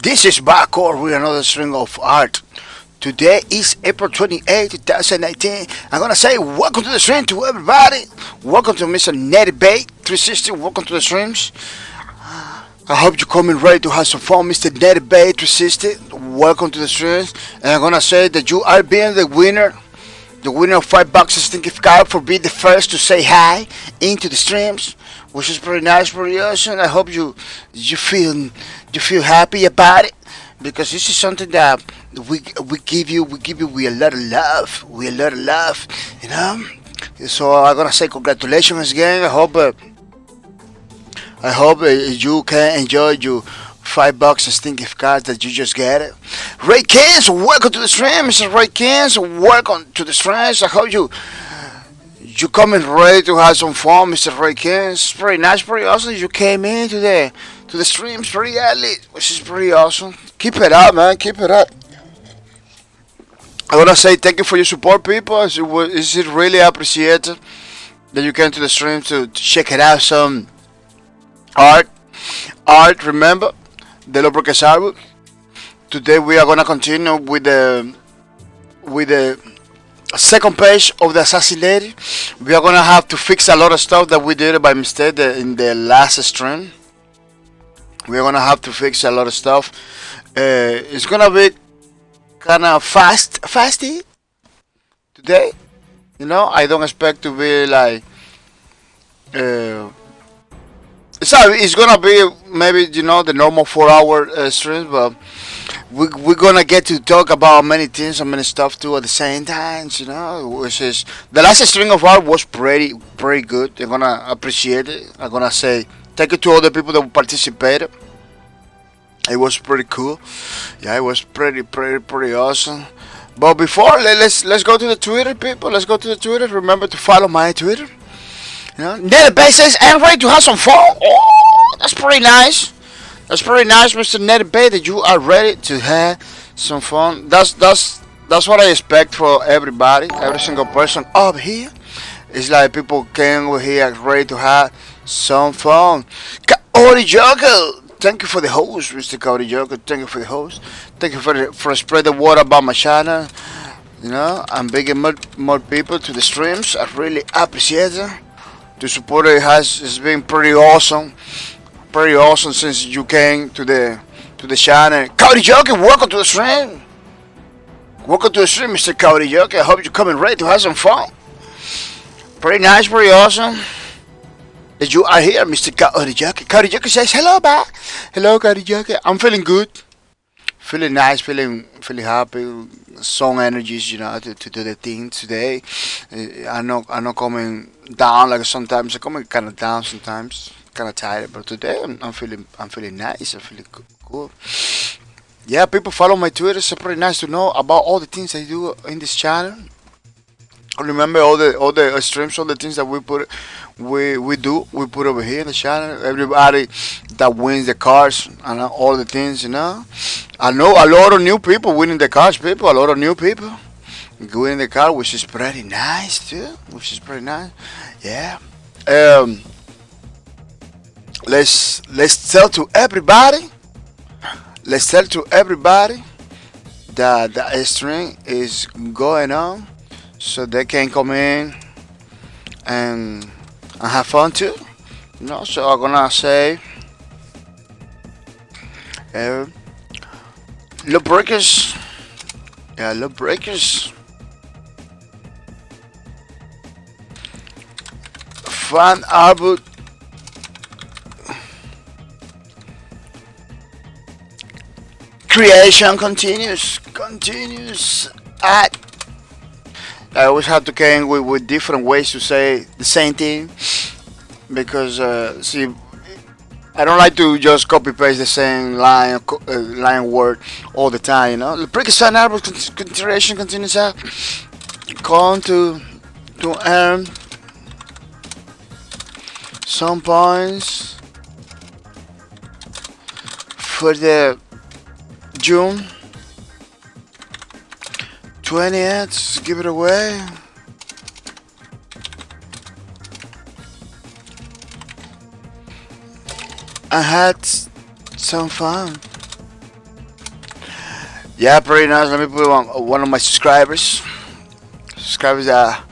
This is bahcorp with another string of art. Today is April 28, 2019. I'm gonna say welcome to the stream to everybody. Welcome to Mr. Netty Bay 360. Welcome to the streams. I hope you're coming ready to have some fun, Mr. Netty Bay 360. Welcome to the streams. And I'm gonna say that you are being the winner of $5 stinky card for being the first to say hi into the streams, which is pretty nice, pretty awesome. I hope you feel happy about it because this is something that we give you with a lot of love, you know. So I'm gonna say congratulations again. I hope you can enjoy your $5 stinky cards that you just get it. Ray Kins, welcome to the stream, Mr. Ray Kins. Welcome to the streams. I hope you coming ready to have some fun, Mr. Ray Kins. Pretty nice, pretty awesome. You came in to the streams pretty early, which is pretty awesome. Keep it up, man. Keep it up. I wanna say thank you for your support, people. It's really appreciated that you came to the stream to check it out. Some art. Remember the Lobrock's art. Today we are gonna continue with the second page of the Assassin Lady. We are gonna have to fix a lot of stuff that we did by mistake in the last stream. We're gonna have to fix a lot of stuff. It's gonna be kind of fasty today. You know, I don't expect to be like. It's gonna be maybe the normal 4-hour streams, but we're gonna get to talk about many things and many stuff too at the same time. You know, which is the last string of art was pretty good. I'm gonna appreciate it. I'm gonna say thank you to all the people that participated. It was pretty cool. Yeah, it was pretty awesome. But before let's go to the Twitter, people. Let's go to the Twitter. Remember to follow my Twitter. You know, Netty Bay says, "I'm ready to have some fun." Oh, that's pretty nice. That's pretty nice, Mr. Netty Bay, that you are ready to have some fun. That's what I expect for everybody, every single person up here. It's like people came over here ready to have some fun. Kaori Joker, thank you for the host, Mr. Kaori Joker. Thank you for the host. Thank you for spread the word about my channel. You know, I'm bringing more people to the streams. I really appreciate it. The support it has been pretty awesome since you came to the channel. Cody Joker, welcome to the stream. Welcome to the stream, Mr. Cody Joker. I hope you're coming ready to have some fun. Pretty nice, pretty awesome that you are here, Mr. Cody Joker. Cody Joker says hello, bye. Hello, Cody Joker. I'm feeling good, feeling nice, feeling happy. Song energies, to do the thing today. I'm not coming down like sometimes. I'm coming kind of down sometimes, kind of tired. But today I'm feeling nice. I'm feeling cool. Yeah, people follow my Twitter. It's pretty nice to know about all the things I do in this channel. Remember all the streams, all the things that we put over here in the channel. Everybody that wins the cars and all the things, I know a lot of new people winning the cars, people. A lot of new people winning the car, which is pretty nice too. Which is pretty nice. Yeah. Let's tell to everybody. Let's tell to everybody that the stream is going on, so they can come in and have fun too. So I'm gonna say, Love Breakers. Yeah, Love Breakers. Fan album. Creation continues. I always have to come with different ways to say the same thing because see, I don't like to just copy paste the same line word all the time. The previous fan album creation continues out. Come to earn some points for the June 20th. Give it away. I had some fun. Yeah, pretty nice. Let me put one of my subscribers. Subscribers that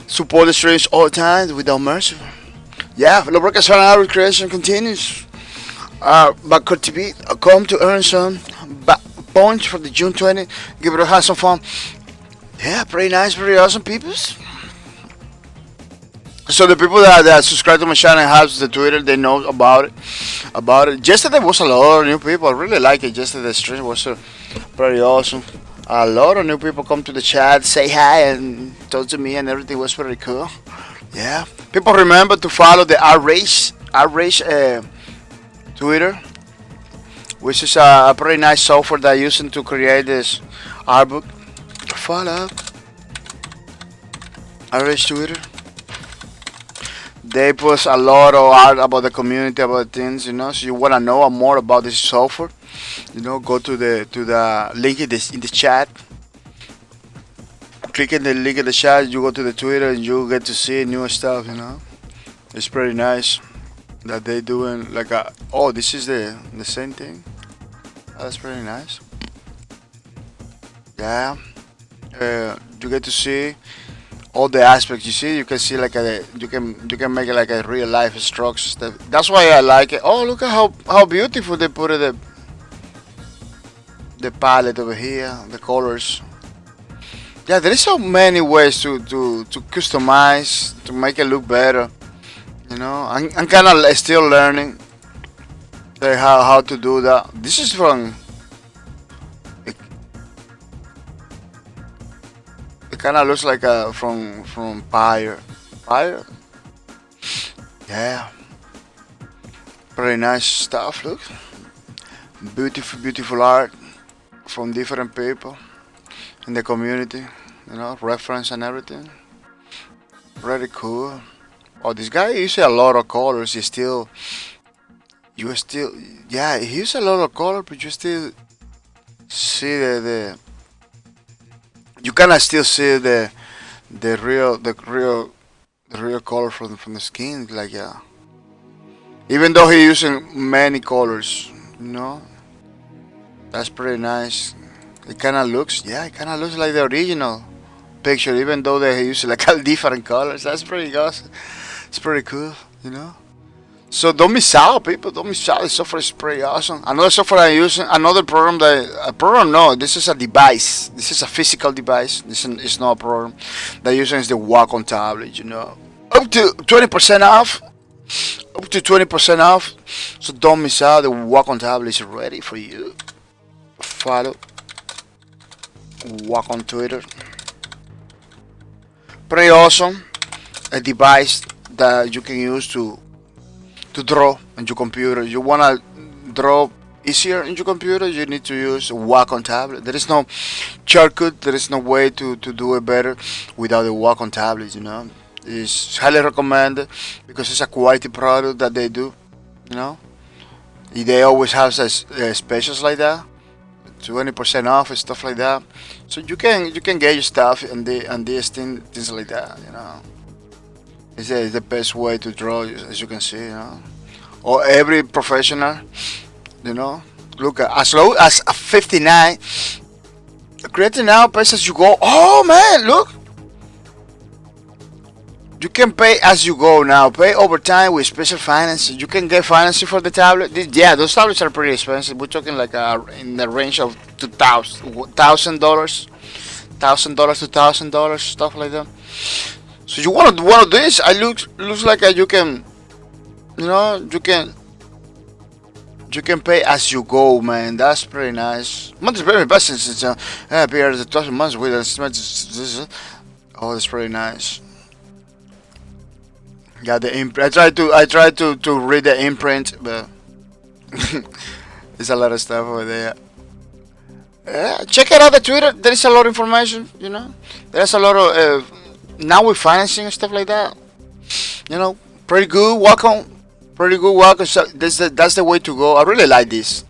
support the streams all the time without mercy. Yeah, the broadcast channel creation continues. Bahcorp TV, come to earn some points for the June 20. Give it a have some fun. Yeah, pretty nice, pretty awesome, peoples. So the people that subscribe to my channel and have the Twitter, they know about it. Yesterday was a lot of new people. I really like it. Yesterday the stream was pretty awesome. A lot of new people come to the chat, say hi, and talk to me, and everything was pretty cool. Yeah. People remember to follow the R-Race Twitter, which is a pretty nice software that I'm using to create this art book. Follow R-Race Twitter. They post a lot of art about the community, about things, you know. So you wanna know more about this software, you know, go to the link in the chat. Click in the link in the chat. You go to the Twitter and you get to see new stuff, you know. It's pretty nice that they doing like a. Oh, this is the same thing. Oh, that's pretty nice. Yeah, you get to see all the aspects. You see, you can see like you can make it like a real life strokes stuff. That's why I like it. Oh, look at how beautiful they put it. The palette over here, the colors. Yeah, there is so many ways to customize to make it look better. You know, I'm kind of still learning how to do that. This is from. It kind of looks like from Pyre. Pyre? Yeah. Pretty nice stuff, look. Beautiful art from different people in the community. You know, reference and everything. Really cool. Oh, this guy uses a lot of colors. Yeah, he uses a lot of color, but you still see you can still see the real color from the skin, like yeah. Even though he's using many colors, you know, that's pretty nice. It kind of looks like the original picture, even though they use like all different colors. That's pretty awesome. It's pretty cool, you know. So don't miss out, people. Don't miss out. The software is pretty awesome. Another software I'm using, another program no, this is a device. This is a physical device. This is not a program. That using is the Wacom tablet, you know. Up to 20% off. Up to 20% off. So don't miss out. The Wacom tablet is ready for you. Follow Wacom Twitter. Pretty awesome. A device that you can use to draw on your computer. You wanna draw easier in your computer, you need to use a Wacom tablet. There is no shortcut, there is no way to do it better without a Wacom tablet, you know. It's highly recommended because it's a quality product that they do, you know. They always have specials like that, 20% off and stuff like that. So you can get your stuff and these things like that, you know. It's the best way to draw, as you can see, you know. Or every professional, you know. Look, as low as a 59. Creating now pays as you go. Oh man, look. You can pay as you go now. Pay over time with special financing. You can get financing for the tablet. Yeah, those tablets are pretty expensive. We're talking like in the range of $1,000 to $1,000, stuff like that. So you want to do this? It looks like you can, you know, you can pay as you go, man. That's pretty nice. Monthly payment best since appears the 12 months with a oh, that's pretty nice. Yeah, the imprint. I tried to read the imprint, but there's a lot of stuff over there. Check it out the Twitter. There is a lot of information. You know, there's a lot of now with financing and stuff like that. You know, pretty good. Welcome. So that's the way to go. I really like this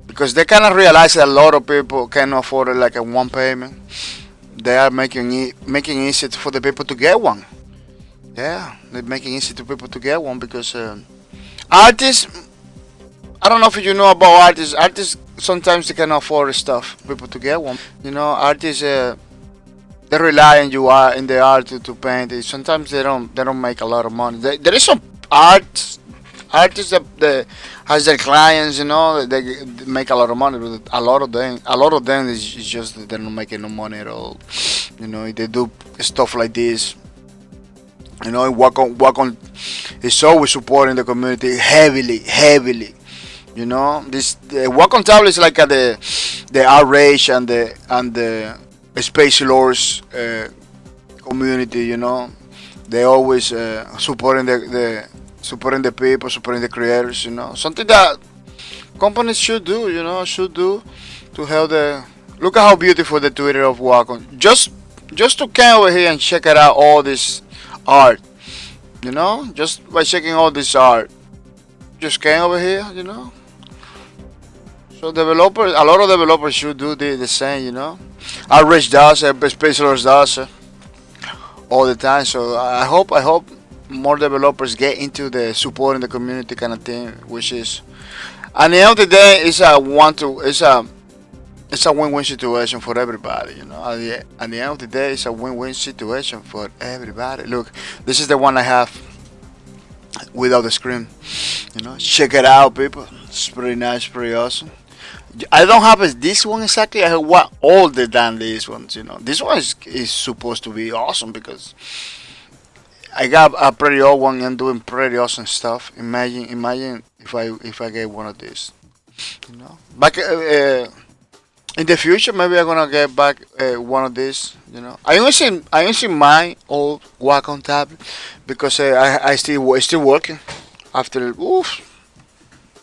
because they kind of realize that a lot of people can't afford it like a one payment. They are making it easy for the people to get one. Yeah, they're making it easy to people to get one because artists I don't know if you know about artists. Artists sometimes they cannot afford stuff. People to get one. Artists they rely on you art in the art to paint. Sometimes they don't make a lot of money. There is some artists that has their clients. They make a lot of money. But a lot of them is just that they're not making no money at all. They do stuff like this. Wacom is always supporting the community heavily. This Wacom tablet is like the outrage and the space lords community. They always supporting the people, supporting the creators. Something that companies should do. To help the. Look at how beautiful the Twitter of Wacom. Just to come over here and check it out all this art. Just by checking all this art. Just came over here. So developers, a lot of developers should do the same. Outrage does it, Space Lords does it all the time. So I hope more developers get into the supporting the community kind of thing, which is, at the end of the day, it's a win-win situation for everybody. At the end of the day, it's a win-win situation for everybody. Look, this is the one I have without the screen. Check it out, people. It's pretty nice, pretty awesome. I don't have this one exactly. I have one older than these ones. This one is supposed to be awesome because I got a pretty old one and doing pretty awesome stuff. Imagine if I get one of these. Back in the future, maybe I'm gonna get back one of these. I only see my old Wacom tablet because I still working after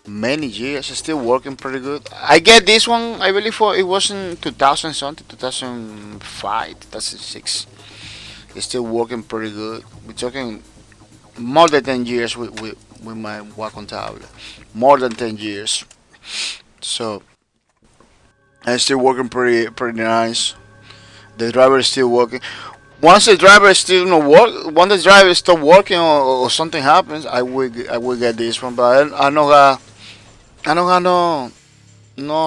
many years. It's still working pretty good. I get this one. I believe it was in 2000 something, 2005, 2006. It's still working pretty good. We're talking more than 10 years with my Wacom tablet. More than 10 years. So it's still working pretty nice. The driver is still working. Once the driver is still no work, once the driver stop working or something happens, I will get this one. But I don't have no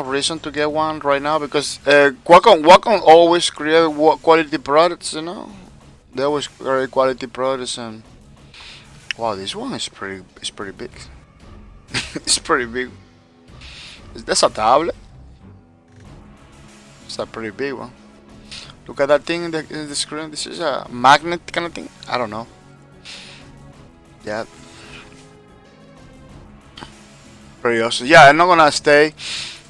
reason to get one right now because Wacom always create quality products. They always create quality products, and wow, this one is pretty big. It's pretty big. That's a tablet. It's a pretty big one. Look at that thing in the screen. This is a magnet kind of thing. I don't know. Yeah. Pretty awesome. Yeah, I'm not gonna stay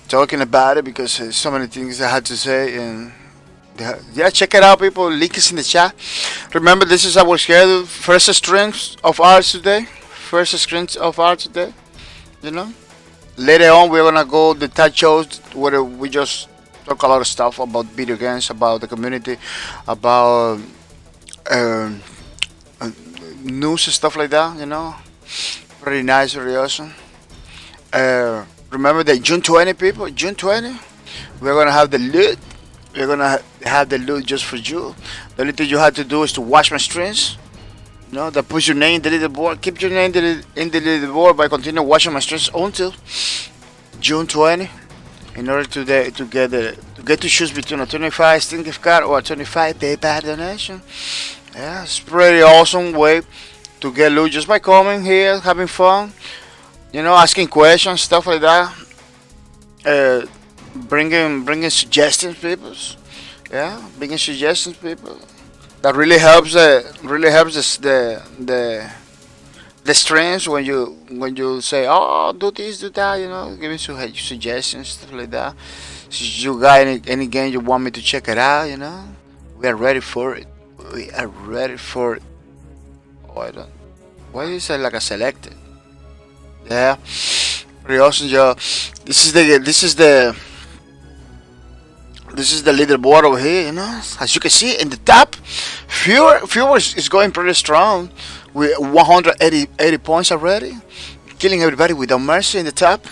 talking about it because there's so many things I had to say. And yeah, check it out, people. Link is in the chat. Remember, this is our schedule. First streams of ours today. Later on, we're gonna go the tech shows where we just talk a lot of stuff about video games, about the community, about news and stuff like that. Pretty nice, very awesome. Remember that June 20, people. June 20, we're gonna have the loot. We're gonna have the loot just for you. The only thing you have to do is to watch my streams. That puts your name in the leaderboard. Keep your name in the leaderboard by continuing watching my streams until June 20. In order to get to choose between a 25 Steam gift card or a 25 PayPal donation. Yeah, it's pretty awesome way to get loot just by coming here, having fun. Asking questions, stuff like that. Bringing suggestions, people. Yeah, bringing suggestions, people. That really helps. The streams when you say, oh, do this, do that. Giving suggestions, stuff like that. So you got any game you want me to check it out, we are ready for it. We are ready for it. Oh, I don't. Why is it like a selected? Yeah, pretty awesome, Joe. This is the leaderboard over here. As you can see in the top, viewers is going pretty strong with 180 points already, killing everybody without mercy in the top.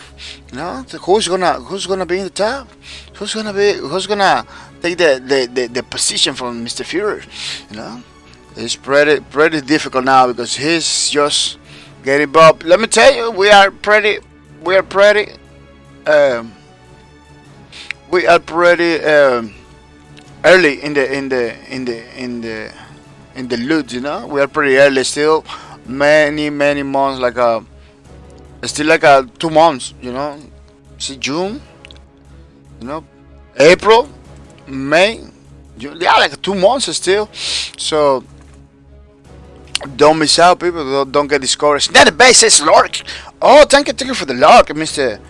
Who's gonna be in the top? Who's gonna take the position from Mr. Führer? It's pretty difficult now because he's just getting up. Let me tell you, we are pretty we are pretty um, we are pretty early in the loot. We are pretty early still. Many months, like still like 2 months. See, June. April, May. Yeah, like 2 months still. So don't miss out, people. Don't get discouraged. Netbay says Lork. Oh, thank you for the Lork, Mr.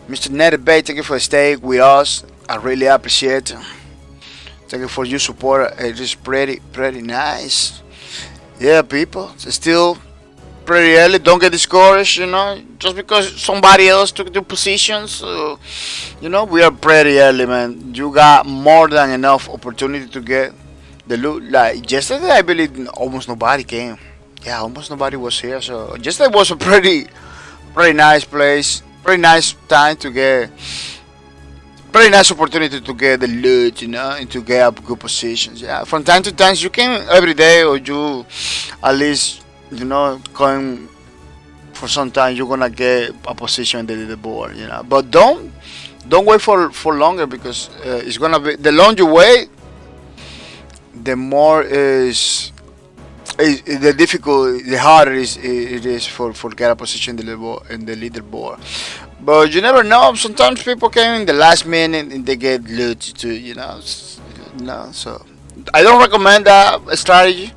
Netbay. Thank you for staying with us. I really appreciate it. Thank you for your support. It is pretty nice. Yeah, people. It's still pretty early. Don't get discouraged. Just because somebody else took the positions. We are pretty early, man. You got more than enough opportunity to get the loot. Like yesterday, I believe almost nobody came. Yeah, almost nobody was here. So yesterday was a pretty nice place. Pretty nice time to get. Pretty nice opportunity to get the loot, and to get up good positions. Yeah, from time to time you can every day, or you at least going for some time you're gonna get a position in the leaderboard. But don't wait for longer, because it's gonna be the longer you wait, the more is the difficult, the harder it is for get a position in the leaderboard. But you never know. Sometimes people came in the last minute and they get loot too. So I don't recommend that strategy,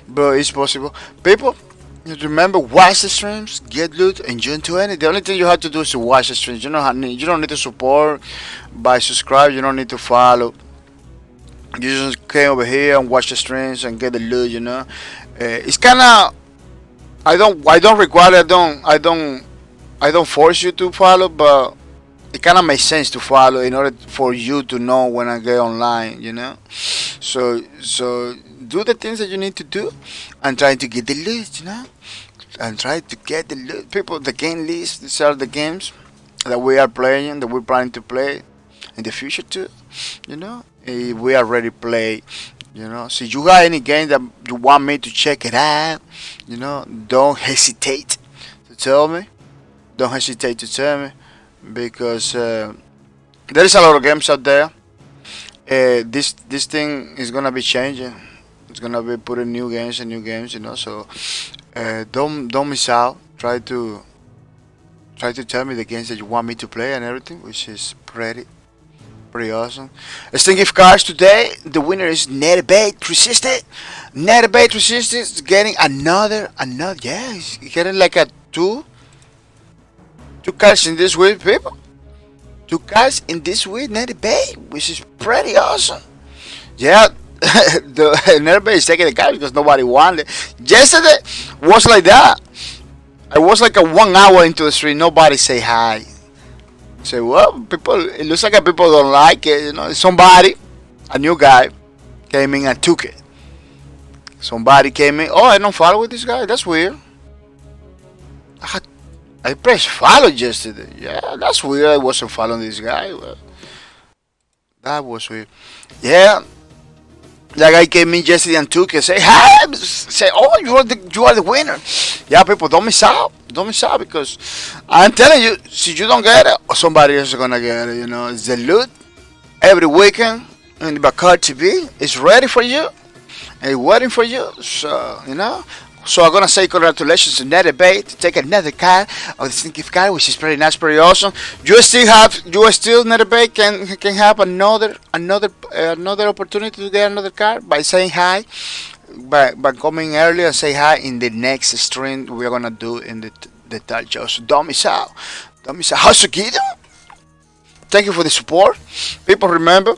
but it's possible. People, remember, watch the streams, get loot, and join to any. The only thing you have to do is to watch the streams. You don't need to support by subscribe. You don't need to follow. You just came over here and watch the streams and get the loot. It's kind of, I don't require. I don't force you to follow, but it kind of makes sense to follow in order for you to know when I get online. So do the things that you need to do, and try to get the loot. And try to get the loot. People, the game list. These are the games that we are playing, that we're planning to play in the future too. We already play. So you got any game that you want me to check it out, don't hesitate to tell me. Don't hesitate to tell me, because there is a lot of games out there. This thing is gonna be changing. It's gonna be putting new games and new games. So don't miss out. Try to tell me the games that you want me to play and everything, which is pretty awesome. Let's think of cards today. The winner is Netbait 360. Netbait 360 is getting another. Yeah, he's getting like a two cards in this week, people. 2 cards in this week, Netbait, which is pretty awesome. Yeah, the Netbait is taking the cards because nobody wanted it. Yesterday was like that. I was like a 1 hour into the stream. Nobody say hi. Say, well, people, it looks like people don't like it. Somebody, a new guy, came in and took it. Somebody came in. Oh, I don't follow with this guy. That's weird. I pressed follow yesterday. Yeah, that's weird. I wasn't following this guy. Well, that was weird. Yeah, that guy came in yesterday and took it. Say hi. Say, oh, you are the winner. Yeah, people, don't miss out. Don't miss out, because I'm telling you, si you don't get it, somebody else is gonna get it. It's the loot every weekend in the bahcorp TV. It's ready for you. It's waiting for you. So So I'm gonna say congratulations to Netbait to take another card of the Sneaky card, which is pretty nice, pretty awesome. You still Netbait can have another opportunity to get another card by saying hi, by coming early and say hi in the next stream we're gonna do in the talk show. So don't miss out. How's it going? Thank you for the support, people. Remember,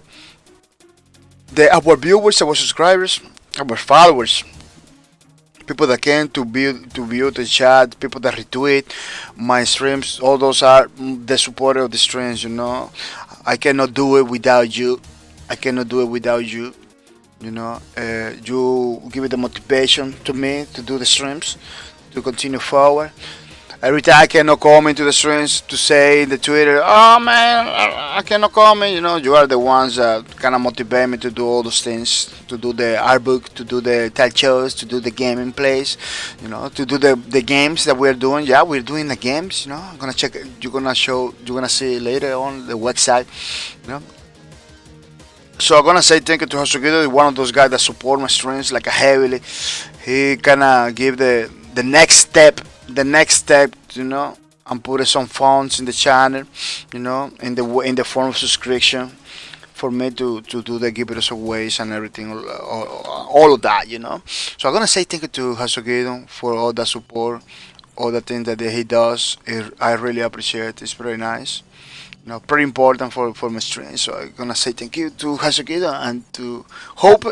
our viewers, our subscribers, our followers, people that came to view the chat, people that retweet my streams, all those are the supporter of the streams. I cannot do it without you. You give it the motivation to me to do the streams, to continue forward. Every time I cannot comment to the streams to say in the Twitter, oh man, I cannot comment. You know, you are the ones that kind of motivate me to do all those things, to do the art book, to do the tell shows, to do the gaming plays, you know, to do the games that we're doing. Yeah, we're doing the games. You know, I'm gonna check. You're gonna see later on the website. You know. So I'm gonna say thank you to Hosukido, one of those guys that support my streams like heavily. He kinda give the next step, you know, and put some funds in the channel, you know, in the form of subscription for me to do the giveaways of ways and everything, all of that, you know. So I'm gonna say thank you to Hosukido for all the support, all the things that he does. I really appreciate it. It's very nice. You know, pretty important for my stream. So I'm gonna say thank you to Hazukido and to hope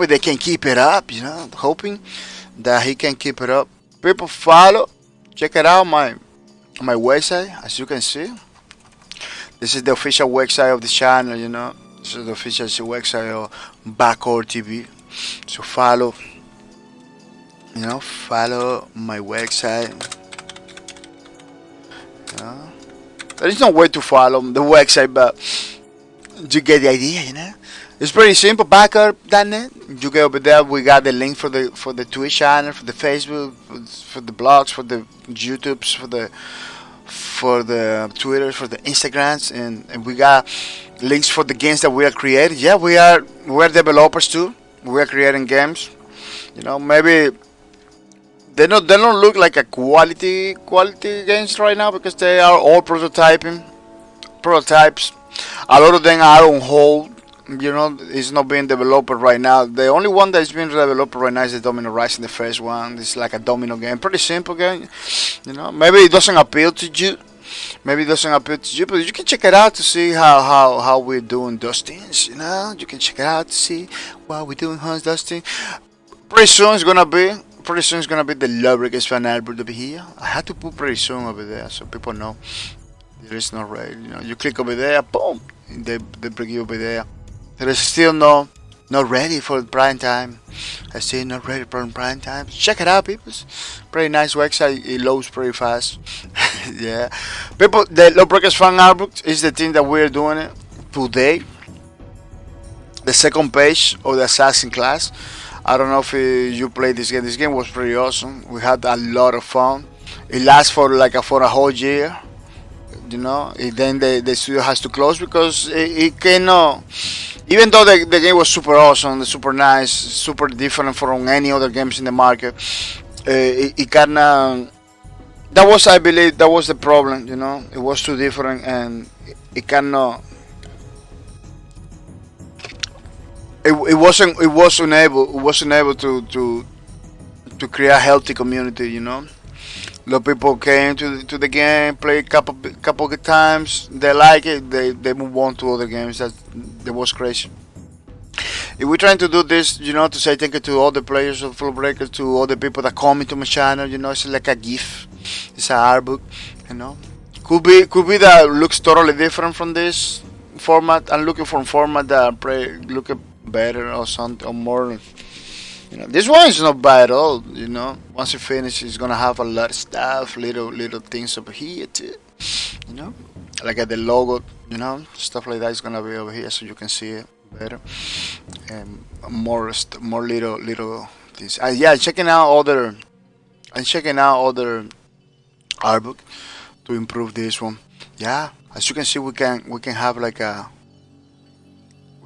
they can keep it up. You know, hoping that he can keep it up. People follow, check it out my website. As you can see, this is the official website of the channel. You know, this is the official website of Bahcorp TV. So follow, you know, follow my website. You know. There is no way to follow the website, but you get the idea, you know. It's pretty simple. Bahcorp.net. You get over there. We got the link for the Twitch channel, for the Facebook, for the blogs, for the YouTubes, for the Twitters, for the Instagrams, and we got links for the games that we are creating. Yeah, we're developers too. We are creating games. You know, maybe. They don't look like a quality games right now because they are all prototypes. A lot of them are on hold. You know, it's not being developed right now. The only one that is being developed right now is the Domino Rising, the first one. It's like a domino game, pretty simple game. You know, maybe it doesn't appeal to you. Maybe it doesn't appeal to you, but you can check it out to see how we're doing those things. You know, you can check it out to see what we're doing, those things. Pretty soon it's gonna be the lubricants fan Albert over here. I had to put pretty soon over there so people know there is not ready. You know, you click over there, boom, they bring you over there. There is still not ready for prime time. I still not ready for prime time. Check it out, people. Pretty nice website. It loads pretty fast. Yeah, people. The lubricants fan Albert is the thing that we're doing it today. The second page of the assassin class. I don't know if you played this game. This game was pretty awesome. We had a lot of fun. It lasts for a whole year. You know, then the studio has to close because it cannot. Even though the game was super awesome, super nice, super different from any other games in the market, it kinda. That was, I believe, that was the problem. You know, it was too different and it cannot. It wasn't able to create a healthy community, you know. A lot of people came to the game, play a couple of times, they like it, they move on to other games. That was crazy. If we're trying to do this, you know, to say thank you to all the players of Full Breakers, to all the people that come into my channel, you know, it's like a gift, it's an art book, you know. Could be that looks totally different from this format. I'm looking for a format that look better or something or more. You know, this one is not bad at all. You know, once you finish, it's gonna have a lot of stuff, little things over here too. You know, like at the logo. You know, stuff like that is gonna be over here, so you can see it better. And more little things. Yeah, checking out other. I'm checking out other art book to improve this one. Yeah, as you can see, we can have like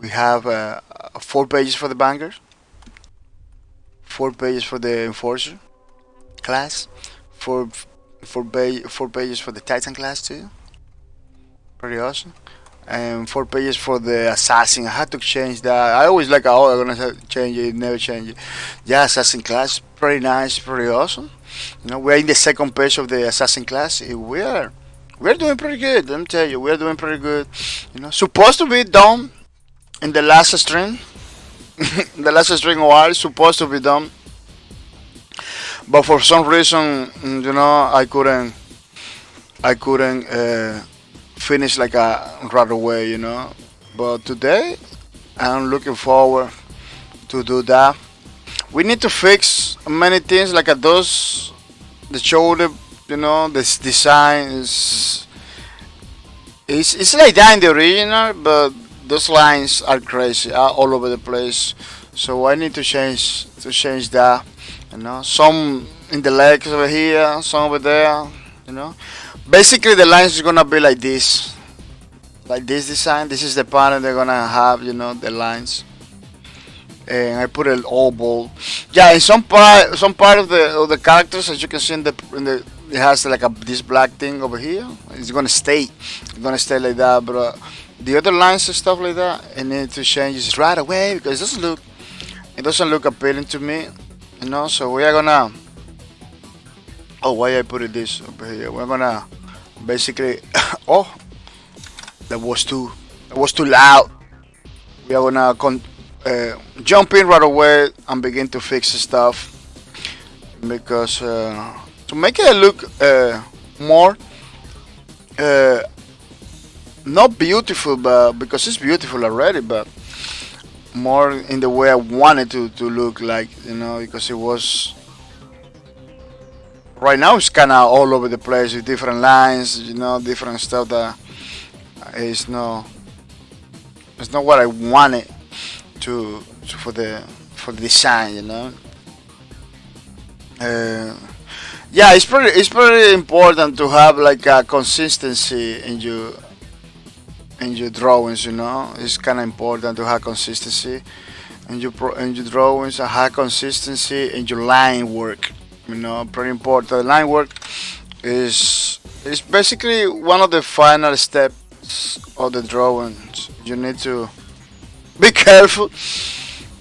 we have 4 pages for the bankers, 4 pages for the enforcer class, 4 pages for the titan class too. Pretty awesome. And 4 pages for the assassin. I had to change that. I always like, oh, I'm gonna change it, never change it. Yeah, assassin class, pretty nice, pretty awesome. You know, we're in the second page of the assassin class. We're doing pretty good. Let me tell you, we're doing pretty good. You know, supposed to be done in the last stream. The last stream was supposed to be done, but for some reason, you know, I couldn't finish like right away, you know. But today, I'm looking forward to do that. We need to fix many things like those the shoulder you know, this design is it's like that in the original, but those lines are crazy, are all over the place. So I need to change that. You know, some in the legs over here, some over there. You know, basically the lines is gonna be like this design. This is the pattern they're gonna have. You know, the lines. And I put it all bold. Yeah, in some part of the characters, as you can see in the it has like this black thing over here. It's gonna stay like that. But the other lines and stuff like that, I need to change this right away because it doesn't look appealing to me. You know, so we are gonna. Oh, why I put it this over here? We're gonna basically. Oh, that was too loud. We are gonna jump in right away and begin to fix the stuff because to make it look more not beautiful, but because it's beautiful already, but more in the way I wanted to look like, you know, because it was right now it's kind of all over the place with different lines, you know, different stuff that is no, it's not what I wanted for the design, you know. Yeah, it's pretty important to have like a consistency in your drawings, you know. It's kind of important to have consistency in your drawings, and have consistency in your line work, you know. Pretty important. The line work is basically one of the final steps of the drawings. You need to be careful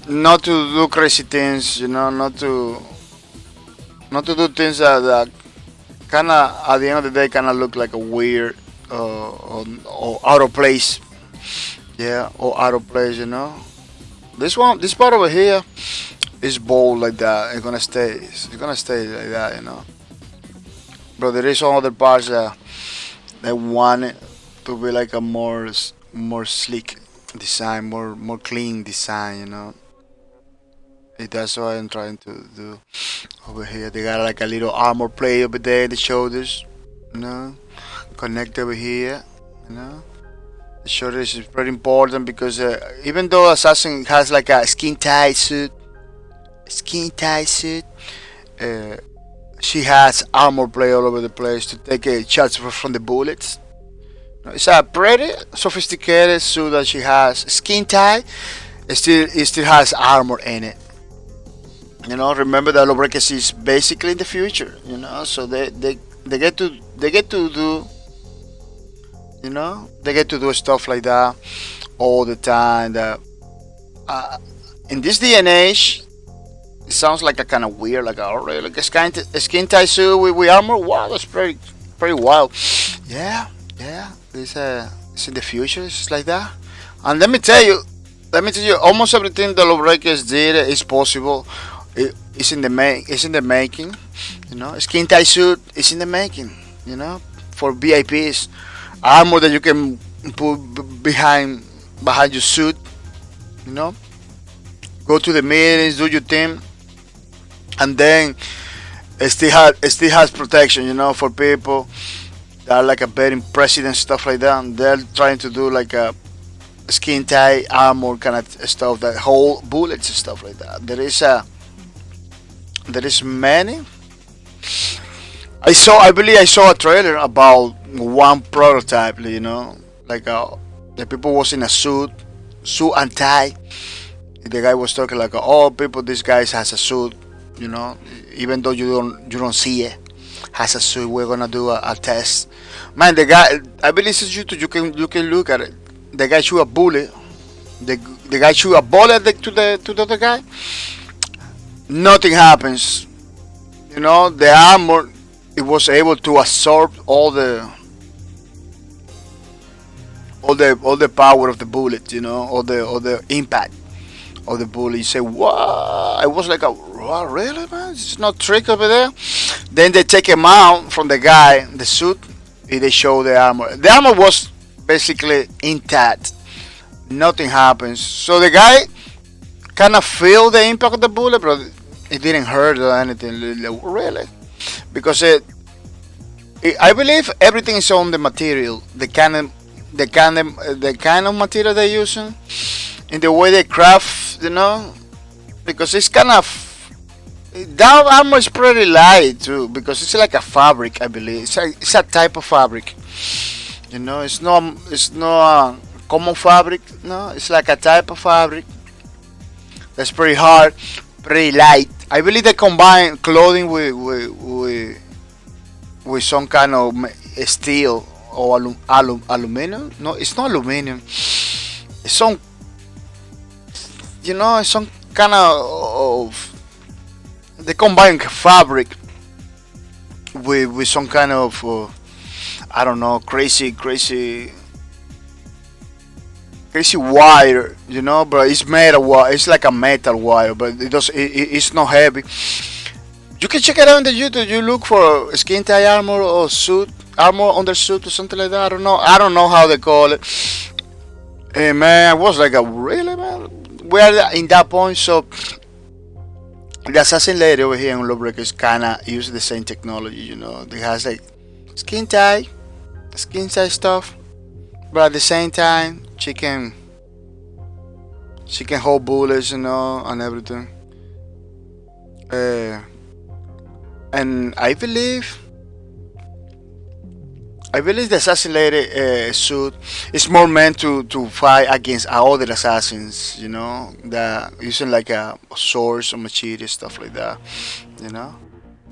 not to do crazy things, you know, not to do things that kind of at the end of the day kind of look like a weird or out of place. Yeah, or out of place, you know. This part over here is bold like that. It's gonna stay like that, you know. But there is some other parts that want it to be like a more sleek design, more clean design, you know. That's what I'm trying to do over here. They got like a little armor plate over there in the shoulders, you know, connect over here, you know. The shoulders is pretty important because even though Assassin has like a skin tight suit, uh, she has armor plate all over the place to take a shots from the bullets. It's a pretty sophisticated suit that she has. Skin tight, it still has armor in it. You know, remember that Lawbreakers is basically in the future. You know, so they get to do, you know, they get to do stuff like that all the time. That in this day and age, it sounds like a kind of weird, like already like a skin tight suit with armor. Wow, that's pretty wild. Yeah, yeah. It's in the future. It's like that. And let me tell you, almost everything the Lawbreakers did is possible. It's in the making. You know, skin tight suit is in the making. You know, for VIPs, armor that you can put behind your suit. You know, go to the meetings, do your thing, and then it still has protection. You know, for people that are like a betting president stuff like that. And they're trying to do like a skin tight armor kind of stuff that hold bullets and stuff like that. There is many. I believe I saw a trailer about one prototype. You know, like the people was in a suit and tie. The guy was talking like, "Oh, people, this guy has a suit. You know, even though you don't see it, has a suit. We're gonna do a test." Man, the guy, I believe it's YouTube. You can look at it. The guy shoot a bullet. The guy shoot a bullet to the other guy. Nothing happens. You know, the armor, it was able to absorb all the power of the bullet. You know, all the impact of the bullet. You say, what? I was like, wow, really, man? It's not trick over there. Then they take him out from the guy, the suit, and they show the armor. The armor was basically intact. Nothing happens. So the guy kind of feel the impact of the bullet, but it didn't hurt or anything. Really, because I believe everything is on the material, the kind of material they're using, in the way they craft, because it's kind of that armor is pretty light too, because it's like a fabric. I believe it's a type of fabric. It's not a common fabric. No, it's like a type of fabric that's pretty hard, pretty light. I believe they combine clothing with some kind of steel or aluminum. No, it's not aluminum. It's some, it's some kind of they combine fabric with some kind of I don't know, crazy wire, but it's made of wire. It's like a metal wire, but it's not heavy. You can check it out on the YouTube. You look for skin tight armor or armor under suit or something like that. I don't know. I don't know how they call it. And man, I was like, really, man? We are in that point. So the assassin lady over here in Lawbreakers kind of use the same technology. They has like skin tight stuff, but at the same time, she can hold bullets, and everything. Uh, and I believe the assassin lady suit is more meant to fight against other assassins, that using like a swords or machete stuff like that, you know.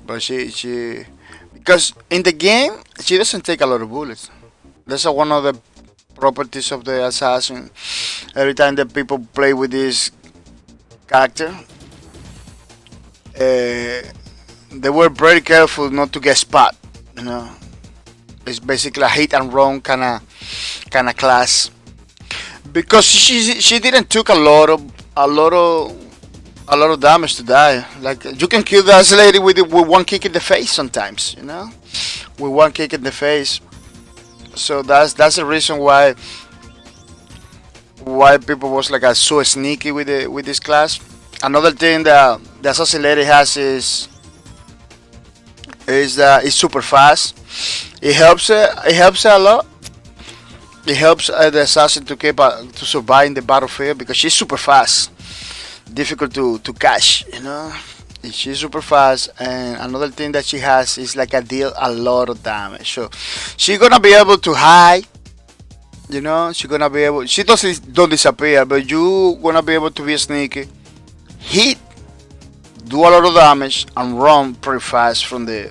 But she because in the game she doesn't take a lot of bullets. That's one of the properties of the assassin. Every time that people play with this character, they were very careful not to get spot. You know, it's basically a hit and run kind of class because she didn't took a lot of damage to die. Like you can kill that lady with one kick in the face sometimes. With one kick in the face. So that's the reason why people was like so sneaky with this class. Another thing that the assassin lady has is that it's super fast. It helps her a lot. It helps the assassin to survive in the battlefield because she's super fast, difficult to catch. She's super fast, and another thing that she has is like deal a lot of damage. So she's gonna be able to hide. She's gonna be able. She doesn't don't disappear, but you gonna be able to be sneaky, hit, do a lot of damage, and run pretty fast from the.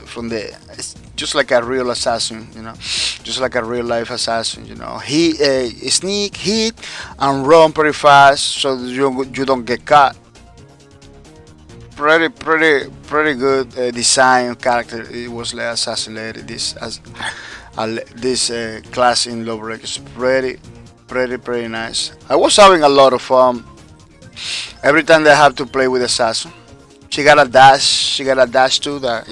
It's just like a real assassin, just like a real life assassin. He sneak, hit, and run pretty fast so that you don't get caught. Pretty good design character. It was like assassinated this class in Lowbreak is pretty nice. I was having a lot of fun every time they have to play with assassin. She got a dash too that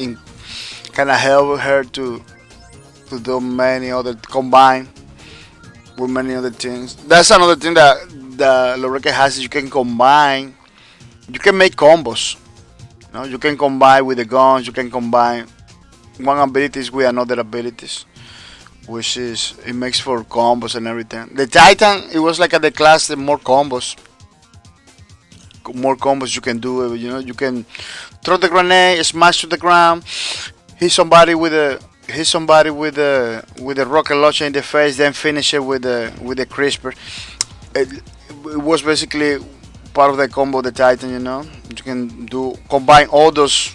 kind of help her to do many other combine with many other things. That's another thing that the Lowbreak has is you can combine. You can make combos. You can combine with the guns. You can combine one abilities with another abilities, which is it makes for combos and everything. The Titan, it was like the class the more combos you can do. You can throw the grenade, smash to the ground, hit somebody with a rocket launcher in the face, then finish it with the crisper. It was basically part of the combo of the Titan. You can combine all those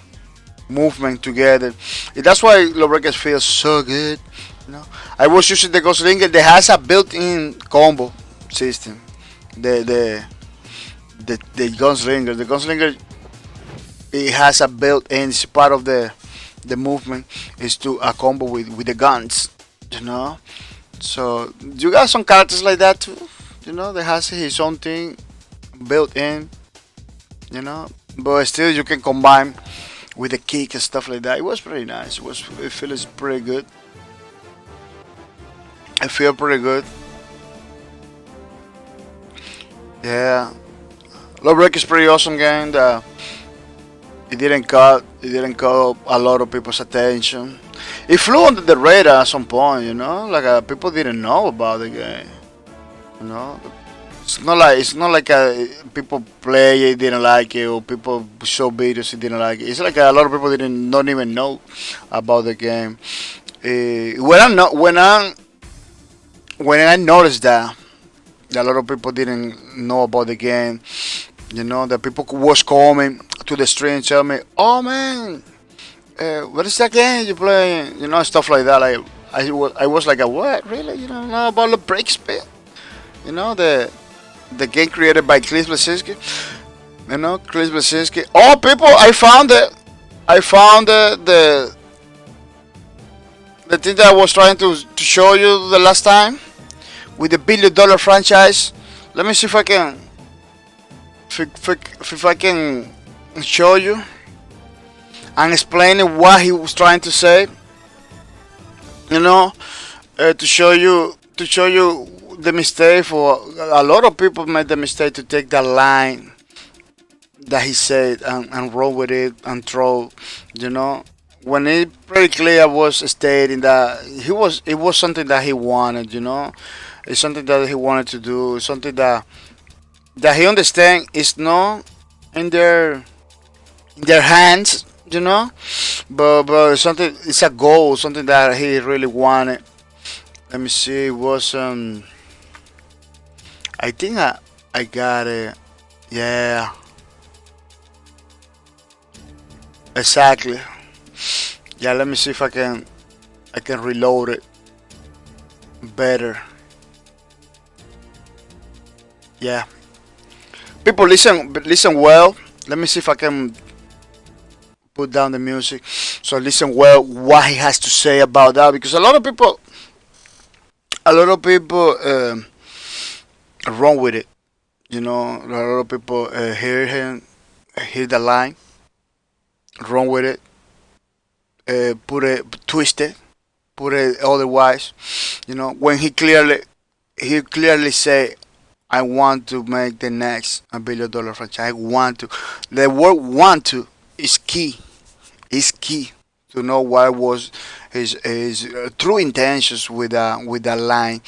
movement together. That's why Lawbreakers feels so good. I was using the Gunslinger that has a built-in combo system. The Gunslinger. The Gunslinger it has a built-in. It's part of the movement is to a combo with the guns. So you got some characters like that too. That has his own thing built in. But still you can combine with the kick and stuff like that. It was pretty nice. It feels pretty good. I feel pretty good. Yeah. Lawbreak is pretty awesome game. It didn't caught a lot of people's attention. it flew under the radar at some point, like people didn't know about the game, you know. It's not like people play it didn't like it or people show videos it didn't like it. It's like a lot of people didn't don't even know about the game. When I noticed that a lot of people didn't know about the game, that people was coming to the stream tell me, "Oh man, what is that game you playing?" Stuff like that. Like I was like, "What? Really? You don't know about the break spin? The game created by Chris Blasinski. Chris Blasinski. Oh, people, I found it. I found the thing that I was trying to show you the last time with the $1 billion franchise. Let me see if I can if I can show you and explaining what he was trying to say. To show you the mistake. For a lot of people made the mistake to take that line that he said and roll with it and throw, when it pretty clear was stating that it was something that he wanted, it's something that he wanted to do, something that he understand is not in their hands, but something, it's a goal, something that he really wanted. Let me see, it was I think I got it. Yeah. Exactly. Yeah, let me see if I can reload it better. Yeah. People listen well. Let me see if I can put down the music. So listen well what he has to say about that, because a lot of people wrong with it. A lot of people hear the line, wrong with it, twist it, put it otherwise. When he clearly say, "I want to make the next $1 billion franchise. I want to." The word "want to" is key. Is key to know what was his true intentions with that line.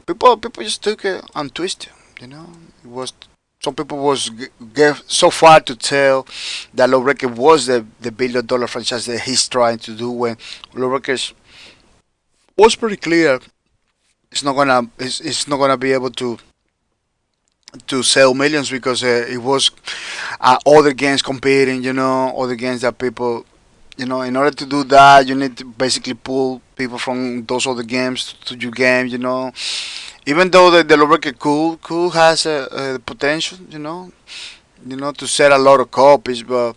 People just took it and twisted. It was some people was get so far to tell that Low Record was the $1 billion franchise that he's trying to do, when Low Record was pretty clear. It's not gonna be able to sell millions, because it was other games competing. Other games that people. In order to do that, you need to basically pull people from those other games to your game. Even though the Low Record cool has a potential. To sell a lot of copies, but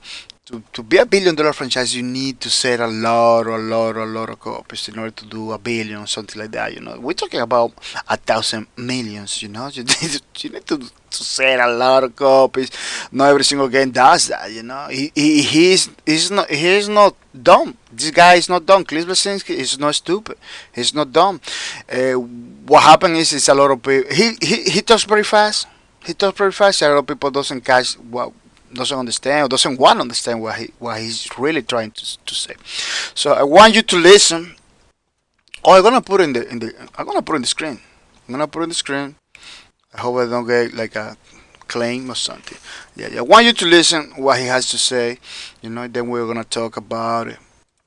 to be a $1 billion franchise, you need to sell a lot of copies in order to do a billion, something like that. We're talking about 1,000 millions. You need to sell a lot of copies. Not every single game does that. He's not dumb. This guy is not dumb. Chris Blasinski is not stupid. He's not dumb. What happened is a lot of people. He talks very fast. He talks very fast. A lot of people doesn't catch what. Doesn't understand or doesn't want to understand what he's really trying to say. So I want you to listen. Oh, I'm gonna put it I'm gonna put it in the screen. I'm gonna put it in the screen. I hope I don't get like a claim or something. Yeah. I want you to listen what he has to say. Then we're gonna talk about it.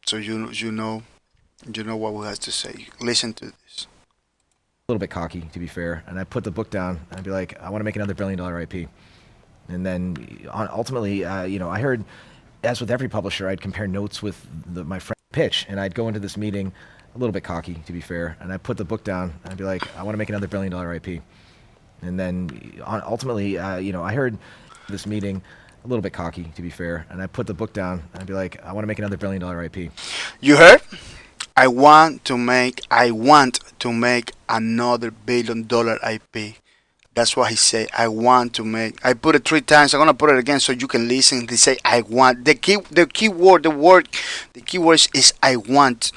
So you know what he has to say. Listen to this. A little bit cocky, to be fair, and I put the book down and I'd be like, I want to make another $1 billion IP. And then ultimately, I heard, as with every publisher, I'd compare notes with my friend pitch, and I'd go into this meeting a little bit cocky, to be fair, and I'd put the book down, and I'd be like, I want to make another $1 billion IP. And then ultimately, I heard this meeting a little bit cocky, to be fair, and I'd put the book down, and I'd be like, I want to make another $1 billion IP. You heard? I want to make another $1 billion IP. That's what he said. I want to make. I put it 3 times. I'm gonna put it again so you can listen. They say I want. The key word is I want.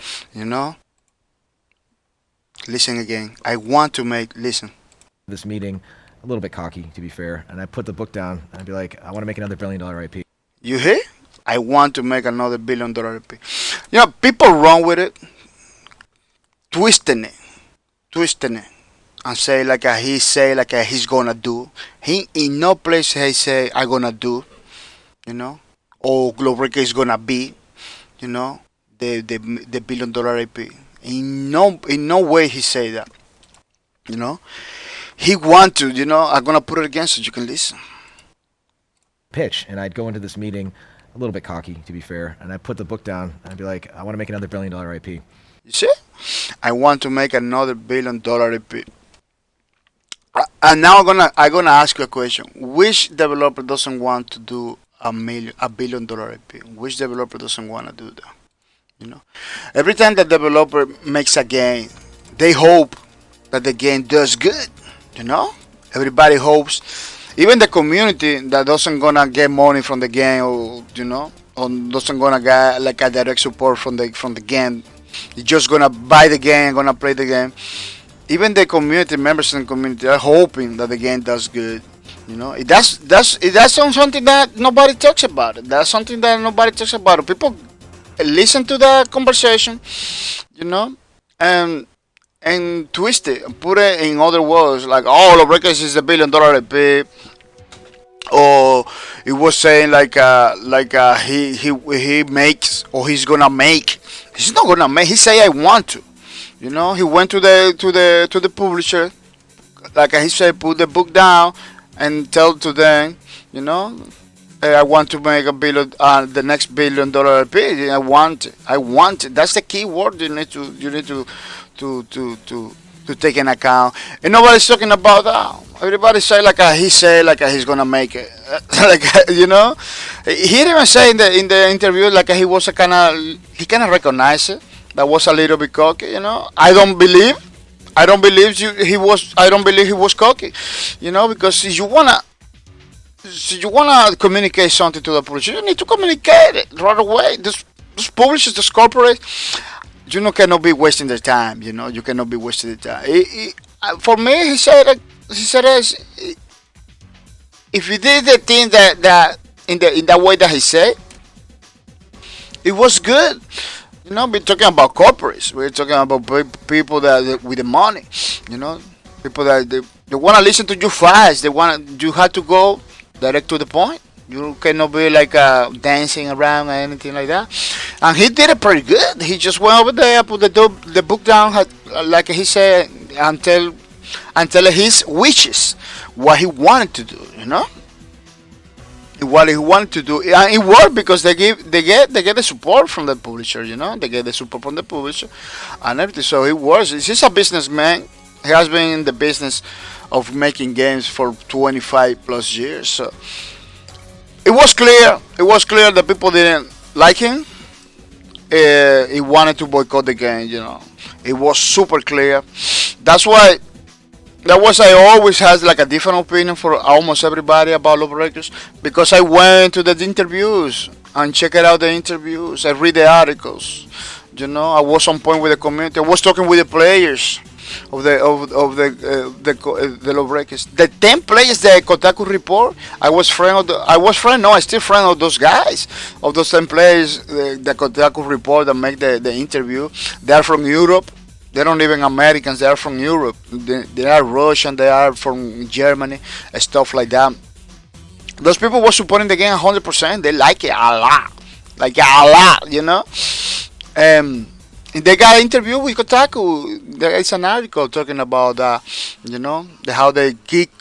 Listen again. I want to make. Listen. This meeting, a little bit cocky, to be fair, and I put the book down. And I'd be like, I want to make another $1 billion IP. You hear? I want to make another $1 billion IP. People run with it. twisting it, twisting it, and say like he say like he's gonna do. He in no place he say I gonna do, you know, or Globreaker is gonna be, you know, the $1 billion IP. In no way he say that, you know. He want to, you know. I'm gonna put it again so you can listen. pitch, and I'd go into this meeting a little bit cocky, to be fair, and I'd put the book down, and I'd be like, I want to make another $1 billion IP. You see, I want to make another $1 billion IP. And now I'm gonna ask you a question. Which developer doesn't want to do $1 billion IP? Which developer doesn't want to do that? You know, every time the developer makes a game, they hope that the game does good. You know, everybody hopes. Even the community that doesn't gonna get money from the game, or you know, or doesn't gonna get like a direct support from the game. You're just gonna buy the game, gonna play the game. Even the community members in the community are hoping that the game does good. You know, that's something that nobody talks about. That's something that nobody talks about. People listen to the conversation, you know, and twist it, and put it in other words, like, oh, Lawbreakers is $1 billion IP, or it was saying he makes, or he's gonna make. He's not gonna make. He say I want to. You know, he went to the publisher, like he said, put the book down and tell to them, you know, I want to make the next $1 billion IP. I want it. That's the key word you need to take in account. And nobody's talking about that. Everybody say like he said like he's gonna make it. Like you know, he didn't even say in the interview like he kind of recognized it. That was a little bit cocky, you know. I don't believe he was cocky, you know, because if you wanna communicate something to the publisher, you need to communicate it right away. Those publishers, those corporate, you know, cannot be wasting their time. You know, you cannot be wasting their time. For me, if he did the thing that in that way that he said, it was good. You know, we're talking about corporates. We're talking about people that with the money. You know, people that they want to listen to you fast. You have to go direct to the point. You cannot be like dancing around or anything like that. And he did it pretty good. He just went over there, put the book down, like he said, until his wishes, what he wanted to do. You know, what he wanted to do, and it worked because they get the support from the publisher. You know, they get the support from the publisher and everything. So it works. He's a businessman. He has been in the business of making games for 25 plus years. So it was clear. It was clear that people didn't like him. He wanted to boycott the game. You know, it was super clear. That's why. That was I always had like a different opinion for almost everybody about Lawbreakers, because I went to the interviews and checked out the interviews. I read the articles. You know, I was on point with the community. I was talking with the players of the Lawbreakers. The 10 players, the Kotaku report. I still friend of those guys, of those 10 players. The Kotaku report that make the interview. They are from Europe. They're not even Americans. They are from Europe. They are Russian. They are from Germany. Stuff like that. Those people were supporting the game 100%. They like it a lot, you know. They got an interview with Kotaku. There is an article talking about you know, how they keep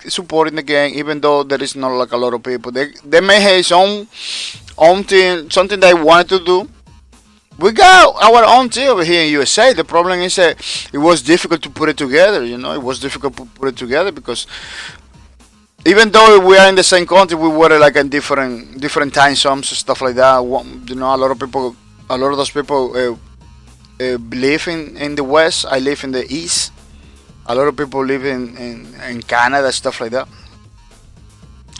supporting the game, even though there is not like a lot of people. They may have his own thing, something they wanted to do. We got our own team over here in USA. The problem is that it was difficult to put it together. You know, it was difficult to put it together because even though we are in the same country, we were like in different time zones and stuff like that. You know, a lot of those people live in the West. I live in the East. A lot of people live in Canada, stuff like that.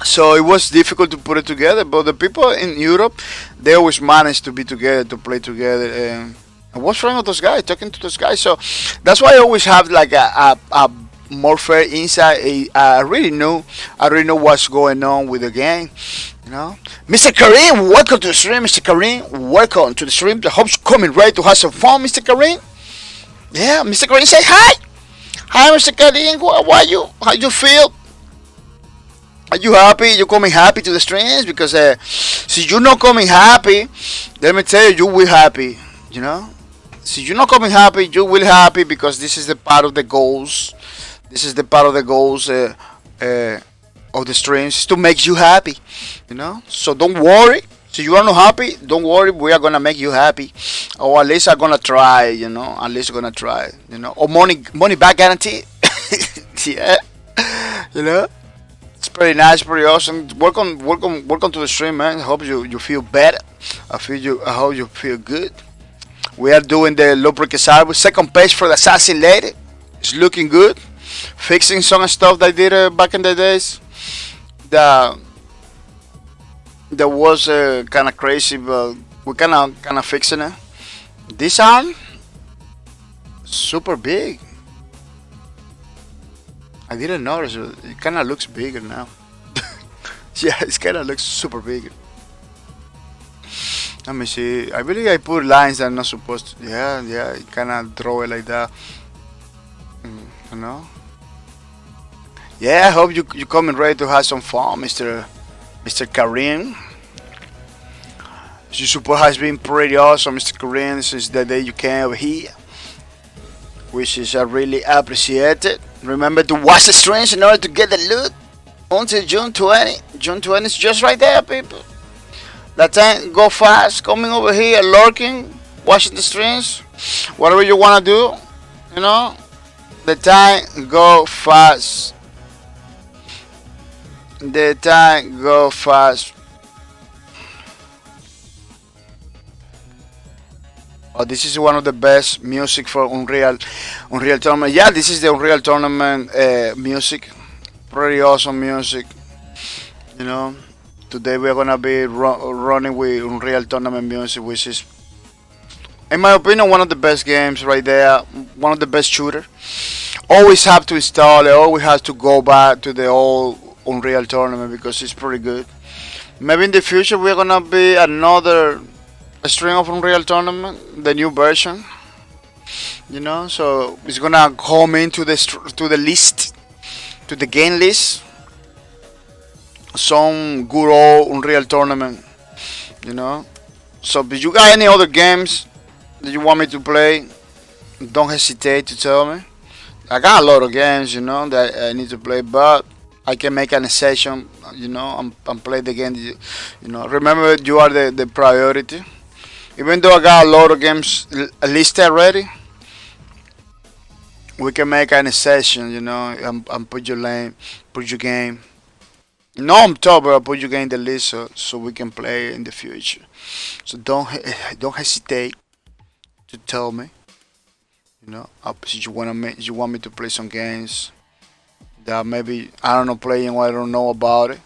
So it was difficult to put it together, but the people in Europe, they always managed to be together, to play together. And I was friend of those guys, talking to those guys. So that's why I always have like a more fair insight. I really know what's going on with the game. You know, Mr. Kareem, welcome to the stream. Mr. Kareem, welcome to the stream. I hope you're coming ready to have some fun, Mr. Kareem. Yeah, Mr. Kareem, say hi. Hi, Mr. Kareem. How are you? How you feel? Are you happy? You coming happy to the streams? Because since you're not coming happy, let me tell you, you will happy. You know, since you're not coming happy, you will happy because this is the part of the goals. This is the part of the goals of the streams to make you happy. You know, so don't worry. So you are not happy, don't worry. We are gonna make you happy, or at least I'm gonna try. You know, at least I'm gonna try. You know, or money back guarantee. Yeah, you know. It's pretty nice, pretty awesome. Welcome to the stream, man. I hope you feel better. I hope you feel good. We are doing the lubricant second page for the sassy lady. It's looking good. Fixing some stuff that I did back in the days. That was kind of crazy, but we kind of fixing it. This arm, super big. I didn't notice it. It kind of looks bigger now. Yeah, it kind of looks super big. Let me see. I believe I put lines that I'm not supposed to. Yeah, yeah. It kind of draw it like that. You know. Yeah, I hope you coming ready to have some fun, Mr. Kareem. Your support has been pretty awesome, Mr. Kareem, since the day you came over here, which is really appreciated. Remember to watch the streams in order to get the loot until June 20. June 20 is just right there, people. That time, go fast, coming over here, lurking, watching the streams, whatever you want to do, you know. The time, go fast. The time, go fast. Oh, this is one of the best music for Unreal Tournament. Yeah, this is the Unreal Tournament music. Pretty awesome music. You know, today we're gonna be running with Unreal Tournament music, which is, in my opinion, one of the best games right there. One of the best shooter. Always have to install it. Always have to go back to the old Unreal Tournament because it's pretty good. Maybe in the future we're gonna be another stream of Unreal Tournament, the new version. You know, so it's gonna come into the list, to the game list. Some good old Unreal Tournament. You know, so if you got any other games that you want me to play, don't hesitate to tell me. I got a lot of games, you know, that I need to play, but I can make an session, you know, and play the game. You know, remember you are the priority. Even though I got a lot of games listed already, we can make an session, you know, and put your game. No, I'm top, but I'll put your game in the list so we can play in the future. So don't hesitate to tell me. You know, if you want me to play some games that maybe I don't know playing or I don't know about it,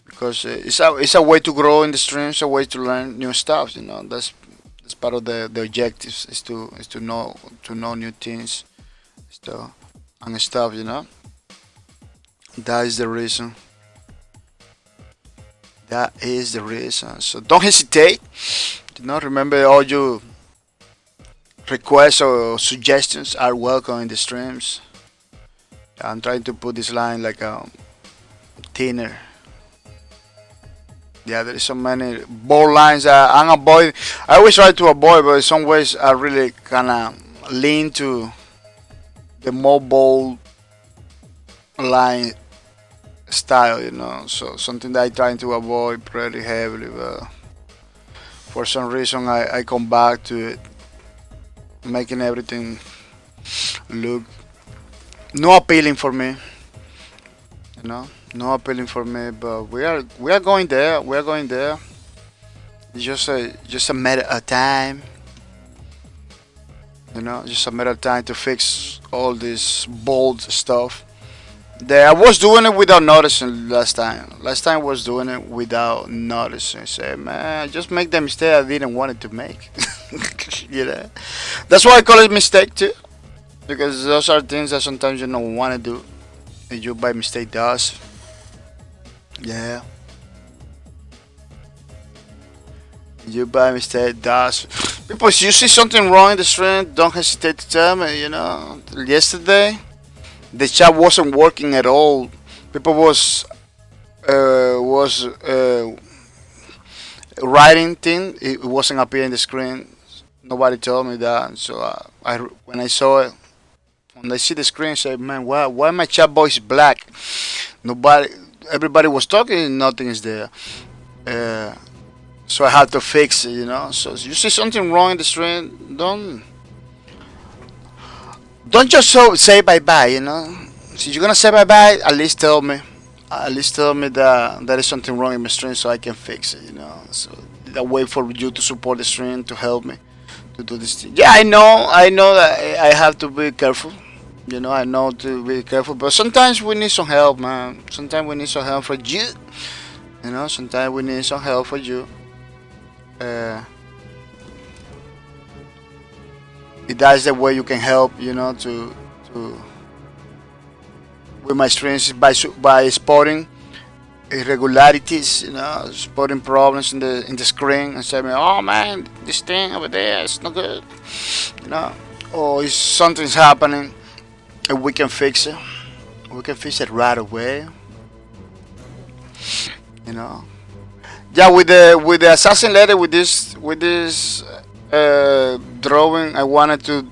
because it's a way to grow in the stream, it's a way to learn new stuff. You know, that's part of the objectives is to know new things, stuff and stuff. You know, that is the reason. That is the reason. So don't hesitate. You know, remember all your requests or suggestions are welcome in the streams. I'm trying to put this line like thinner. Yeah, there is so many bold lines that I'm avoiding. I always try to avoid, but in some ways I really kind of lean to the more bold line style, you know. So something that I try to avoid pretty heavily, but for some reason I come back to it, making everything look no appealing for me, you know, no appealing for me. But we are going there. We are going there. It's just a matter of time, you know, just a matter of time to fix all this bold stuff. I was doing it without noticing last time. Last time I was doing it without noticing. Say, man, I just make the mistake I didn't want it to make. You know, that's why I call it mistake too, because those are things that sometimes you don't want to do, and you by mistake does. Yeah. You by mistake does. People, if you see something wrong in the stream, don't hesitate to tell me. Yesterday the chat wasn't working at all. People was writing thing. It wasn't appearing the screen. Nobody told me that. So when I saw it, when I see the screen, I say, man, why my chat box black? Nobody, everybody was talking, nothing is there. Uh, so I had to fix it. So if you see something wrong in the stream, don't just say bye bye. So you're gonna say bye bye, at least tell me. At least tell me that there is something wrong in my stream so I can fix it. So that way for you to support the stream to help me to do this thing. Yeah, I know that I have to be careful. I know to be careful, but sometimes we need some help, man. Sometimes we need some help for you. Sometimes we need some help for you. Uh, that's the way you can help. To with my strengths by spotting irregularities. Spotting problems in the screen and saying, "Oh man, this thing over there is not good." Or if something's happening, and we can fix it. We can fix it right away. You know. Yeah, with the assassin letter with this drawing, I wanted to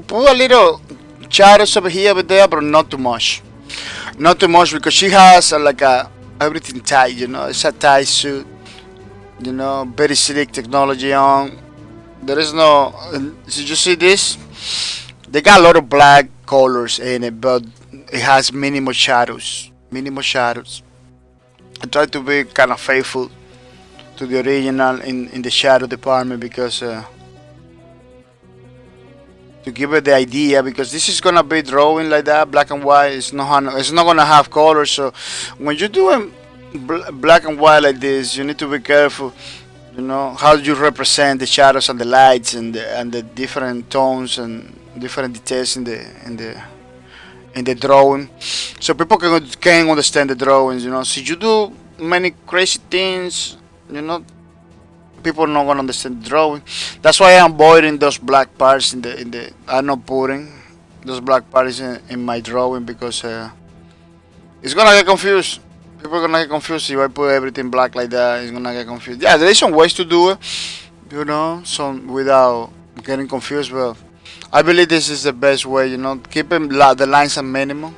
put a little shadows over here, over there, but not too much. Not too much because she has like a everything tight. It's a tight suit. Very slick technology on. There is no. Did you see this? They got a lot of black colors in it, but it has minimal shadows. Minimal shadows. I try to be kind of faithful to the original in the shadow department because to give it the idea, because this is gonna be drawing like that, black and white. It's not gonna have colors. So when you're doing black and white like this, you need to be careful. How you represent the shadows and the lights and the different tones and different details in the drawing, so people can understand the drawings. So you do many crazy things, people are not gonna understand the drawing. That's why I'm avoiding those black parts in the. I'm not putting those black parts in my drawing because it's gonna get confused. People are gonna get confused if I put everything black like that. It's gonna get confused. Yeah, there is some ways to do it, some without getting confused. But I believe this is the best way. Keeping the lines at minimum.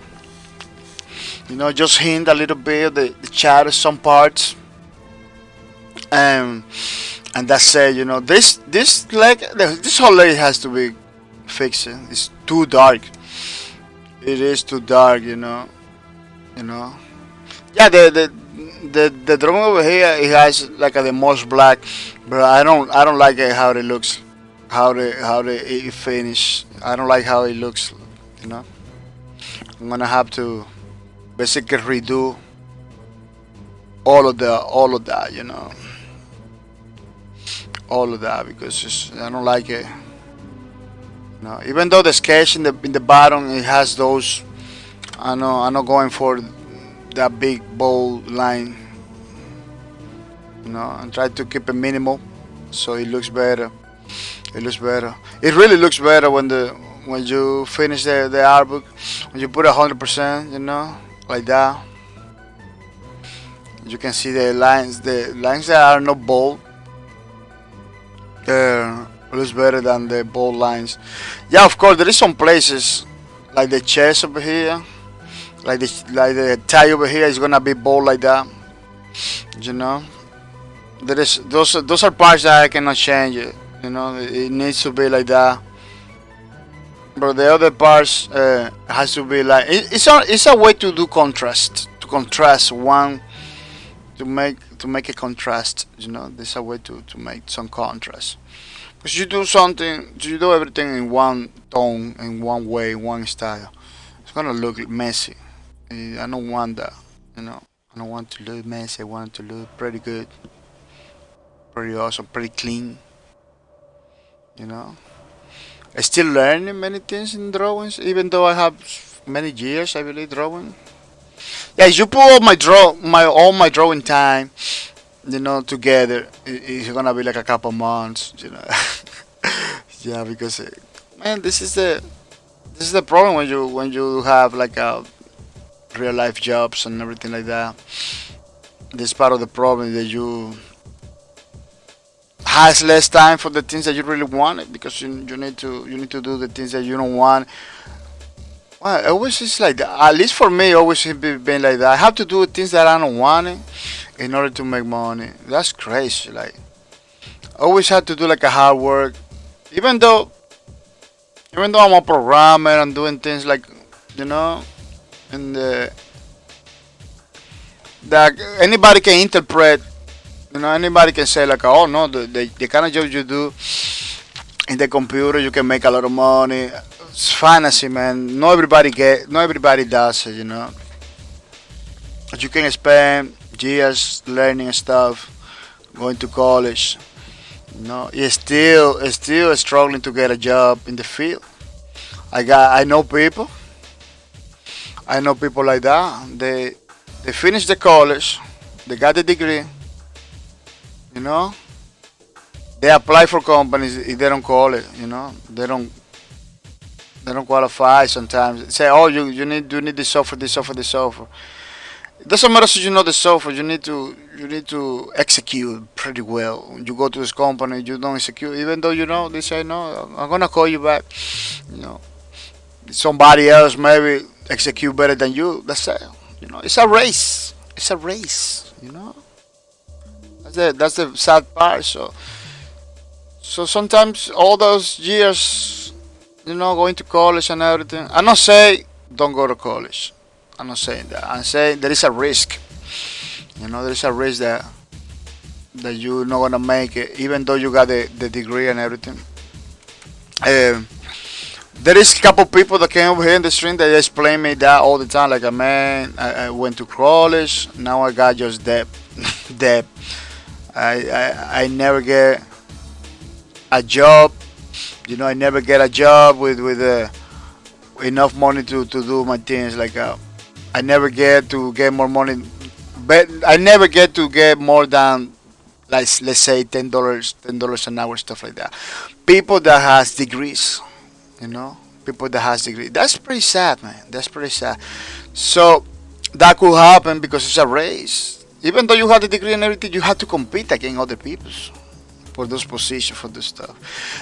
Just hint a little bit of the shadows, some parts, and that's it. This whole leg has to be fixed. It's too dark. It is too dark. You know. Yeah, the drawing over here, it has like the most black, but I don't like it how it looks, how it finish. I don't like how it looks. You know, I'm gonna have to basically redo all of that. All of that because I don't like it. Even though the sketch in the bottom it has those, I'm not going for that big bold line, and try to keep it minimal so it looks better. It looks better. It really looks better when you finish the art book, when you put 100%, like that. You can see the lines that are not bold. Looks better than the bold lines. Yeah, of course there is some places like the chest over here. Like the tie over here is gonna be bold like that. There is those are parts that I cannot change it. It needs to be like that. But the other parts has to be like it's a way to do contrast, to contrast one, to make a contrast. There's a way to make some contrast. Because you do everything in one tone, in one way, one style. It's gonna look messy. I don't want that. I don't want to look messy. I want it to look pretty good, pretty awesome, pretty clean. I still learning many things in drawings, even though I have many years, I believe, drawing. Yeah, if you put all my drawing time, together. It's gonna be like a couple months. Yeah, because man, this is the problem when you have like a real life jobs and everything like that. This part of the problem that you has less time for the things that you really want because you need to do the things that you don't want. Well, it always is like that. At least for me, always it been like that. I have to do things that I don't want in order to make money. That's crazy. Like I always have to do like a hard work, even though even though I'm a programmer and doing things like you know, and that anybody can interpret. Anybody can say like, oh no, the kind of job you do in the computer, you can make a lot of money. It's fantasy, man. Not everybody does it. You can spend years learning stuff, going to college. You're still struggling to get a job in the field. I know people like that. They finish the college, they got the degree, you know. They apply for companies if they don't call it, they don't qualify sometimes. Say, oh, you need this software, this software, this software. It doesn't matter if you know the software. You need to execute pretty well. You go to this company, you don't execute, even though they say no. I'm gonna call you back. You know, somebody else maybe execute better than you. That's it. It's a race. It's a race. That's the sad part. So sometimes all those years, going to college and everything. I'm not saying don't go to college. I'm not saying that. I'm saying there is a risk. There is a risk that you're not gonna make it, even though you got the degree and everything. Um, there is a couple people that came over here in the stream that explain me that all the time. Like, man, I went to college. Now I got just debt, debt. I never get a job. I never get a job with enough money to do my things. Like, I never get to get more money, but I never get to get more than, like, let's say $10 an hour, stuff like that. People that has degrees, you know, people that has degrees. That's pretty sad, man. That's pretty sad. So that could happen because it's a race. Even though you have the degree and everything, you have to compete against other people for those positions, for this stuff.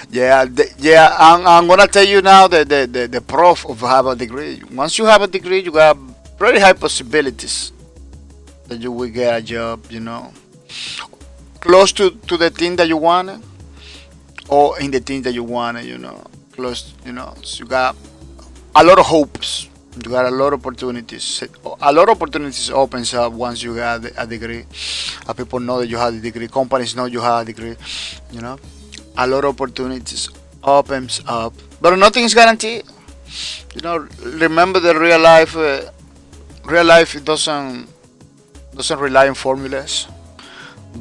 Yeah, yeah. I'm gonna tell you now the proof of have a degree. Once you have a degree, you got very high possibilities that you will get a job. Close to the thing that you want, or in the thing that you want. Close. So you got a lot of hopes. You got a lot of opportunities. A lot of opportunities opens up once you got a degree. People know that you have a degree. Companies know you have a degree. You know, a lot of opportunities opens up, but nothing is guaranteed. Remember the real life. Real life it doesn't rely on formulas.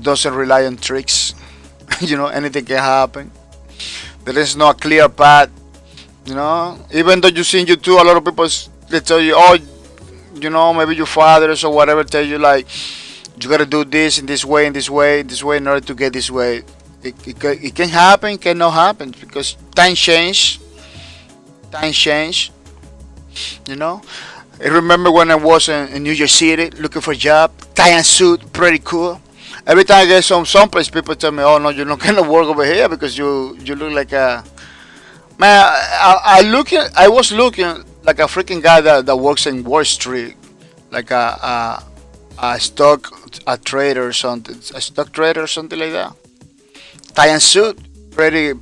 Doesn't rely on tricks. Anything can happen. There is no clear path. Even though you see in YouTube, a lot of people they tell you, oh, maybe your fathers or whatever tell you like, you gotta do this in this way, in this way, in this way in order to get this way. It can happen, cannot happen because time change. Time change. I remember when I was in New York City looking for a job, tie and suit, pretty cool. Every time I get someplace, people tell me, "Oh no, you're not gonna work over here because you look like a man." I was looking like a freaking guy that works in Wall Street, like a stock a trader or something, a stock trader or something like that. Tie and suit, pretty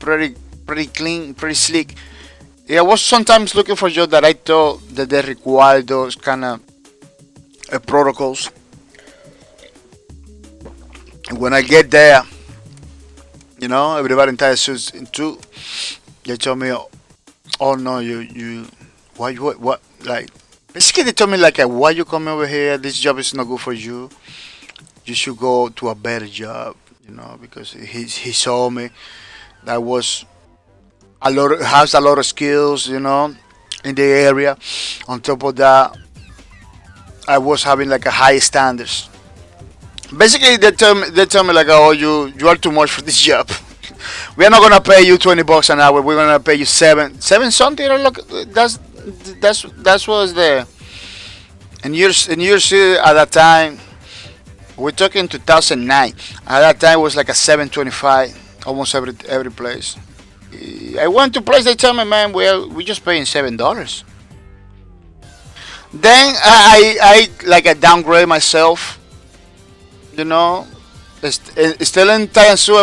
clean, pretty sleek. Yeah, I was sometimes looking for jobs that I thought that they require those kind of protocols. When I get there, everybody in tie suits too. They told me, "Oh no, you, why you what like?" Basically, they told me like, "Why you coming over here? This job is not good for you. You should go to a better job." Because he saw me that was has a lot of skills, in the area. On top of that, I was having like a high standards. Basically, they tell me like, oh, you are too much for this job. We are not gonna pay you $20 an hour. We're gonna pay you seven something. Or look, that's was the in years at that time. We're talking 2009. At that time, it was like a 725, almost every place. I went to place. They tell me, man, we just paying $7. Then I like I downgrade myself. You know, still in tie and suit.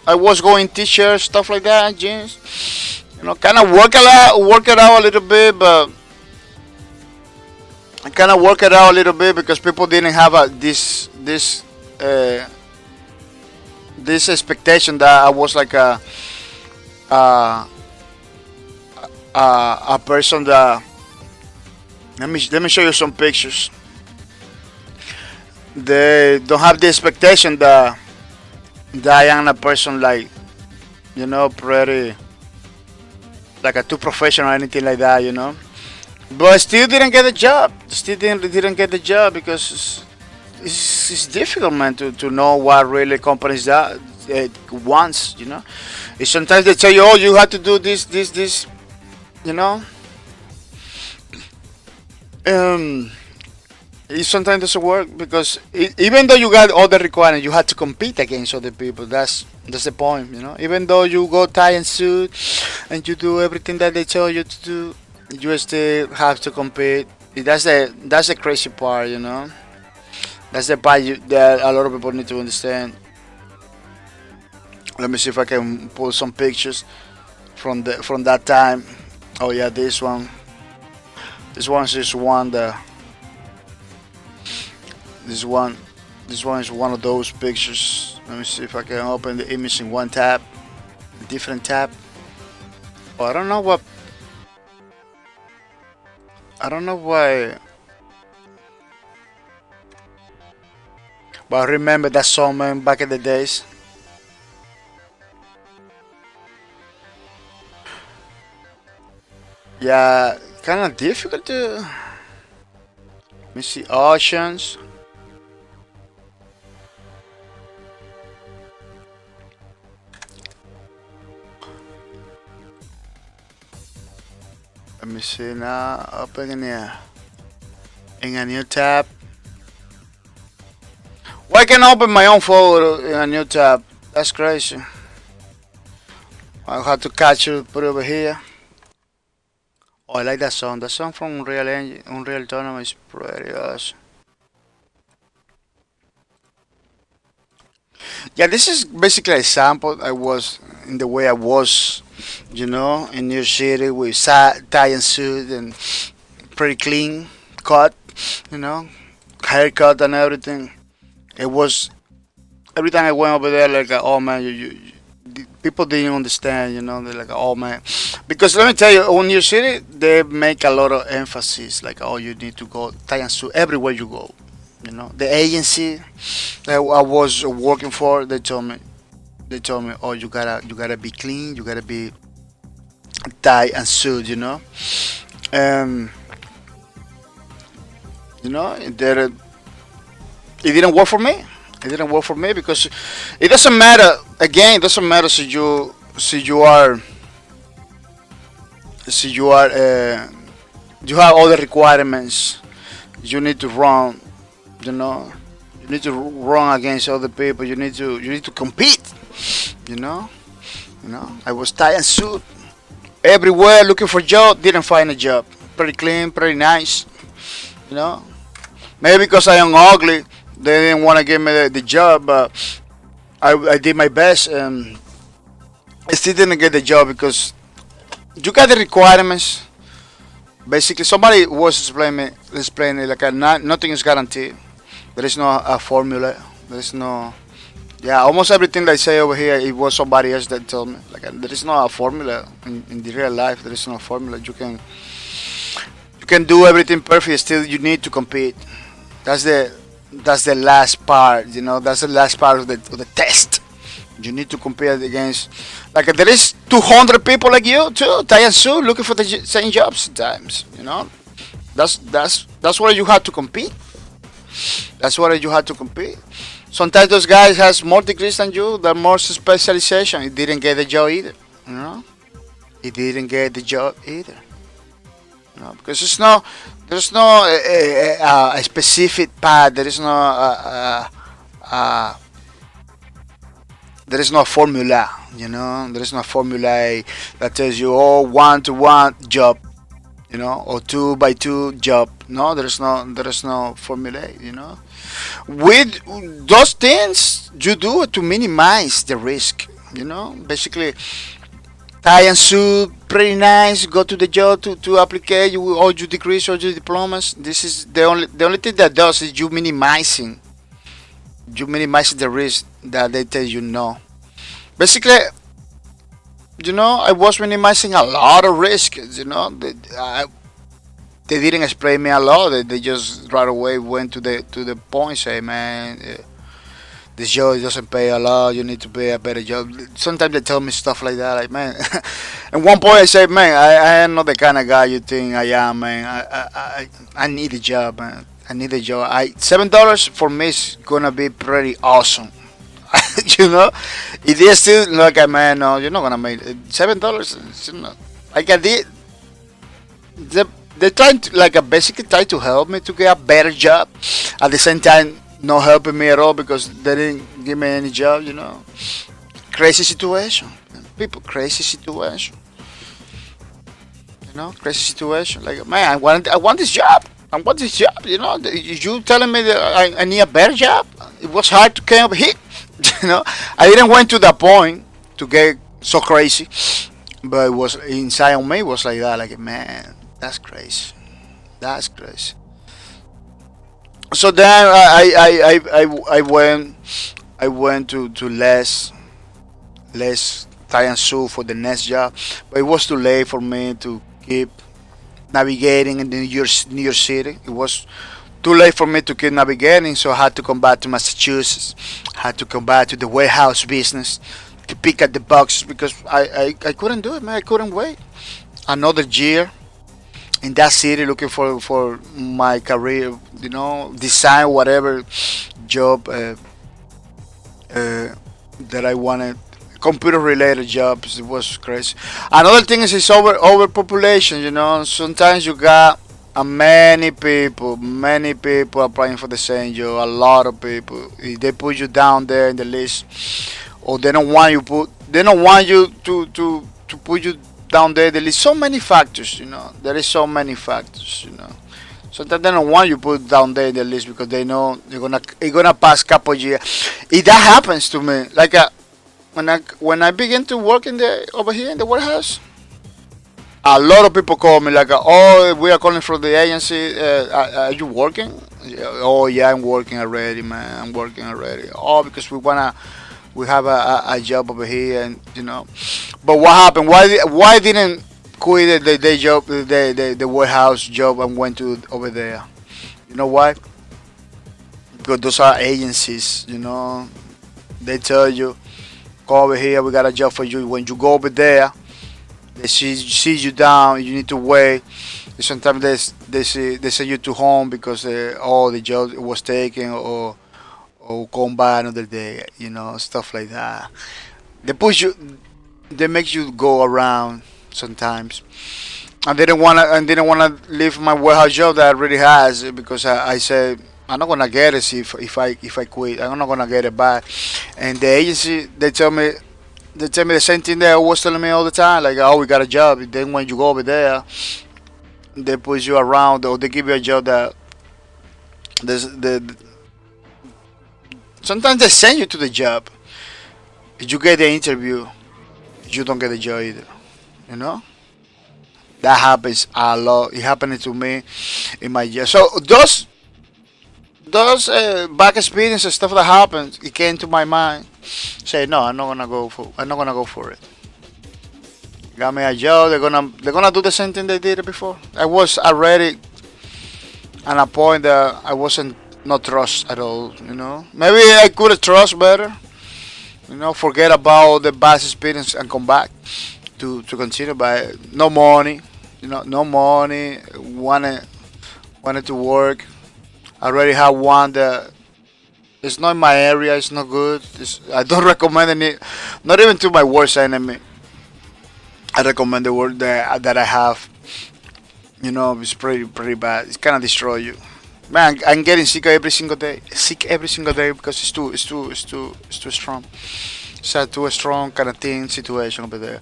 I was going t-shirts, stuff like that, jeans. Kind of work it out a little bit, but I kind of work it out a little bit because people didn't have uh, this expectation that I was like a, a person that let me show you some pictures. They don't have the expectation that I am a person like pretty like a too professional or anything like that. But I still didn't get a job. Still didn't get the job because it's difficult, man, to know what really companies that wants. Sometimes they tell you, oh, you have to do this. You know. Um, it sometimes doesn't work because even though you got all the requirements, you have to compete against other people. That's the point. Even though you go tie and suit and you do everything that they tell you to do, you still have to compete. That's the crazy part. That's the part that a lot of people need to understand. Let me see if I can pull some pictures from that time. Oh yeah, this one. This one is one that this one this one is one of those pictures. Let me see if I can open the image in one tab, a different tab. Oh, I don't know why, but I remember that song, man, back in the days. Yeah, kind of difficult to. Let me see options. Let me see now. Open in a new tab. Why can't I open my own photo in a new tab? That's crazy. I'll have to catch it, put it over here. Oh, I like that song. That song from Unreal Tournament is pretty awesome. Yeah, this is basically a sample. I was in the way I was, in New York City with tie and suit and pretty clean cut, you know, haircut and everything. It was every time I went over there, like, oh man, people didn't understand, they're like, oh man, because let me tell you, in New York City, they make a lot of emphasis, like, oh, you need to go tie and suit everywhere you go. The agency that I was working for, they told me, oh, you gotta be clean, you gotta be tie and suit, um, that it didn't work for me. It didn't work for me because it doesn't matter. Again, it doesn't matter if you have all the requirements. You need to run. You know, you need to run against other people. You need to compete. You know, I was tie and suit everywhere looking for a job. Didn't find a job. Pretty clean, pretty nice. You know, maybe because I am ugly, they didn't want to give me the job. But I did my best, and I still didn't get the job because you got the requirements. Basically, somebody was explaining like nothing is guaranteed. There is no a formula. There is no. Yeah, almost everything they say over here, it was somebody else that told me. Like there is no a formula in the real life. There is no formula. You can do everything perfect. Still, you need to compete. That's the last part. That's the last part of the test. You need to compete against. Like there is 200 people like you too, tie and sue, looking for the same jobs sometimes. That's where you have to compete. That's where you have to compete. Sometimes those guys has more degrees than you, that more specialization. He didn't get the job either. You know, he didn't get the job either. You know, because there's no a specific path. Uh, there is no formula. You know, there is no formula that tells you, oh, 1-to-1 job, you know, or 2-by-2 job. No, there is no formula. You know, with those things you do it to minimize the risk. You know, basically tie and suit, pretty nice. Go to the job to apply you all your degrees or your diplomas. This is the only thing that does is you minimizing the risk that they tell you no. Basically, you know, I was minimizing a lot of risk. You know, they didn't explain me a lot. They just right away went to the point. Say, man, this job doesn't pay a lot. You need to pay a better job. Sometimes they tell me stuff like that. Like, man, at one point I say, man, I am not the kind of guy you think I am, man. I need a job, man. I need a job. $7 for me is gonna be pretty awesome. You know, it is still like a man. No, you're not gonna make $7. You know, like I did. They they trying to like basically try to help me to get a better job. At the same time, not helping me at all because they didn't give me any job. You know, crazy situation. People, crazy situation. You know, crazy situation. Like, man, I want this job. I want this job. You know, you telling me that I need a better job. It was hard to come up here. You know, I didn't went to that point to get so crazy, but it was inside of me was like that. Like, man, that's crazy. That's crazy. So then I went to less tie and sue for the next job, but it was too late for me to keep navigating in New York City. It was too late for me to keep navigating, so I had to come back to Massachusetts. I had to come back to the warehouse business to pick up the boxes because I couldn't do it, man. I couldn't wait another year in that city looking for my career, design whatever job that I wanted. Computer related jobs. It was crazy. Another thing is it's overpopulation. Sometimes you got many people applying for the same job. A lot of people. If they put you down there in the list, or they don't want you to put you down there. There is so many factors. There is so many factors. Sometimes they don't want you put down there in the list because they know you're gonna pass couple years. If that happens to me, like when I begin to work over here in the warehouse, a lot of people call me like, "Oh, we are calling from the agency. Are you working?" Yeah, oh yeah, I'm working already, man. I'm working already. Oh, because we have a job over here, and. But what happened? Why didn't quit the job, the warehouse job, and went to over there? You know why? Because those are agencies. They tell you, "Come over here. We got a job for you." When you go over there, they see you down. You need to wait. Sometimes they send you to home because all the job was taken, or come by another day. Stuff like that. They push you. They make you go around sometimes. I didn't wanna leave my warehouse job that I already has because I said I'm not gonna get it if I quit. I'm not gonna get it back. And the agency they tell me the same thing they was telling me all the time, like, "Oh, we got a job." Then when you go over there, they push you around or they give you a job that the sometimes they send you to the job. If you get the interview, you don't get the job either. You know that happens a lot. It happened to me in my job. So those back experiences, stuff that happened, it came to my mind. Say no, I'm not gonna go for it. Got me a job. They're gonna do the same thing they did before. I was already at a point that I wasn't not trust at all. Maybe I could have trust better. Forget about the bad experience and come back to continue. But no money. No money. Wanted to work. I already had one that It's not in my area. It's not good. I don't recommend it. Not even to my worst enemy. I recommend the word that I have. It's pretty bad. It's gonna destroy you. Man, I'm getting sick every single day. Sick every single day because it's too strong. It's a too strong kind of thing situation over there.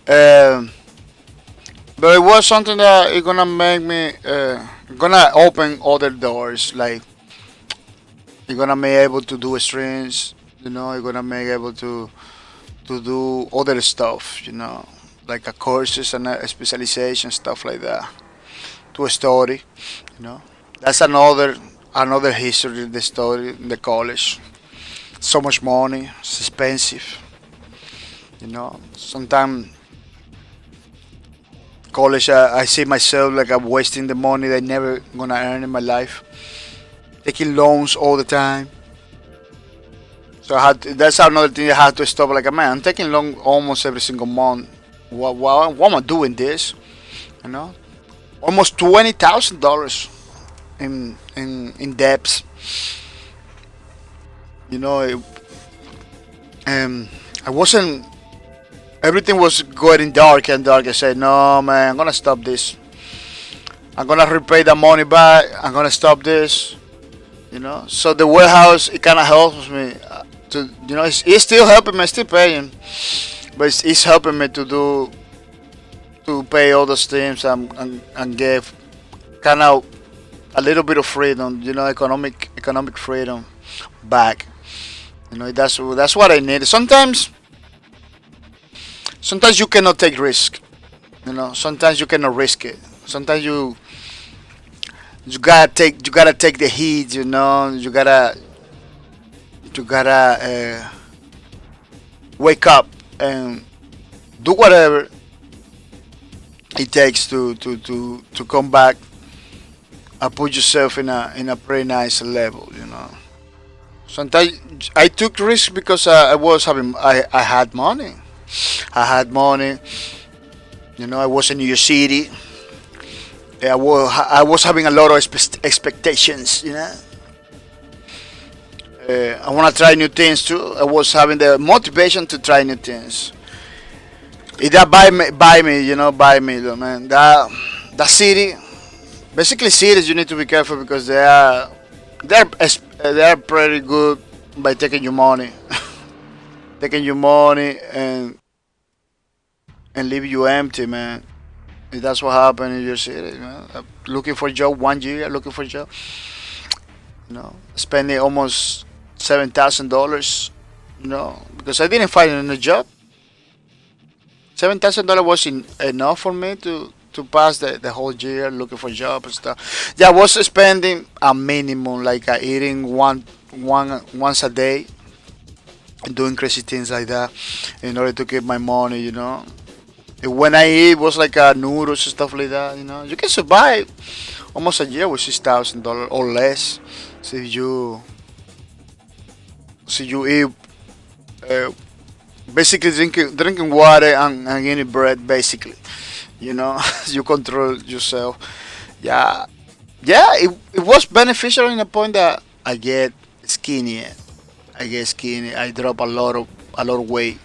Um, but it was something that is gonna make me gonna open other doors. Like you're gonna be able to do streams. You're gonna be able to do other stuff. Like a courses and a specialization stuff like that. To study. You know, that's another history of the story in the college. So much money. It's expensive. Sometimes college I see myself like I'm wasting the money that I never gonna earn in my life. Taking loans all the time. So that's another thing I had to stop. Like, man, I'm taking loan almost every single month. Why am I doing this? You know, almost $20,000 in debts. You know, I wasn't. Everything was getting dark and dark. I said, no, man, I'm gonna stop this. I'm gonna repay the money back. I'm gonna stop this. So the warehouse it kind of helps me to it's still helping me, still paying, but it's helping me to pay all those things and give kind of a little bit of freedom, economic freedom back. That's what I need. Sometimes you cannot take risk. Sometimes you cannot risk it. Sometimes you gotta take the heat. You gotta wake up and do whatever it takes to come back and put yourself in a pretty nice level. Sometimes I took risks because I had money. I had money. I was in New York City. I was having a lot of expectations. I want to try new things too. I was having the motivation to try new things. If that buy me, man. That city, basically cities, you need to be careful because they are pretty good by taking your money, taking your money and leave you empty, man. That's what happened in your city, man. Looking for a job 1 year, looking for a job, spending almost $7,000, because I didn't find any job. $7,000 was enough for me to pass the whole year looking for a job and stuff. Yeah, I was spending a minimum, like eating once a day, and doing crazy things like that in order to keep my money. When I eat, it was like noodles and stuff like that. You can survive almost a year with $6,000 or less. So if you eat, uh, basically drinking water and eating bread, basically. You control yourself. Yeah, yeah. It was beneficial in the point that I get skinny. I drop a lot of weight.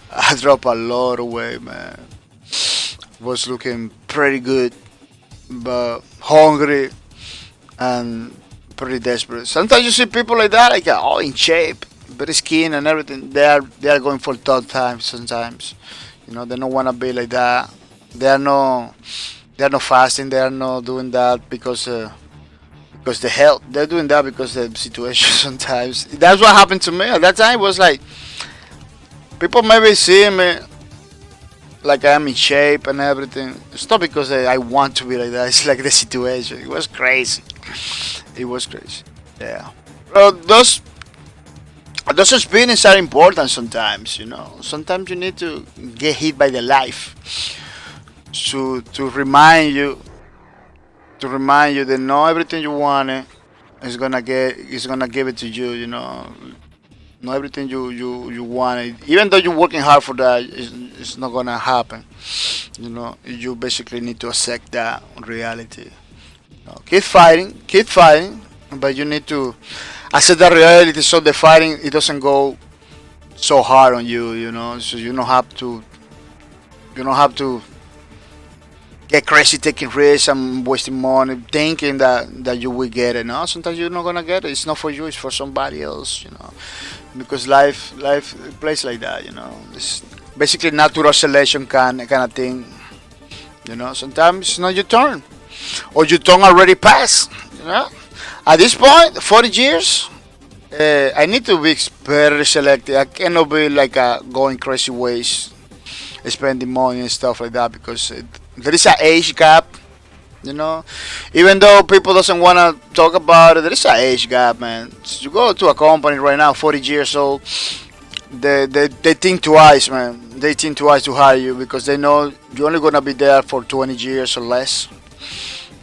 I dropped a lot of weight, man. Was looking pretty good, but hungry and pretty desperate. Sometimes you see people like that, like in shape, very skin and everything. They are going for tough times sometimes. They don't wanna be like that. They are no they are not fasting. They are not doing that because the health. They're doing that because the situation sometimes. That's what happened to me at that time. It was like people maybe see me like I'm in shape and everything. It's not because I want to be like that. It's like the situation. It was crazy. It was crazy. Yeah. Well, those experiences are important sometimes. Sometimes you need to get hit by the life to remind you that not everything you want is gonna give it to you. Not everything you want, even though you're working hard for that, it's not gonna happen. You basically need to accept that reality. Keep fighting, but you need to I said the reality, so the fighting it doesn't go so hard on you, you know. So you don't have to get crazy taking risks and wasting money thinking that you will get it. No, sometimes you're not gonna get it. It's not for you. It's for somebody else. You know, because life plays like that. You know, it's basically natural selection kind of thing. You know, sometimes it's not your turn, or your turn already passed. You know, at this point, 40 years. I need to be very selective. I cannot be like going crazy ways, spending money and stuff like that because there is an age gap. You know, even though people doesn't want to talk about it, there is an age gap, man. So you go to a company right now, 40 years old, they think twice, man. They think twice to hire you because they know you're only gonna be there for 20 years or less.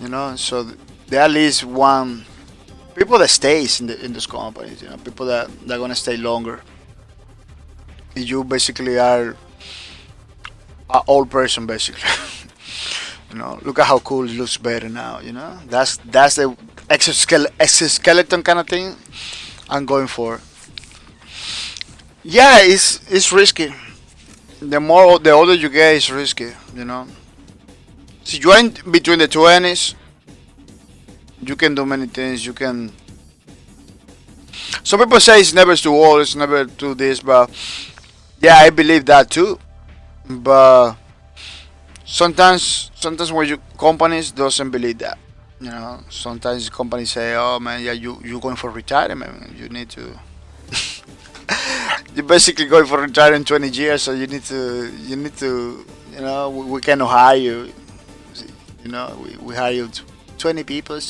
You know, so they at least want people that stays in those companies. You know, people that are gonna stay longer. You basically are an old person, basically. You know, look at how cool it looks better now. You know, that's the exoskeleton kind of thing I'm going for. Yeah, it's risky. The older you get, it's risky. You know, so you're in between the 20s, you can do many things. You can. Some people say it's never too old, it's never too this, but yeah, I believe that too. But sometimes when you companies doesn't believe that. You know, sometimes companies say, "Oh man, yeah, you going for retirement? You need to." You're basically going for retirement in 20 years, so you need to, you know, we cannot hire you. You know, we hire you 20 people,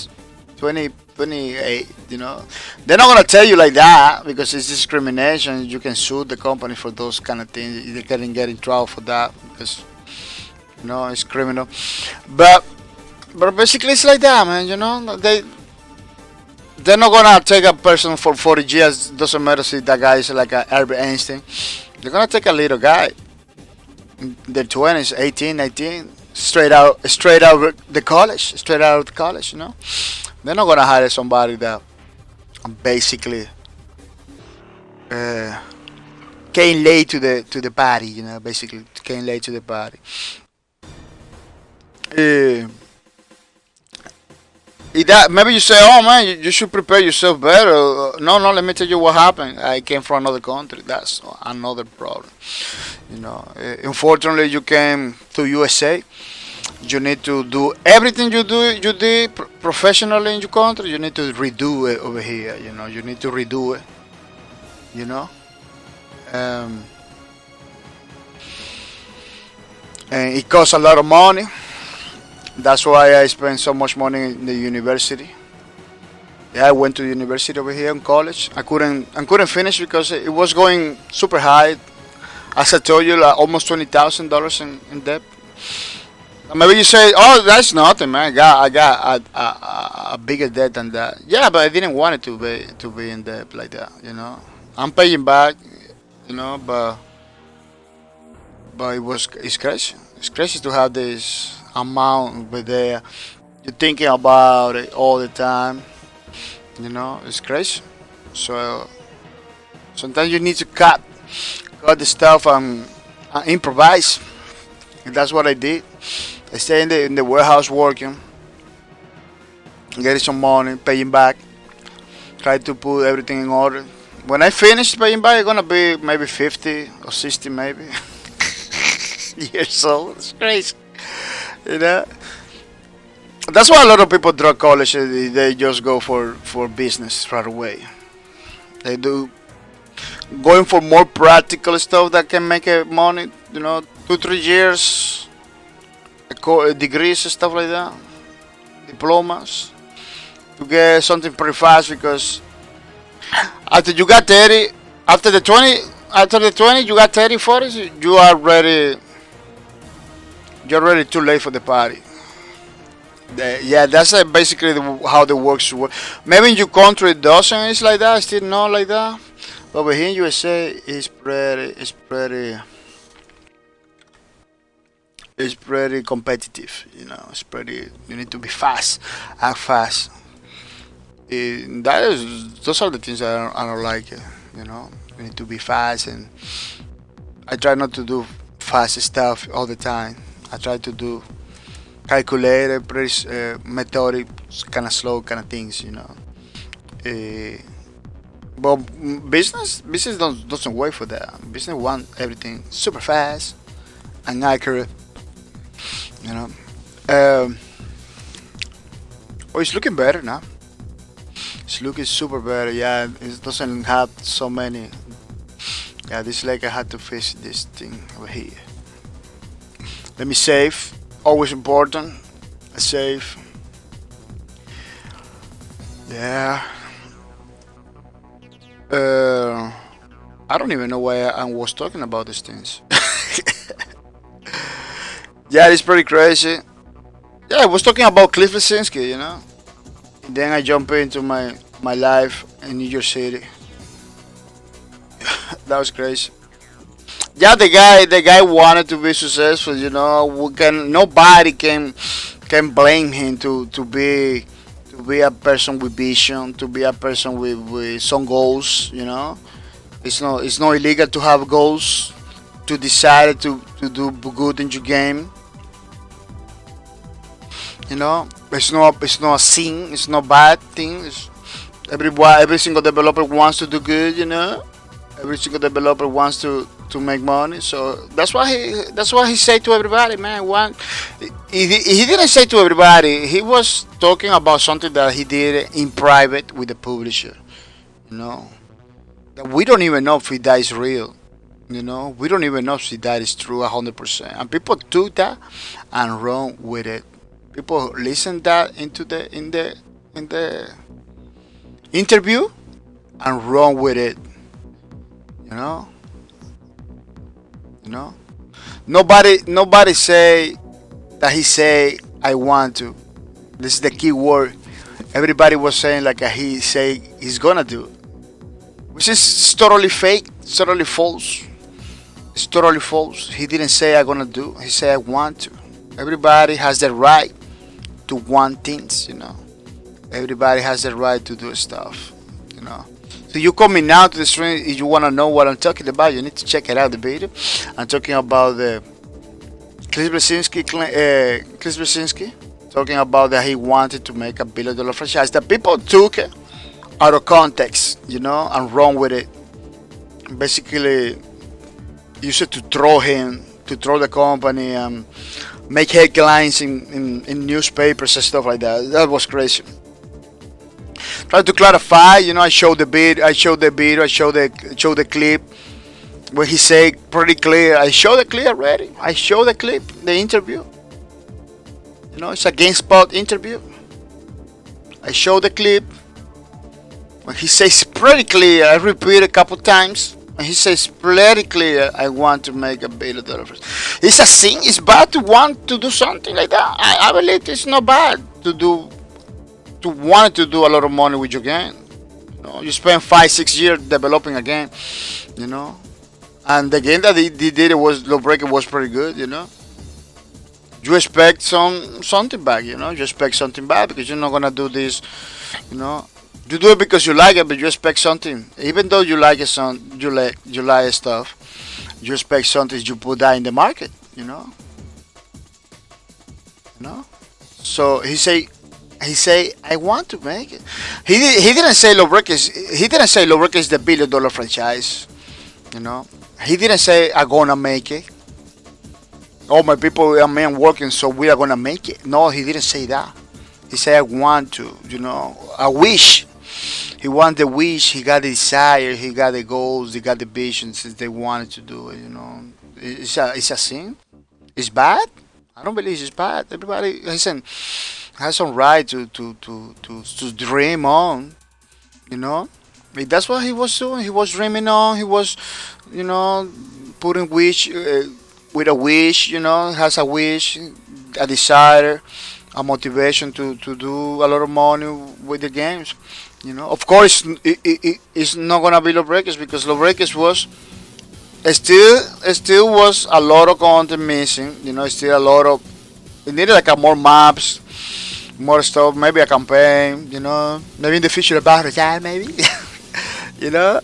20, 28. You know, they're not gonna tell you like that because it's discrimination. You can sue the company for those kind of things. They can get in trouble for that because you know it's criminal. But but basically it's like that, man. You know, they're not gonna take a person for 40 years. Doesn't matter if that guy is like a Albert Einstein. They're gonna take a little guy in their 20s, 18, 19, straight out the college, straight out of the college. You know, they're not gonna hire somebody that basically uh, came late to the party. You know, basically came late to the party. Uh, that maybe you say, "Oh man, you should prepare yourself better." No, no. Let me tell you what happened. I came from another country. That's another problem. You know, unfortunately, you came to USA. You need to do everything you did professionally in your country. You need to redo it over here. You know, you need to redo it. You know, um, and it costs a lot of money. That's why I spent so much money in the university. Yeah, I went to university over here in college. I couldn't finish because it was going super high. As I told you, like almost $20,000 in debt. Maybe you say, "Oh, that's nothing, man. I got a bigger debt than that." Yeah, but I didn't want it to be in debt like that. You know, I'm paying back. You know, but it's crazy. It's crazy to have this amount over there. You're thinking about it all the time. You know, it's crazy. So sometimes you need to cut the stuff and improvise. And that's what I did. I stay in the warehouse working, getting some money, paying back, try to put everything in order. When I finish paying back, it's gonna be maybe 50 or 60 maybe years old. It's crazy, you know. That's why a lot of people drop college. They just go for business right away. They do going for more practical stuff that can make money. You know, 2 3 years, degrees and stuff like that, diplomas to get something pretty fast because after you got 30, after the 20, after the 20, you got 30, 40, you are ready. You're already too late for the party. Yeah, that's basically how the works work. Maybe in your country it doesn't. It's like that. Still not like that. But over here in USA, it's pretty competitive. You know, it's pretty. You need to be fast, act fast. Those are the things that I don't like. You know, you need to be fast, and I try not to do fast stuff all the time. I try to do calculated, pretty methodic, kind of slow kind of things. You know. Uh, but business doesn't wait for that. Business want everything super fast and accurate. You know. Um, oh, it's looking better now. It's looking super better. Yeah, it doesn't have so many. Yeah, this leg I had to fix this thing over here. Let me save. Always important. A save. Yeah. Uh, I don't even know why I was talking about these things. Yeah, it's pretty crazy. Yeah, I was talking about Cliff Lesinski, you know. And then I jump into my life in New York City. That was crazy. Yeah, the guy wanted to be successful. You know, nobody can blame him to be a person with vision, to be a person with some goals. You know, it's not illegal to have goals, to decide to do good in your game. You know, it's not a sin, it's not bad thing. Every single developer wants to do good. You know, every single developer wants to make money. So that's why he said to everybody, man. He didn't say to everybody. He was talking about something that he did in private with the publisher. You know, that we don't even know if that is real. You know, we don't even know if that is true 100%. And people took that and run with it. People listen that into the interview and run with it. You know, you know. Nobody say that he say I want to. This is the key word. Everybody was saying like he say he's gonna do, which is totally fake. It's totally false. It's totally false. He didn't say I'm gonna do. He said I want to. Everybody has the right to want things. You know. Everybody has the right to do stuff. You know. So you coming now to the stream, if you wanna know what I'm talking about, you need to check it out the video. I'm talking about the Chris Brzezinski, talking about that he wanted to make $1 billion franchise. That people took it out of context, you know, and run with it. Basically, use it to throw the company, and make headlines in newspapers and stuff like that. That was crazy. Try to clarify, you know. I showed the video, I showed the clip where he said pretty clear. I showed the clip already. I showed the clip, the interview. You know, it's a GameSpot interview. I showed the clip when he says pretty clear. I repeat a couple times. And he says pretty clear, I want to make $1 billion. It's a sin. It's bad to want to do something like that. I believe it's not bad to want to do a lot of money with your game. You know, you spend 5-6 years developing a game. You know, and the game that he did, it was Lawbreaker, was pretty good. You know, you expect something back. You know, you expect something back because you're not gonna do this. You know, you do it because you like it, but you expect something. Even though you like it, you like stuff. You expect something. You put that in the market. You know. You know. So he say I want to make it. He didn't say Lawbreaker is the $1 billion franchise. You know. He didn't say I'm gonna make it. All my people are men working, so we are gonna make it. No, he didn't say that. He said I want to. You know, I wish. He wanted the wish. He got the desire. He got the goals. He got the vision since they wanted to do it. You know, it's a sin. It's bad. I don't believe it's bad. Everybody has some right to dream on. You know, that's what he was doing. He was dreaming on. He was, you know, putting wish with a wish. You know, has a wish, a desire, a motivation to do a lot of money with the games. You know, of course, it's not gonna be Lawbreakers because Lawbreakers was still was a lot of content missing. You know, still a lot of it needed like a more maps, more stuff, maybe a campaign, maybe in the future a battle royale, maybe, you know.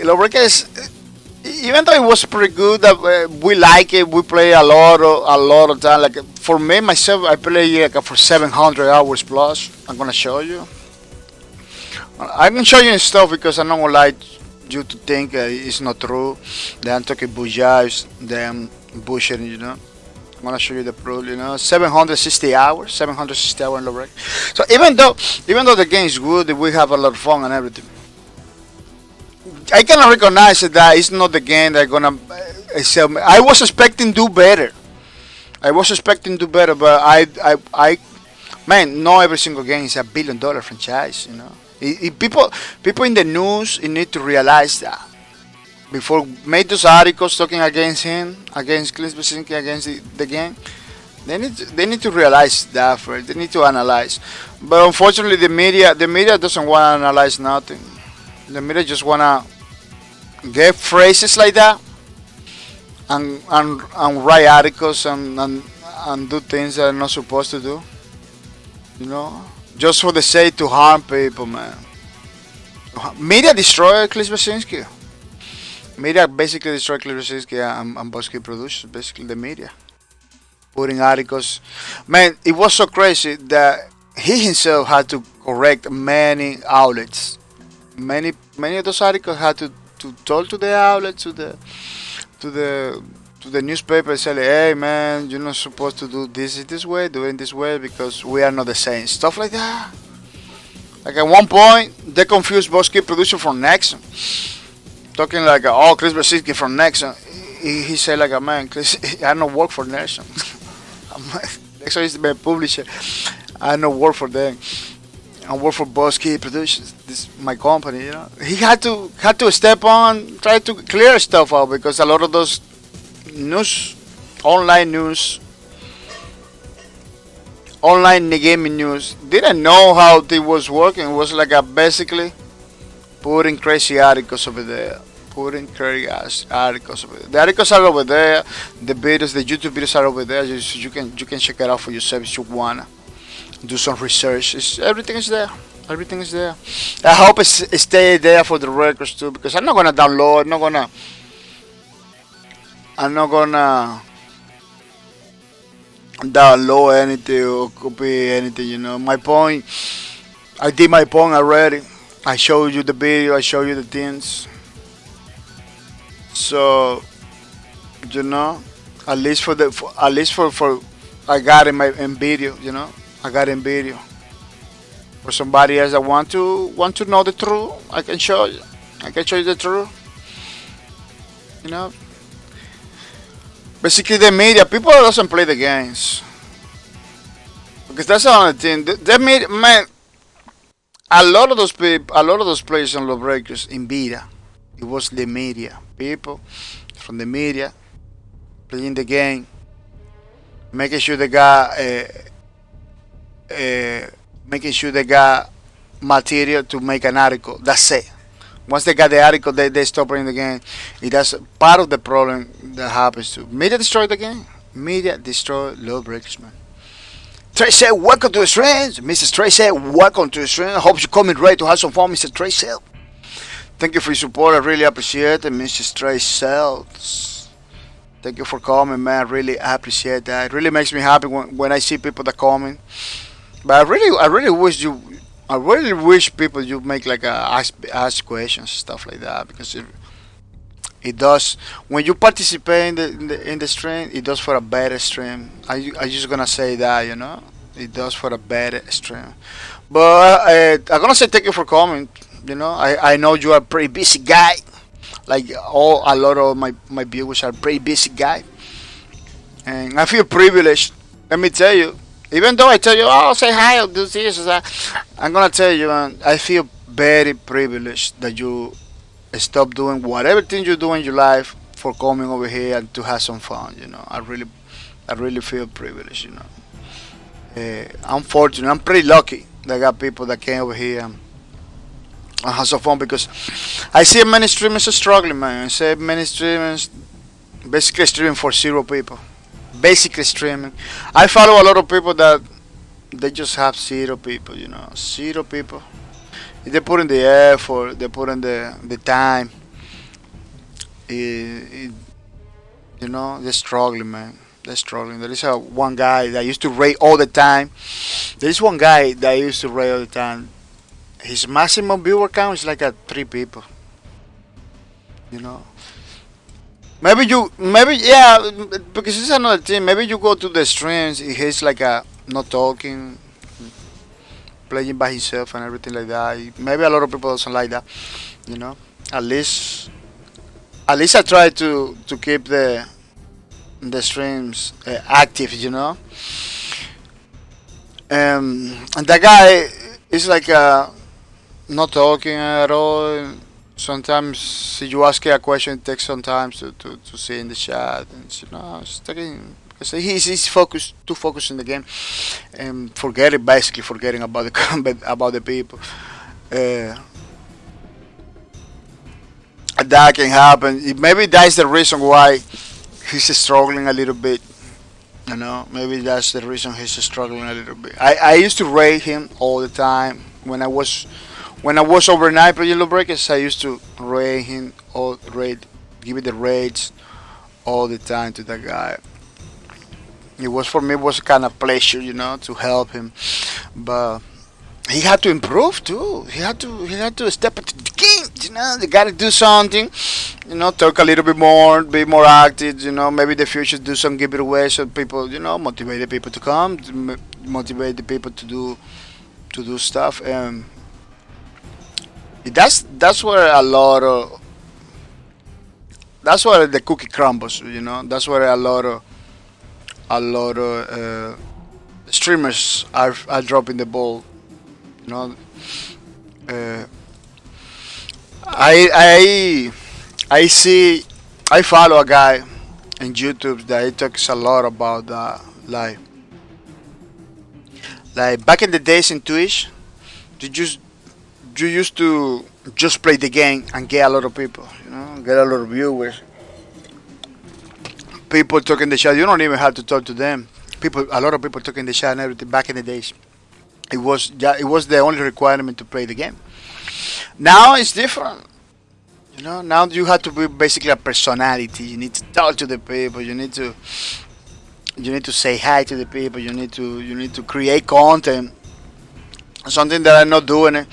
Lawbreakers, even though it was pretty good, we like it. We play a lot of time. Like for me myself, I play like for 700 hours plus. I'm gonna show you. I can show you stuff because I'm not gonna lie you to think it's not true. That I'm talking bullshit, that I'm bullshitting, I'm gonna show you the proof, 760 hours in Lawbreak. So even though the game is good, we have a lot of fun and everything. I can recognize that it's not the game that gonna sell me. I was expecting to do better. But man, not every single game is $1 billion franchise. People in the news, you need to realize that before made those articles talking against him, against Clint Basinski, against the game. They need to realize that first. They need to analyze. But unfortunately, the media doesn't want to analyze nothing. The media just wanna get phrases like that and write articles and do things that they're not supposed to do. You know, just for the sake to harm people, man. Media destroyed Chris Basinski. Media basically destroyed Chris Basinski and Bosky Productions, basically the media. Putting articles. Man, it was so crazy that he himself had to correct many outlets. Many of those articles had to talk to the outlets, to the to the newspaper, say, hey man, you're not supposed to do this way, do it this way because we are not the same. Stuff like that. Like at one point, they confused Bosky Production from Nexon. Talking like, oh, Chris Basinski from Nexon. He said like, man, Chris, I don't work for Nexon. Nexon is the publisher. I don't work for them. I work for Bosky Productions. This is my company, He had to step on, try to clear stuff out because a lot of those online gaming news, didn't know how it was working. It was like basically putting crazy articles over there. Articles over there. The articles are over there. The videos, the YouTube videos are over there. You can check it out for yourself if you wanna do some research. Everything is there. Everything is there. I hope it stay there for the records too, because I'm not gonna download. I'm not gonna download anything or copy anything. My point. I did my point already. I showed you the video. I showed you the things. So, at least for I got in video. I got in video. For somebody else that want to know the truth, I can show you. I can show you the truth. Basically, the media, people doesn't play the games because that's the only thing. The media, man, a lot of those people, a lot of those players and lawbreakers in beta, it was the media, people from the media playing the game, making sure they got. Making sure they got material to make an article. That's it. Once they got the article, they stop playing the game. That's part of the problem that happens too. Media destroy the game. Media destroy lawbreakers, man. Trey said, welcome to the streams. Mrs. Trey said, welcome to the stream. I hope you're coming ready to have some fun, Mr. Trey said. Thank you for your support. I really appreciate it, Mrs. Trey Sales. Thank you for coming, man. I really appreciate that. It really makes me happy when I see people that comment. But I really wish people you make like ask questions, stuff like that, because it does when you participate in the stream. It does for a better stream. I just gonna say that, it does for a better stream. But I'm gonna say thank you for coming. I know you are a pretty busy guy. Like a lot of my viewers are pretty busy guy, and I feel privileged. Let me tell you. Even though I tell you, oh, say hi, I'll do this, I'm gonna tell you, man, I feel very privileged that you stop doing whatever thing you do in your life for coming over here and to have some fun. I really feel privileged. I'm fortunate. I'm pretty lucky that I got people that came over here and have some fun because I see many streamers are struggling, man. I see many streamers basically streaming for 0 people. Basically streaming. I follow a lot of people that they just have zero people, zero people. If they put in the effort, they put in the time. It, they're struggling, man. They're struggling. There is one guy that used to raid all the time. There is one guy that used to raid all the time. His maximum viewer count is like at 3 people. You know. Maybe yeah, because it's another thing. Maybe you go to the streams. He's like a not talking, playing by himself and everything like that. Maybe a lot of people doesn't like that. You know. At least, at least I try to keep the streams active. And that guy is like not talking at all. Sometimes you ask a question, it takes some time to see in the chat, and it's taking because he's focused too focused in the game and basically forgetting about the combat, about the people. Uh, that can happen. Maybe that's the reason why he's struggling a little bit. Maybe that's the reason he's struggling a little bit. I used to rate him all the time when I was overnight for Yellow Breakers. I used to rate him give it the rates all the time to that guy. It was for me it was kind of pleasure, to help him, but he had to improve too. He had to step into the game. They got to do something. Talk a little bit more, be more active. Maybe in the future do some giveaways so people, motivate the people to come, motivate the people to do stuff. That's where that's where the cookie crumbles. That's where a lot of streamers are dropping the ball. You know, uh, I I see I follow a guy in YouTube that he talks a lot about that. Like back in the days in Twitch, you just you used to just play the game and get a lot of people. Get a lot of viewers. People talk in the chat. You don't even have to talk to them. A lot of people talk in the chat and everything. Back in the days, it was the only requirement to play the game. Now it's different. Now you have to be basically a personality. You need to talk to the people. You need to say hi to the people. You need to create content. Something that I'm not doing it.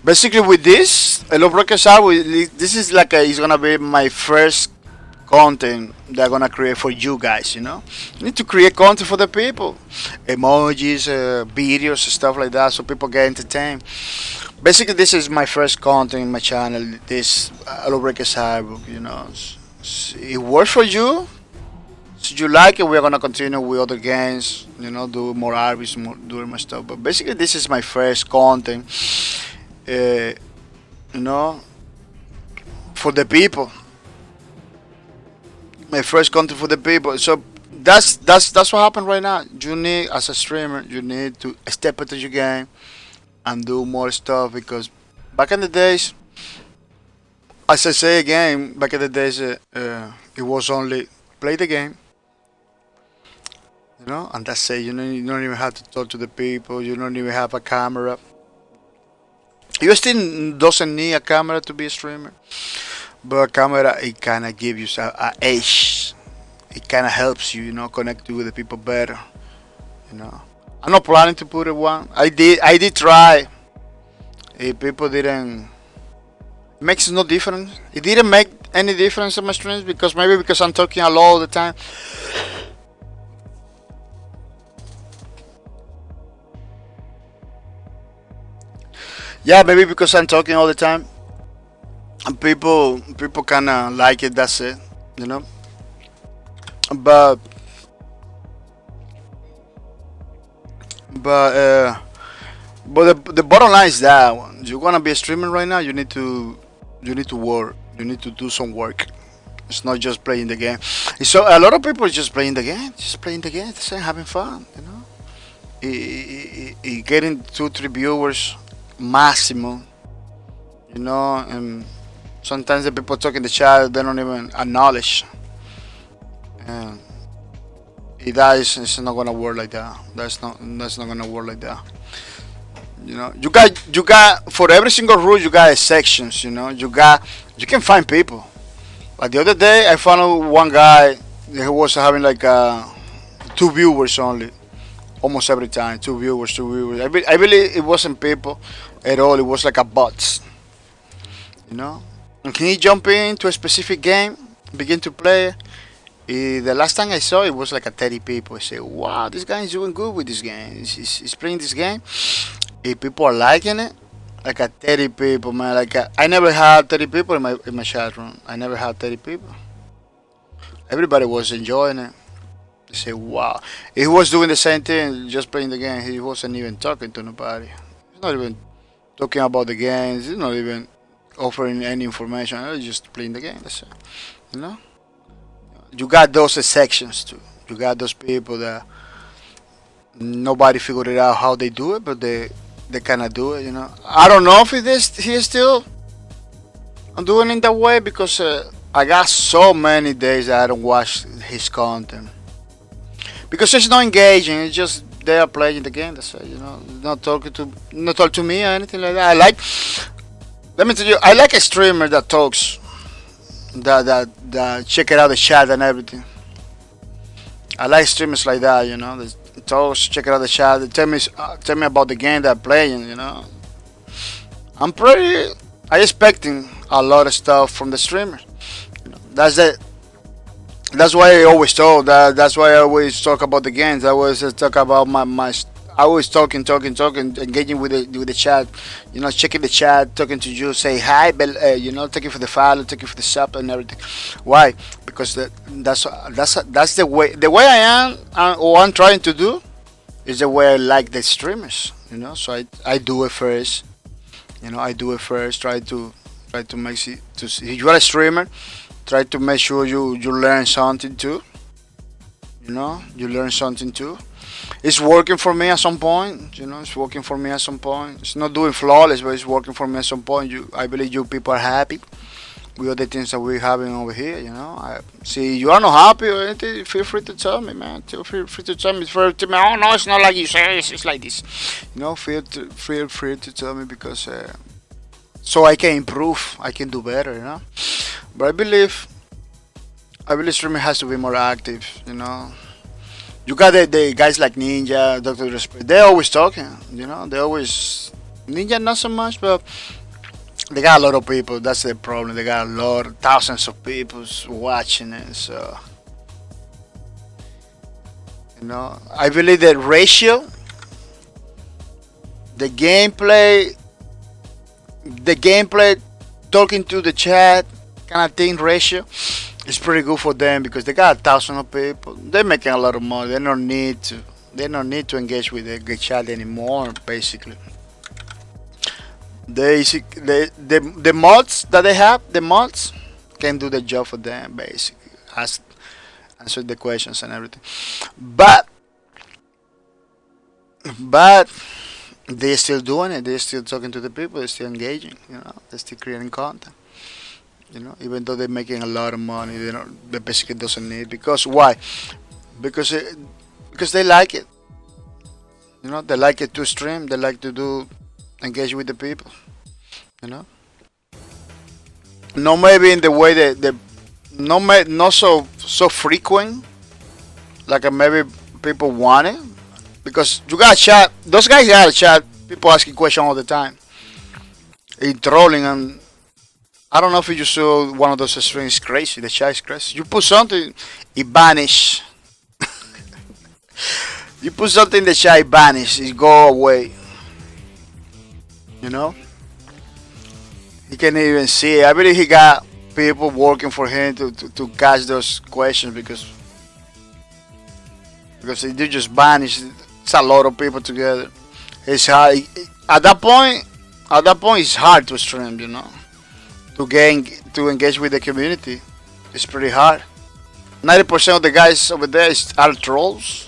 Basically, with this, Hello Broadcast Hour, this is like it's gonna be my first content that I'm gonna create for you guys. You need to create content for the people, emojis, videos, stuff like that, so people get entertained. Basically, this is my first content in my channel. This Hello Broadcast Hour, it works for you. So you like it, we're gonna continue with other games. Do more RVs, doing more stuff. But basically, this is my first content. Uh, you know, for the people. My first content for the people. So that's what happened right now. You need, as a streamer, you need to step into your game and do more stuff because back in the days, as I say again, back in the days, it was only play the game, and that's it. You don't even have to talk to the people. You don't even have a camera. You still doesn't need a camera to be a streamer, but a camera it kind of gives you a edge. It kind of helps you, connect with the people better. You know, I'm not planning to put it one. I did try. If people didn't, it makes no difference. It didn't make any difference in my streams because maybe because I'm talking a lot all the time. Yeah, maybe because I'm talking all the time, and people kind of like it. That's it, you know. But but uh, but the bottom line is that you wanna be a streamer right now. You need to work. You need to do some work. It's not just playing the game. So a lot of people are just playing the game, just having fun. Getting 2 3 viewers maximum. And sometimes the people talk in the chat they don't even acknowledge. And That is it's not gonna work like that. That's not gonna work like that. You got for every single rule you got sections. You can find people. Like the other day, I found one guy who was having like two viewers only, almost every time. Two viewers, two viewers. I believe it wasn't people at all. It was like a bots. You know. And can you jump into a specific game, begin to play? The last time I saw it was like a 30 people. I say, wow, this guy is doing good with this game. He's playing this game. If people are liking it, like a 30 people, man. Like I never had 30 people in my chat room. I never had 30 people. Everybody was enjoying it. They say, wow. He was doing the same thing, just playing the game. He wasn't even talking to nobody. He's not even talking about the games. He's not even offering any information. He's just playing the game. That's it. You know. You got those sections too. You got those people that nobody figured it out how they do it, but they kind of do it. I don't know if he's still doing it that way because I got so many days that I don't watch his content because it's not engaging. It's just they are playing the game. That's it. Not talk to me or anything like that. Let me tell you, I like a streamer that talks, that check it out the chat and everything. I like streamers like that. They talk, check it out the chat. They tell me about the game they're playing. I expecting a lot of stuff from the streamers. That's it. That's why I always told that. That's why I always talk about the games. I always talk about my. I always talking, engaging with the chat. Checking the chat, talking to you, say hi, thank you for the follow, thank you for the sub and everything. Why? Because that's the way. The way I am, or I'm trying to do, is the way I like the streamers. So I do it first. I do it first. Try to make it to see. If you are a streamer, try to make sure you learn something too. You learn something too. It's working for me at some point. It's working for me at some point. It's not doing flawless, but it's working for me at some point. I believe you people are happy with all the things that we're having over here. I see you are not happy or anything. Feel free to tell me, man. Feel free to tell me. Oh no, it's not like you say. It's like this. Feel free to tell me because so I can improve. I can do better. But I believe streaming has to be more active. You got the guys like Ninja, Doctor Respect. They're always talking. They always Ninja not so much, but they got a lot of people. That's the problem. They got thousands of people watching it. So I believe the ratio, the gameplay, talking to the chat, kind of thing ratio. It's pretty good for them because they got thousands of people. They're making a lot of money. They don't need to. They don't need to engage with the chat anymore. Basically, the mods that they have, the mods can do the job for them. Basically, answer the questions and everything. But they're still doing it. They're still talking to the people. They're still engaging. They're still creating content. Even though they're making a lot of money, they basically doesn't need because why? Because they like it. They like it to stream. They like to engage with the people. Not maybe in the way that not so frequent, like maybe people want it, because you got chat. Those guys got a chat. People asking questions all the time, in trolling and. I don't know if you saw one of those streams. Crazy. The chat is crazy. You put something, it vanish. You put something in the chat, it vanish. It go away. He can't even see it. I believe he got people working for him to catch those questions because they do just vanish. It's a lot of people together. It's hard. At that point, it's hard to stream. To engage with the community, it's pretty hard. 90% of the guys over there are trolls.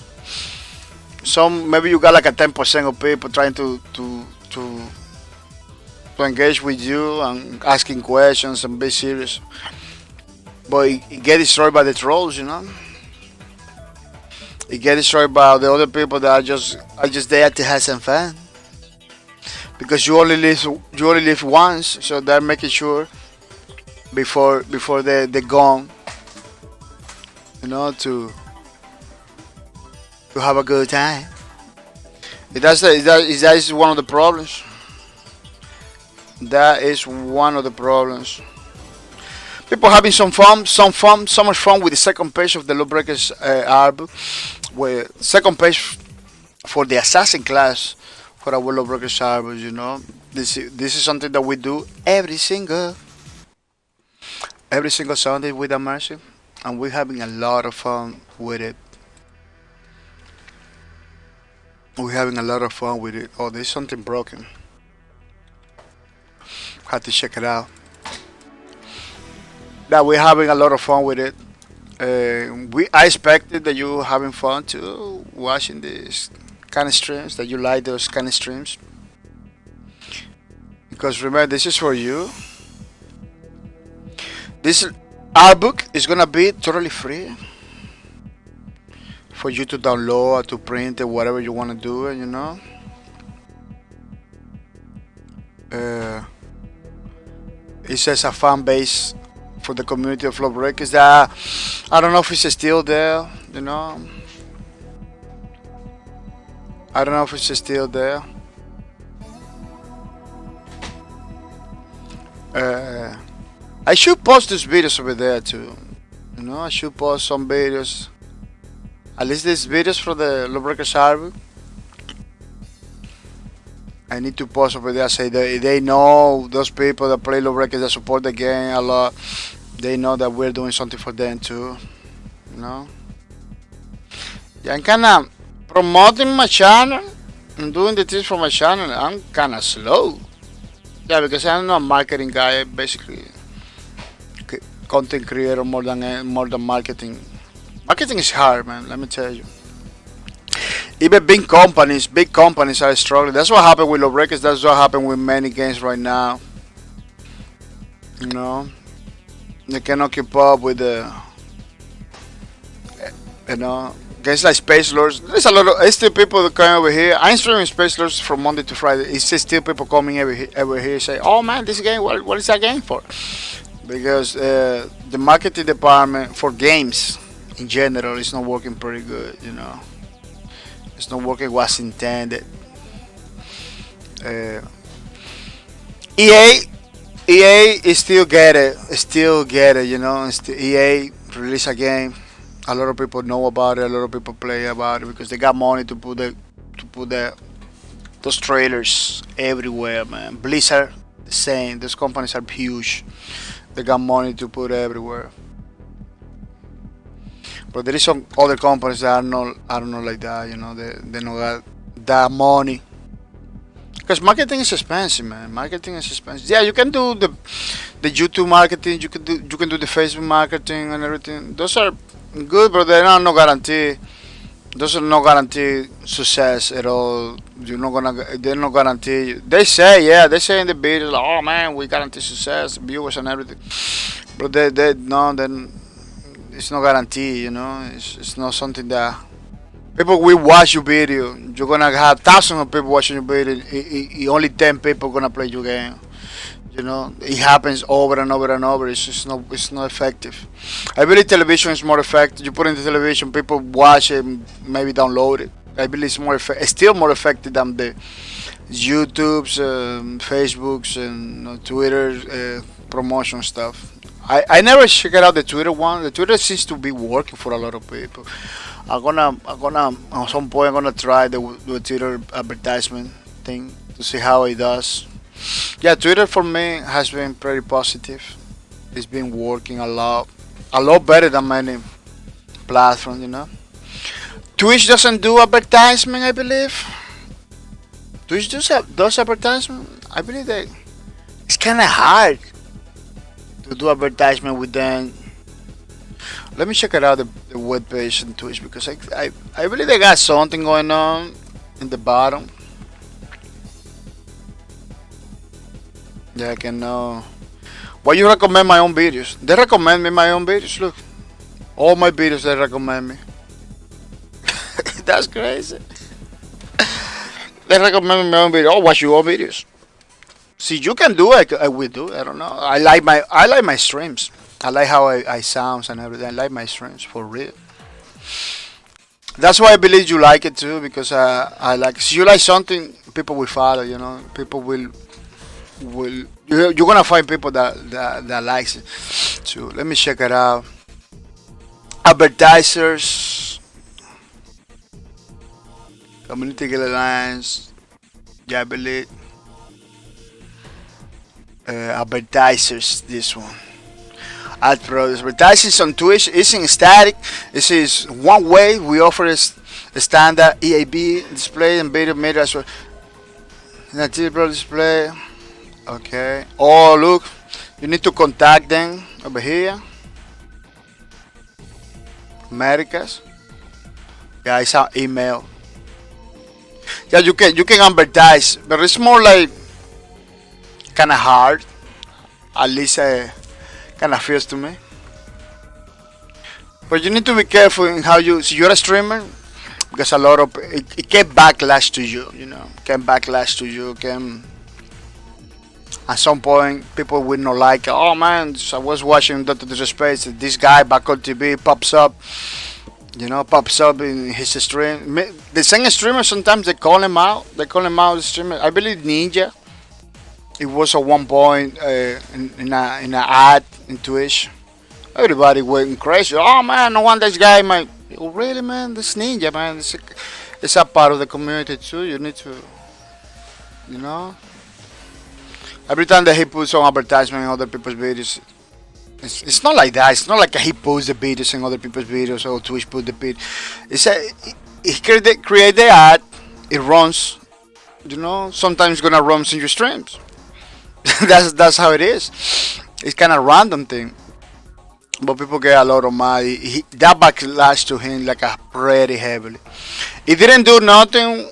Some maybe you got like a 10% of people trying to engage with you and asking questions and be serious. But it get destroyed by the trolls. It get destroyed by the other people that are just there to have some fun. Because you only live once, so they're making sure before they're gone, to have a good time. That is one of the problems. That is one of the problems. People having so much fun with the second page of the Lawbreakers album, where second page for the assassin class for our Lawbreakers album. This is something that we do every single Sunday with the Mercy, and we're having a lot of fun with it. We're having a lot of fun with it. Oh, there's something broken. Have to check it out. That we're having a lot of fun with it. I expected that you having fun too, watching this kind of streams. That you like those kind of streams. Because remember, this is for you. This art book is gonna be totally free for you to download or to print or whatever you want to do. Uh, it says a fan base for the community of Lawbreakers. That I don't know if it's still there. I don't know if it's still there. Uh, I should post these videos over there too. I should post some videos. At least these videos for the Lawbreakers album. I need to post over there. Say they know those people that play Lawbreakers that support the game a lot. They know that we're doing something for them too. You know. Yeah, I'm kinda promoting my channel and doing the things for my channel. I'm kinda slow. Yeah, because I'm not a marketing guy. Basically, content creator more than marketing. Marketing is hard, man. Let me tell you. Even big companies are struggling. That's what happened with Lawbreakers. That's what happened with many games right now. You know, they cannot keep up with the, games like Space Lords. There's a lot of still people that come over here. I'm streaming Space Lords from Monday to Friday. It's still people coming over here say, "Oh man, this game. What is that game for?" Because the marketing department for games in general is not working pretty good. It's not working what's intended. Uh, EA, EA is still get it. Still get it. EA release a game. A lot of people know about it. A lot of people play about it because they got money to put those trailers everywhere, man. Blizzard, the same. Those companies are huge. They got money to put everywhere. But there is some other companies that are not like that. They don't got that money. Because marketing is expensive, man. Marketing is expensive. Yeah, you can do the YouTube marketing. You can do the Facebook marketing and everything. Those are good, but they're not no guarantee. Those are no guarantee success at all. They're not guarantee. They say in the videos, like, oh man, we guarantee success, viewers and everything. But they no, then it's no guarantee. It's not something that people will watch your video. You're gonna have thousands of people watching your video. Only 10 people gonna play your game. It happens over and over and over. It's just not. It's not effective. I believe television is more effective. You put in the television, people watch it, maybe download it. I believe it's still more effective than the YouTube's, Facebook's, and Twitter promotion stuff. I never checked out the Twitter one. The Twitter seems to be working for a lot of people. I'm gonna at some point I'm gonna try the Twitter advertisement thing to see how it does. Yeah, Twitter for me has been pretty positive. It's been working a lot better than many platforms. Twitch doesn't do advertisement, I believe. Twitch does advertisement. I believe that it's kind of hard to do advertisement with them. Let me check it out the web page on Twitch because I believe they got something going on in the bottom. Yeah, I can know. Why you recommend my own videos? They recommend me my own videos. Look, all my videos they recommend me. That's crazy. They recommend my own video. Oh, watch your own videos. See, you can do it. I will do it. I don't know. I like my streams. I like how I sounds and everything. I like my streams for real. That's why I believe you like it too because I like. So you like something, people will follow. You know, people will. You're gonna find people that likes it too. Let me check it out. Advertisers, community guidelines, yeah, I believe. Advertisers, this one. Ad products. Advertising on Twitch isn't static. This is one way. We offer a standard EAB display and video meter as well. Native Pro display. Okay. Oh, look. You need to contact them over here. Americas. Yeah, it's our email. Yeah, you can advertise, but it's more like kind of hard. At least kind of feels to me. But you need to be careful in how you. So you're a streamer because a lot of it can backlash to you. You know, can backlash to you. Can at some point people will not like. Oh man, so I was watching Dr. Disrespect. This guy back on TV pops up. You know, pops up in his stream. The same streamer sometimes they call him out. They call him out the streamer. I believe Ninja. It was at one point in a ad in Twitch. Everybody went crazy. Oh man, no one this guy might. Oh, really, man? This Ninja, man. It's a part of the community too. You need to, you know. Every time that he puts on advertisement in other people's videos, it's not like that. It's not like he posts the videos in other people's videos or Twitch put the bid. It's a he create the ad. It runs. You know, sometimes it's gonna run in your streams. That's how it is. It's kind of random thing, but people get a lot of money. That backlash to him like a pretty heavily. He didn't do nothing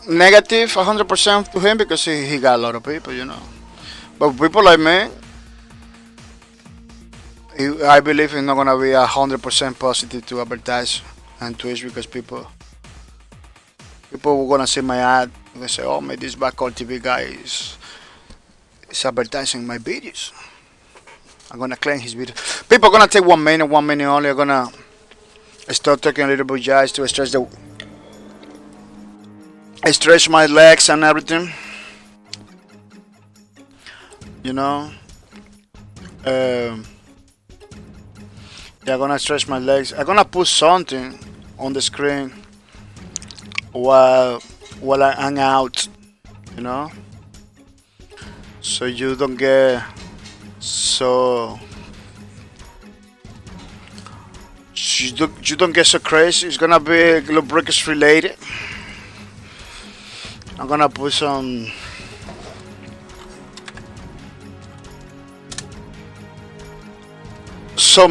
negative 100% to him because he got a lot of people, you know. But people like me, I believe it's not gonna be 100% positive to advertise on Twitch because people were gonna see my ad. They say, "Oh, man, this bahcorp TV guy is advertising my videos." I'm gonna claim his video. People are gonna take 1 minute only. I'm gonna start talking a little bit just to stretch my legs and everything. You know. Yeah, I'm gonna stretch my legs. I'm gonna put something on the screen while I'm out. You know. So you don't get so you don't get so crazy. It's gonna be lubricants related. I'm gonna put some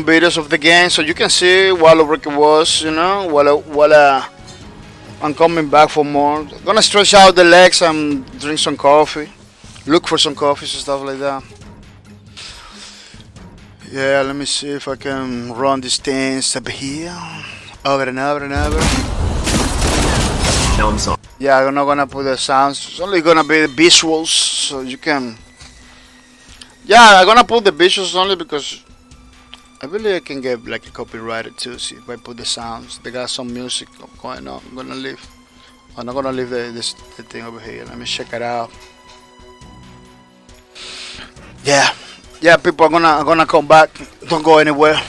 videos of the game so you can see what lubricant was. You know, while I'm coming back for more. I'm gonna stretch out the legs and drink some coffee. Look for some coffees and stuff like that. Yeah, let me see if I can run these things up here. Over and over and over. No, I'm sorry. Yeah, I'm not gonna put the sounds. It's only gonna be the visuals, so you can. Yeah, I'm gonna put the visuals only because I believe I can get like a copyrighted too. See if I put the sounds. They got some music going on. I'm gonna leave. I'm not gonna leave the thing over here. Let me check it out. Yeah, people are gonna come back. Don't go anywhere.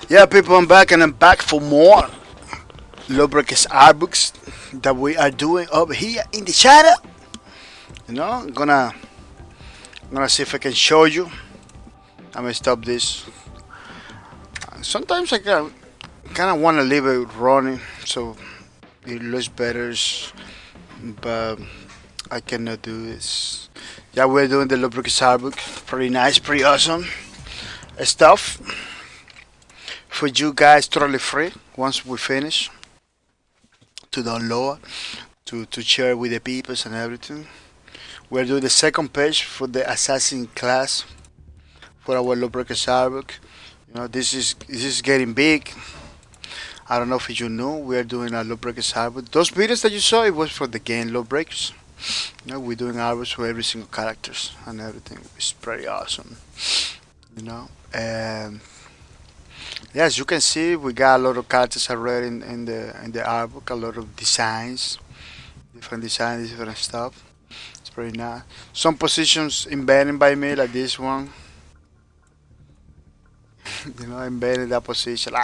Yeah, people, I'm back and I'm back for more lubricants art books that we are doing over here in the channel. I'm gonna see if I can show you. I'm gonna stop this. Sometimes I kind of want to leave it running so it looks better, but I cannot do this. Yeah, we're doing the lubricants art book. Pretty nice, pretty awesome stuff for you guys, totally free. Once we finish, to download, to share with the peoples and everything. We're doing the second page for the assassin class for our lubricants art book. This is getting big. I don't know if you know, we are doing a lubricants art book. Those videos that you saw, it was for the game lawbreakers. We're doing arbors for every single characters and everything. It's pretty awesome. And yeah, as you can see, we got a lot of characters already in the art book. A lot of designs, different stuff. It's pretty nice. Some positions invented by me, like this one. Invented that position.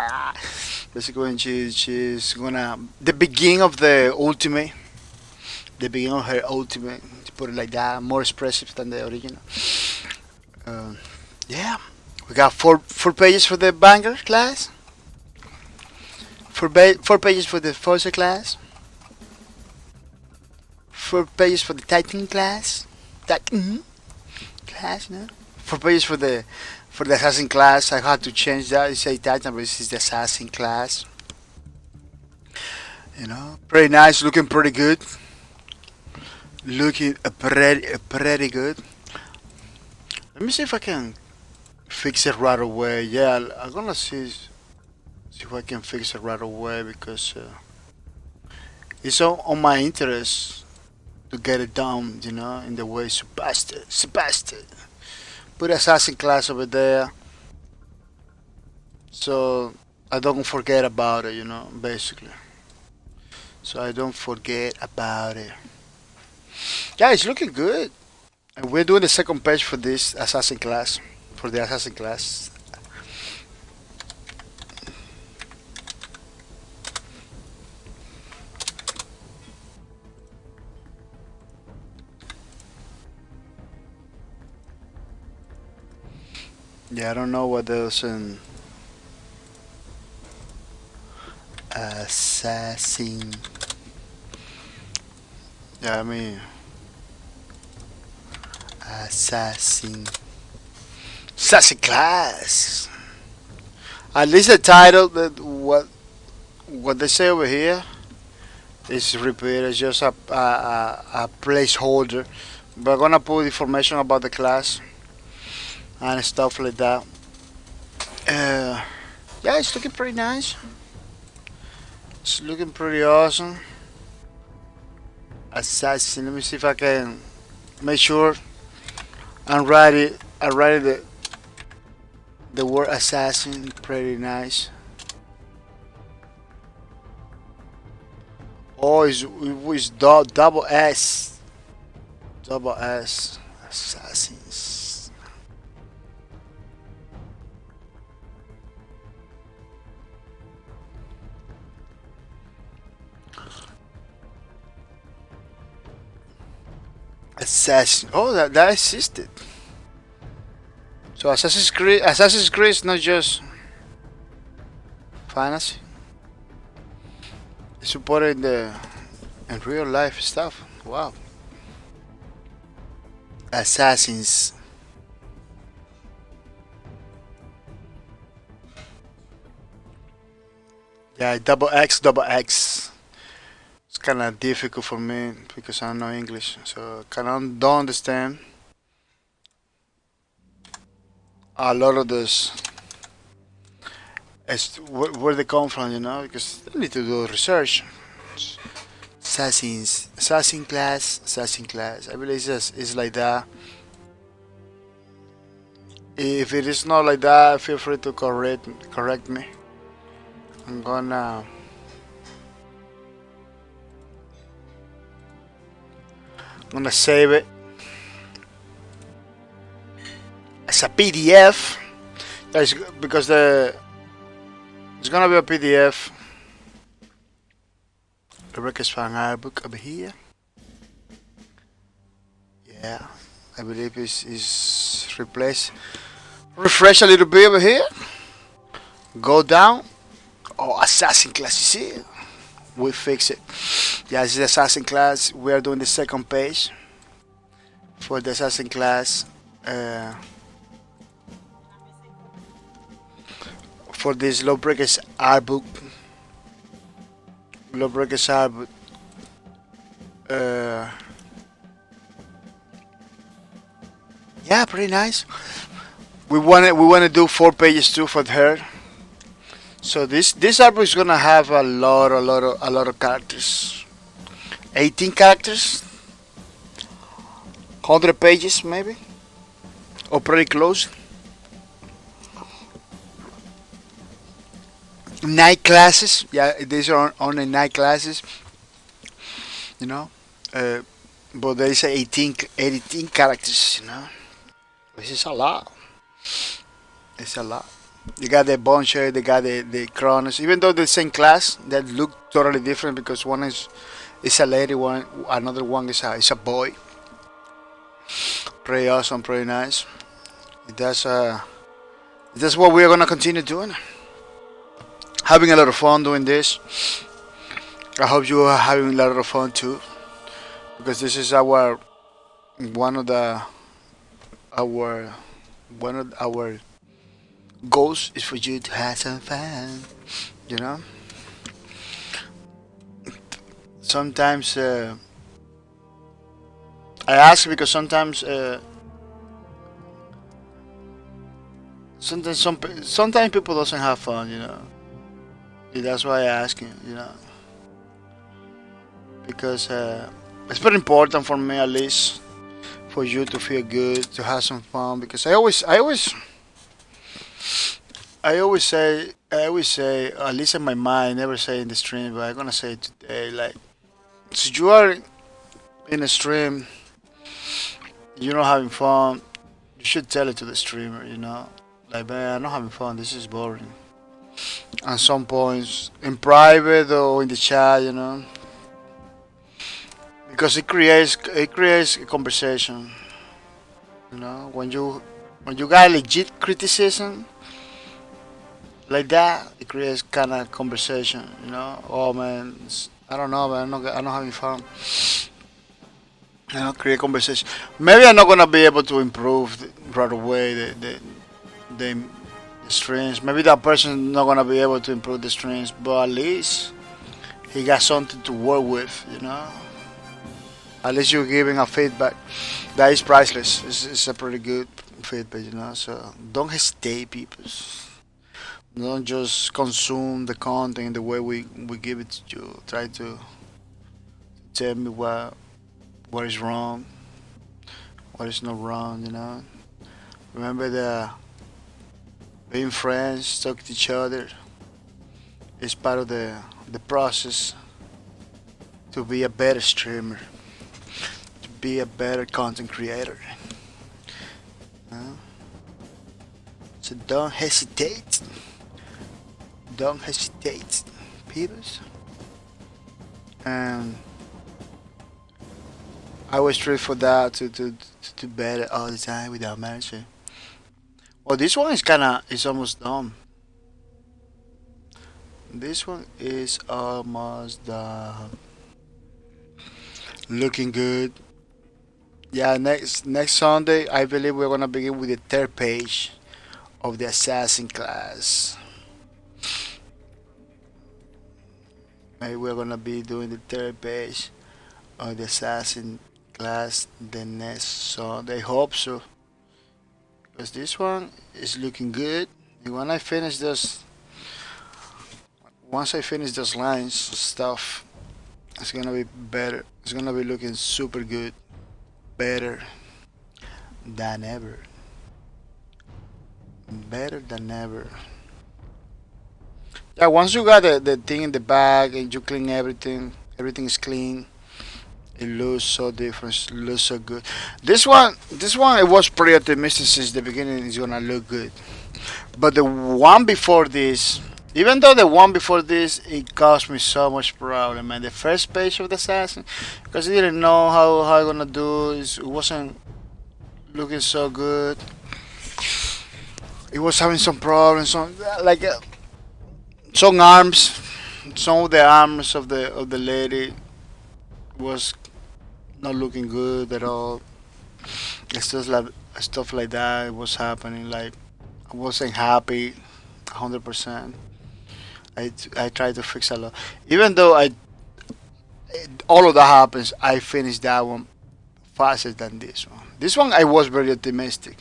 Basically, when she's gonna the beginning of the ultimate, the beginning of her ultimate. To put it like that, more expressive than the original. Uh, yeah, we got four pages for the banger class. Four pages for the forcer class. 4 pages for the titan class. Titan class, no. 4 pages for the assassin class. I had to change that. It say titan, but this is the assassin class. Pretty nice, looking pretty good. Looking pretty good. Let me see if I can fix it right away. Yeah, I'm gonna see if I can fix it right away because it's on my interest to get it done. In the way Sebastian. Put assassin class over there, so I don't forget about it. Basically, so I don't forget about it. Yeah, it's looking good. And we're doing the second page for this assassin class. For the assassin class. Yeah, I don't know what else in assassin. Yeah, I mean assassin class. At least the title that what they say over here is repeated. It's just a placeholder. We're gonna put information about the class and stuff like that. Yeah, it's looking pretty nice. It's looking pretty awesome. Assassin. Let me see if I can make sure and write it. I write the word assassin. Pretty nice. Oh, it's double S. Double S. Assassins. Assassin. Oh, that existed. So Assassin's Creed is not just fantasy. It's supported in real life stuff. Wow. Assassins. Yeah, double X, double X. It's kind of difficult for me because I don't know English, so I kind of don't understand a lot of this. As where they come from, because they need to do research. Assassin class. I believe it's like that. If it is not like that, feel free to correct me. I'm gonna save it as a PDF. That's because It's gonna be a PDF. The records fan book over here. Yeah, I believe is replaced. Refresh a little bit over here. Go down. Oh, assassin class, you see? We fix it. Yeah, this is the assassin class. We are doing the second page for the assassin class. For this Lawbreakers art book. Lawbreakers art book. Yeah, pretty nice. We wanna do 4 pages too for her. So this art book is gonna have a lot of characters. 18 characters. 100 pages maybe, or pretty close. 9 classes. Yeah, these are only 9 classes. You know, but there is 18 characters. You know, this is a lot. It's a lot. You got the Boncher, they got the Cronus. Even though the same class, that look totally different because one is a lady, one another one is a boy. Pretty awesome, pretty nice. That's what we're gonna continue doing. Having a lot of fun doing this. I hope you are having a lot of fun too, because this is our one of the our one of our goals is for you to have some fun. You know. Sometimes I ask because sometimes people doesn't have fun. You know. That's why I ask you. You know. Because it's very important for me at least for you to feel good, to have some fun. Because I always say, at least in my mind, never say in the stream, but I'm gonna say it today. Like, so you are in a stream, you're not having fun, you should tell it to the streamer. You know, like, man, I'm not having fun. This is boring. At some points, in private or in the chat, you know, because it creates a conversation. You know, when you got legit criticism like that, it creates kind of conversation. You know, oh man, I don't know, man, I'm not having fun. You know, create conversation. Maybe I'm not gonna be able to improve right away the strings. Maybe that person is not gonna be able to improve the strings, but at least he got something to work with. You know. At least you're giving a feedback that is priceless. It's a pretty good feedback, you know. So don't hesitate, people. Don't just consume the content the way we give it to you. Try to tell me what is wrong, what is not wrong, you know. Remember the being friends, talk to each other is part of the process to be a better streamer, be a better content creator. Uh, so don't hesitate. Don't hesitate, peoples. And I was strive for that to better all the time without mercy. Well, this one is almost done. This one is almost done. Looking good. Yeah, next Sunday, I believe we're gonna begin with the third page of the assassin class. Maybe we're gonna be doing the third page of the assassin class the next Sunday. I hope so, because this one is looking good. And once I finish those lines stuff, it's gonna be better. It's gonna be looking super good, better than ever. Better than ever. Yeah, once you got the thing in the bag and you clean everything, everything is clean. It looks so different. It looks so good. This one, it was pretty optimistic since the beginning. It's gonna look good. But the one before this, Even though the one before this, it caused me so much problem, man. The first page of the assassin, because I didn't know how I gonna do it. It wasn't looking so good. It was having some problems, some like some arms, some of the arms of the lady was not looking good at all. It's just like stuff like that was happening. Like I wasn't happy, 100%. I tried to fix a lot. Even though all of that happens, I finished that one faster than this one. This one I was very optimistic.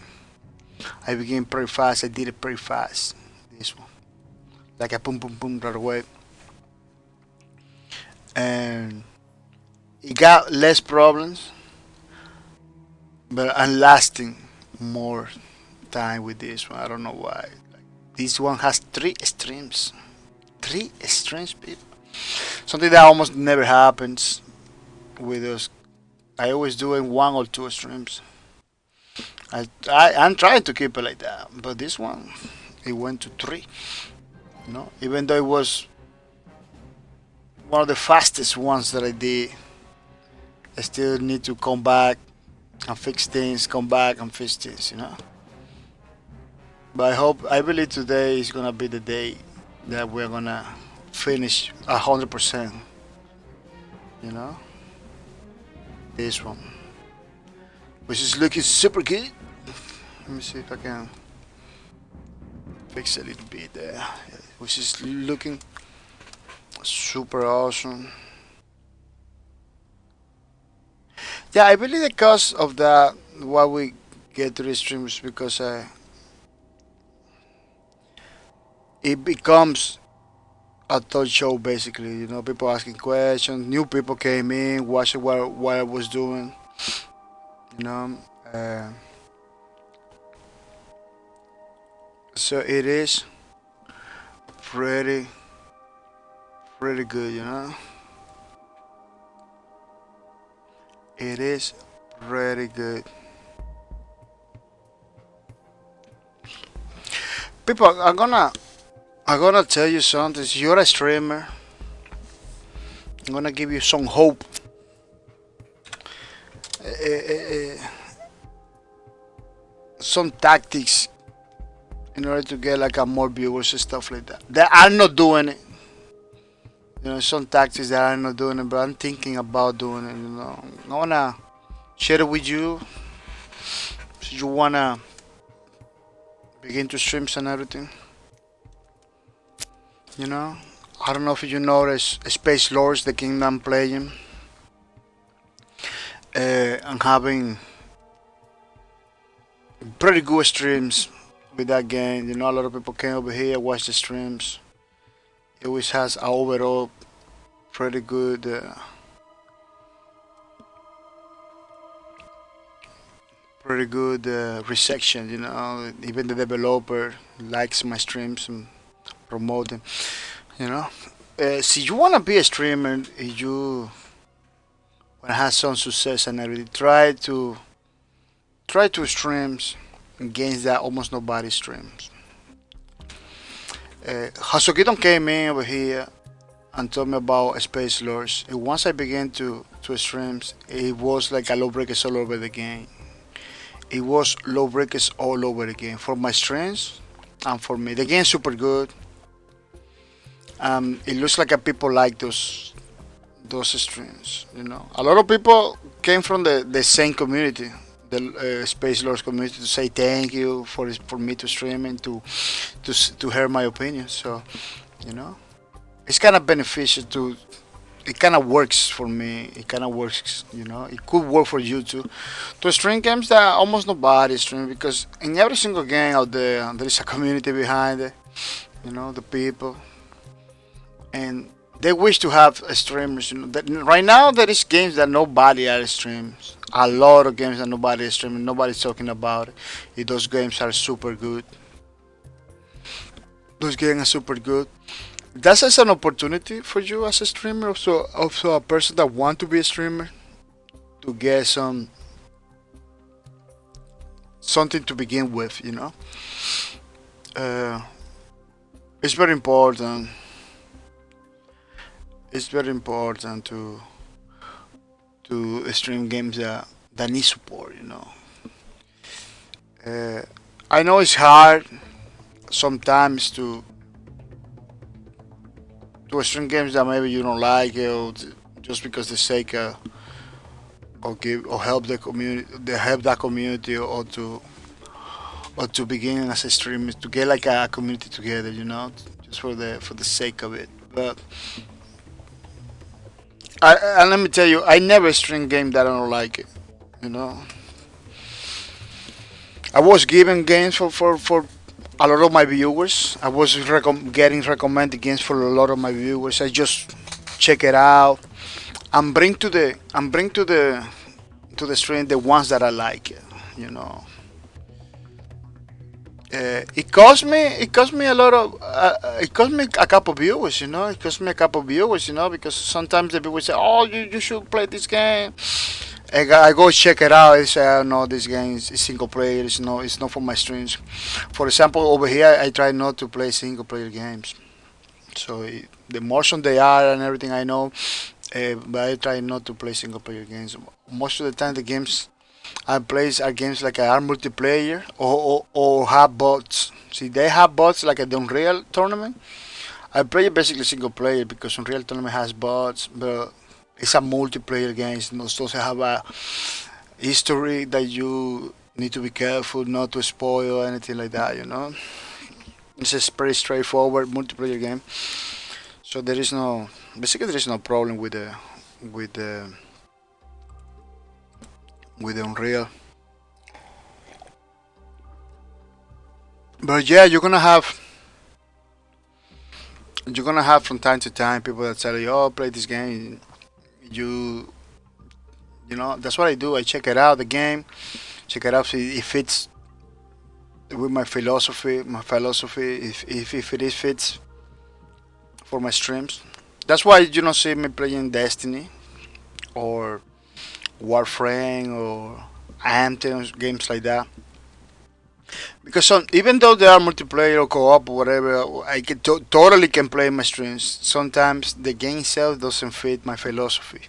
I began pretty fast. I did it pretty fast. This one, like a boom, boom, boom, right away, and it got less problems, but I'm lasting more time with this one. I don't know why. This one has three streams. Three streams, people. Something that almost never happens with us. I always do in one or two streams. I'm trying to keep it like that, but this one it went to three. You know, even though it was one of the fastest ones that I did, I still need to come back and fix things. Come back and fix things. You know. But I believe today is gonna be the day that we're gonna finish 100%. You know, this one, which is looking super good. Let me see if I can fix a little bit there, which is looking super awesome. Yeah, I believe the cause of that why we get to the streams because it becomes a talk show basically. You know, people asking questions, new people came in, watching what I was doing. You know, so it is pretty pretty good. You know, it is pretty good. People, I'm gonna tell you something. If you're a streamer, I'm gonna give you some hope. Some tactics in order to get like a more viewers and stuff like that. That I'm not doing it. You know, some tactics that I'm not doing it, but I'm thinking about doing it. You know, I wanna share it with you. If you wanna begin to streams and everything. You know, I don't know if you notice Space Lords, the game I'm playing. I'm having pretty good streams with that game. You know, a lot of people came over here, watch the streams. It always has a overall pretty good, reception. You know, even the developer likes my streams and promote them. You know, see, you wanna be a streamer, you wanna have some success and everything. Try to streams games that almost nobody streams. Hasukidon came in over here and told me about Space Lords. And once I began to streams, it was like a low breakers all over the game. It was low breakers all over the game for my streams and for me. The game's super good. It looks like people like those streams. You know, a lot of people came from the same community, the Space Lords community, to say thank you for me to stream and to hear my opinion. So, you know, it's kind of beneficial to. It kind of works for me. It kind of works, you know. It could work for you too. To stream games that almost nobody stream because in every single game out there is a community behind it. You know, the people and they wish to have streamers. You know, that right now there is games that nobody are streams. A lot of games that nobody is streaming. Nobody's talking about it. Those games are super good. Those games are super good. That's as an opportunity for you as a streamer, also a person that want to be a streamer, to get something to begin with. You know, it's very important. It's very important to stream games that need support. Uh, I know it's hard sometimes to stream games that maybe you don't like just because the sake or give or help the community, they help that community or to begin as a stream to get like a community together, just for the sake of it. But and let me tell you, I never stream game that I don't like it. You know, I was given games for a lot of my viewers. I was getting recommended games for a lot of my viewers. I just check it out and bring to the stream the ones that I like. You know, it cost me a lot of it cost me a couple viewers. It cost me a couple viewers. Because sometimes the people say, "Oh, you should play this game." I go check it out. I say, "Oh, no, this game is single player. It's not for my streams." For example, over here, I try not to play single player games. So the motion they are and everything I know, but I try not to play single player games. Most of the time, the games I play are games like are multiplayer or have bots. See, they have bots like at the Unreal tournament. I play basically single player because Unreal tournament has bots, but it's a multiplayer game. It doesn't have a history that you need to be careful not to spoil or anything like that. It's a pretty straightforward multiplayer game. So there is no problem with the with the Unreal. But yeah, you're gonna have from time to time people that tell you, "Oh, play this game." You that's what I do. I check it out the game, check it out see if it's with my philosophy. If it is fits for my streams. That's why you don't see me playing Destiny or Warframe or Anthem games like that. Because even though they are multiplayer or co-op or whatever, I totally can play my streams. Sometimes the game itself doesn't fit my philosophy.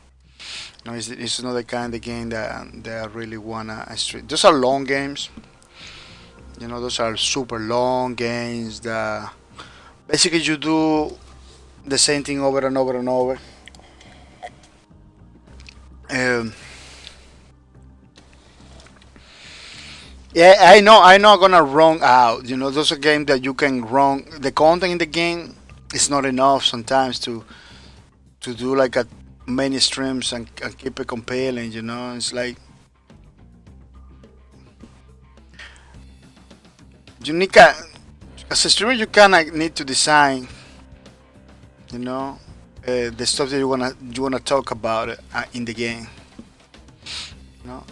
No, it's not the kind of game that I really wanna stream. Those are long games. Those are super long games that basically you do the same thing over and over and over. Um, yeah, I know, I'm gonna run out. Those are games that you can run. The content in the game is not enough sometimes to do like a many streams and keep it compelling. It's like you need as a streamer you kind of need to design. You know, the stuff that you wanna talk about it, in the game.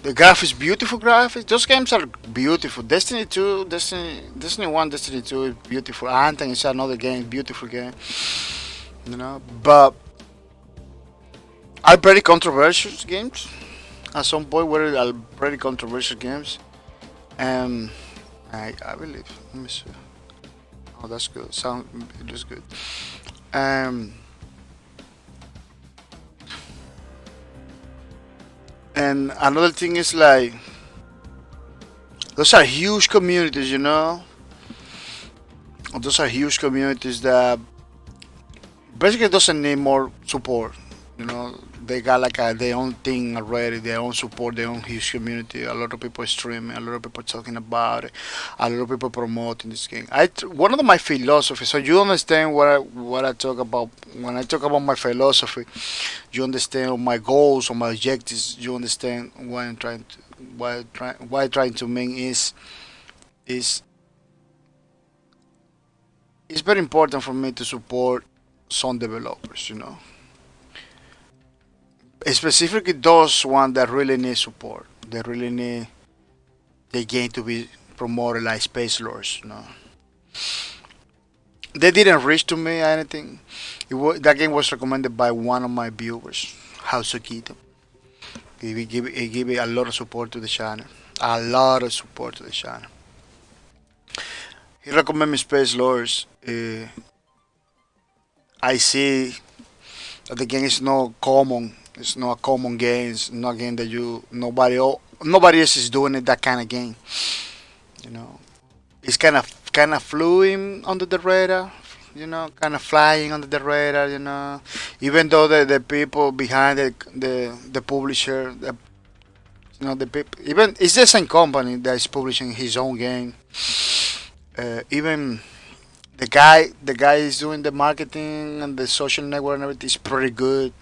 The graphics, beautiful graphics. Those games are beautiful. Destiny 2, Destiny 1, Destiny 2 is beautiful. Anthem is another game, beautiful game. But are very controversial games. At some point, were are very controversial games. Um, I believe. Let me see. Oh, that's good. It looks good. Um, and another thing is like those are huge communities. Those are huge communities that basically doesn't need more support. They got like their own thing already, their own support, their own huge community. A lot of people streaming, a lot of people talking about it, a lot of people promoting this game. One of my philosophies. So you understand what I talk about when I talk about my philosophy. You understand my goals or my objectives. You understand what I'm trying to what I'm trying to mean is it's very important for me to support some developers. Specifically those ones that really need support. They really need the game to be promoted like Space Lords. They didn't reach to me or anything. That game was recommended by one of my viewers, House Okito. He give it a lot of support to the channel. A lot of support to the channel. He recommended me Space Lords. I see that the game is not common. It's not a common game. It's not a game that nobody else is doing it. That kind of game. You know, it's kind of flying under the radar. Kind of flying under the radar. Even though the people behind the publisher, the people, even it's the same company that is publishing his own game. Even the guy is doing the marketing and the social network and everything is pretty good.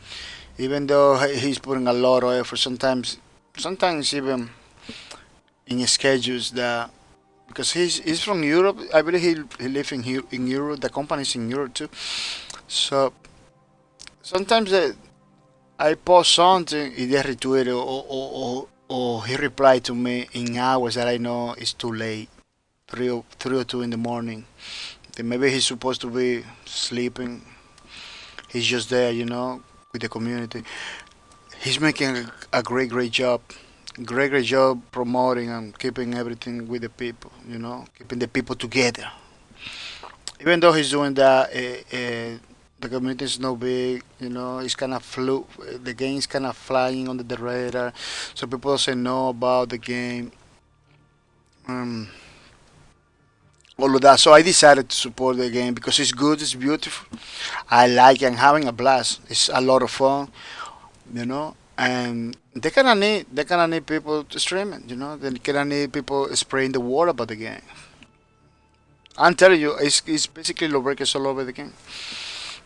Even though he's putting a lot of effort, sometimes even in his schedules that because he's from Europe. I believe he lives in Europe. The company's in Europe too. So sometimes I post something, he they retweet it, or he replied to me in hours that I know it's too late, 3 or 2 in the morning. Then maybe he's supposed to be sleeping. He's just there, with the community. He's making a great job. Great job promoting and keeping everything with the people, keeping the people together. Even though he's doing that, the community is no big, it's kind of the game is kind of flying under the radar, so people doesn't know about the game. Um, all of that. So I decided to support the game because it's good, it's beautiful. I like it, I'm having a blast. It's a lot of fun, and they kind of need people to stream it. They kind of need people spreading the word about the game. I'm telling you, it's basically lowbreakers all over the game.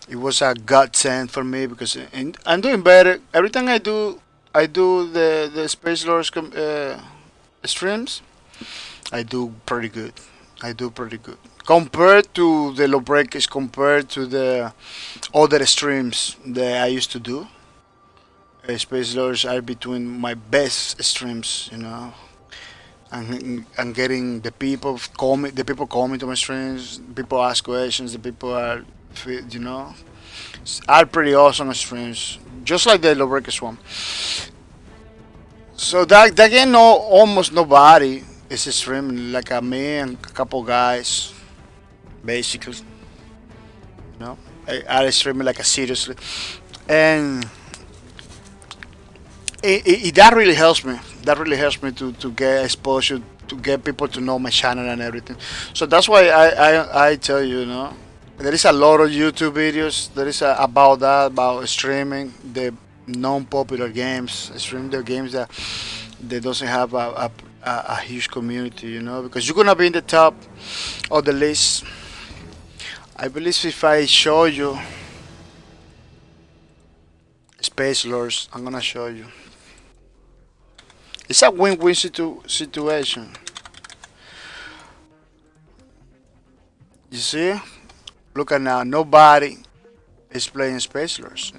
It was a godsend for me because I'm doing better every time I do. I do the Space Lords streams. I do pretty good. I do pretty good compared to the lowbreakers, compared to the other streams that I used to do. Space Lords are between my best streams. And getting the people coming to my streams, people ask questions, the people are pretty awesome streams, just like the Lowbreakers one. So that game, no, almost nobody is streaming like me and a couple guys, basically. Are streaming like a seriously, and that really helps me. That really helps me to get exposure, to get people to know my channel and everything. So that's why I tell you, there is a lot of YouTube videos. There is about that, about streaming the non-popular games, stream the games that they doesn't have a huge community, because you're gonna be in the top of the list. I believe if I show you Space Lords, I'm gonna show you. It's a win-win situation. You see? Look at now. Nobody is playing Space Lords.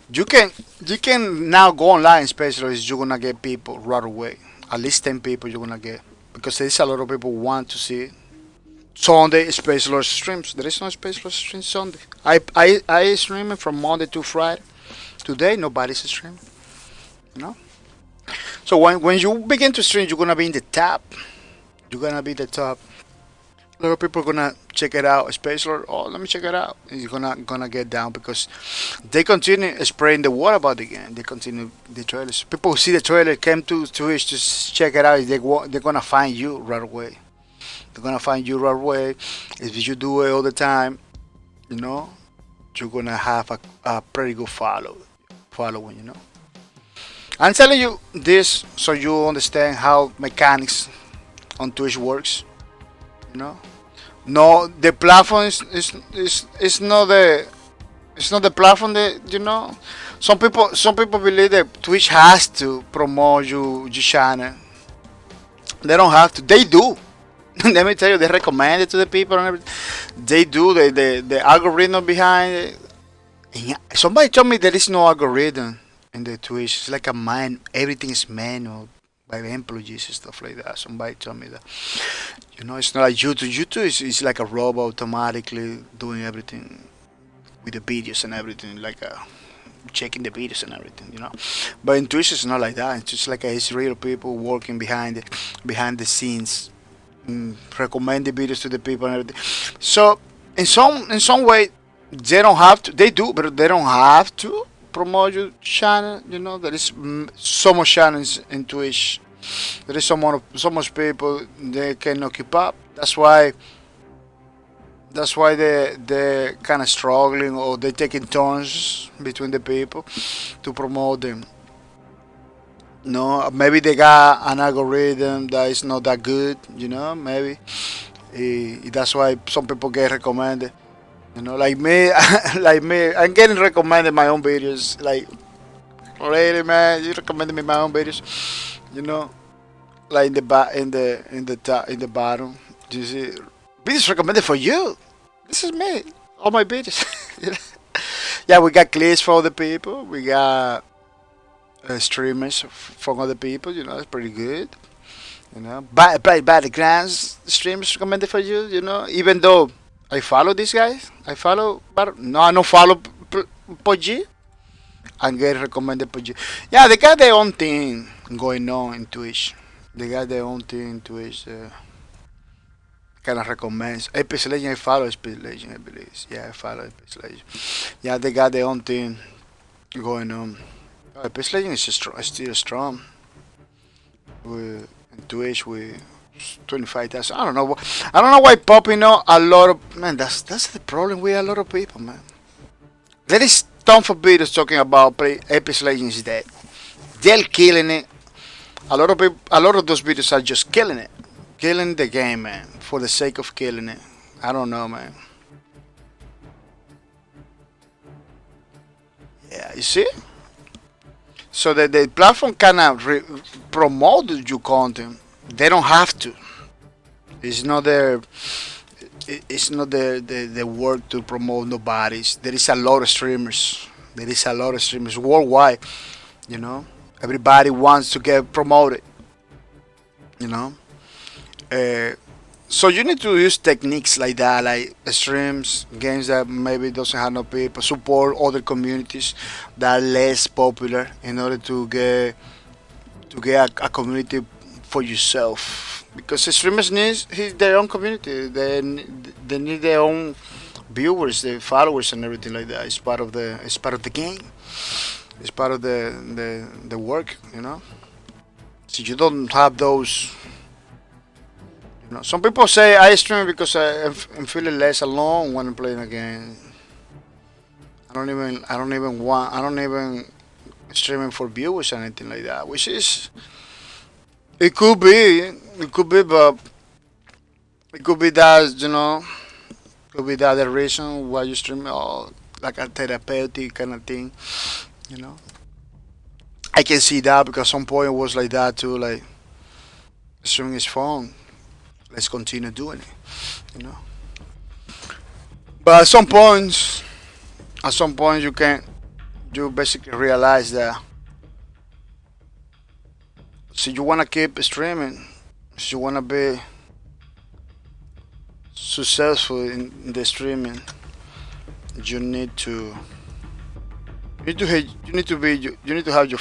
You can you can now go online Space Lords. You're gonna get people right away. At least 10 people you're gonna get because there's a lot of people want to see Sunday Space Lords streams. There is no Space Lords stream Sunday. I stream it from Monday to Friday. Today nobody's streaming. No. So when you begin to stream, you're gonna be in the top. You're gonna be the top. A lot of people are gonna check it out. Space Lord, oh, let me check it out. You're gonna get down because they continue spreading the word about the game. They continue the trailers. People who see the trailer came to Twitch to check it out. They're gonna find you right away. They're gonna find you right away. If you do it all the time, you know, you're gonna have a pretty good following. I'm telling you this so you understand how mechanics on Twitch works. You know, no, the platform is not the platform that Some people believe that Twitch has to promote your channel. They don't have to. They do. Let me tell you, they recommend it to the people and everything. They do. The algorithm behind it. Somebody told me there is no algorithm in the Twitch. It's like a man. Everything is manual by the employees and stuff like that. Somebody told me that. It's not like YouTube. YouTube is like a robot automatically doing everything with the videos and everything, like checking the videos and everything. But in Twitch, it's not like that. It's just like it's real people working behind the scenes, recommend the videos to the people and everything. So in some way they don't have to. They do, but they don't have to promote your channel. There is so much channels in Twitch. There is so much people they cannot keep up. That's why they kind of struggling, or they taking turns between the people to promote them. No, maybe they got an algorithm that is not that good. Maybe that's why some people get recommended. Like me, like me, I'm getting recommended my own videos. Like, really, man, you recommended me my own videos. You know, like in the bottom, you see, videos recommended for you. This is me. All my videos. Yeah, we got clips for other people. We got streamers from other people. It's pretty good. By the grand streamers recommended for you. Even though I follow these guys, but no, I don't follow PUBG. I'm getting recommended PUBG. Yeah, they got their own thing going on in Twitch. They got their own thing in Twitch. Kind of recommends. Apex Legend, I follow Apex Legend, I believe. Yeah, I follow Apex Legend. Yeah, they got their own thing going on. Apex Legend is still strong. With Twitch with 25,000. I don't know. I don't know why popping up a lot of man. That's the problem with a lot of people, man. There is ton of videos talking about Apex Legends is dead. They're killing it. A lot of people, a lot of those videos are just killing it, killing the game, man, for the sake of killing it. I don't know, man. Yeah, you see. So that the platform cannot promote your content. They don't have to. It's not their. It's not the work to promote nobody's. There is a lot of streamers. There is a lot of streamers worldwide. You know, everybody wants to get promoted. You know, uh, so you need to use techniques like that, like streams, games that maybe doesn't have no people, support other communities that are less popular in order to get a community for yourself. Because the streamers need their own community. They need their own viewers, their followers, and everything like that. It's part of the game. It's part of the work. So you don't have those. Some people say I stream because I'm feeling less alone when I'm playing a game. I don't even streaming for viewers or anything like that. Which is it could be, but it could be that could be the other reason why you stream, or like a therapeutic kind of thing. You know, I can see that because some point it was like that too. Like streaming is fun. Let's continue doing it. You know, but at some point you can you basically realize that so you wanna keep streaming, so you wanna be successful in the streaming, you need to you need to have your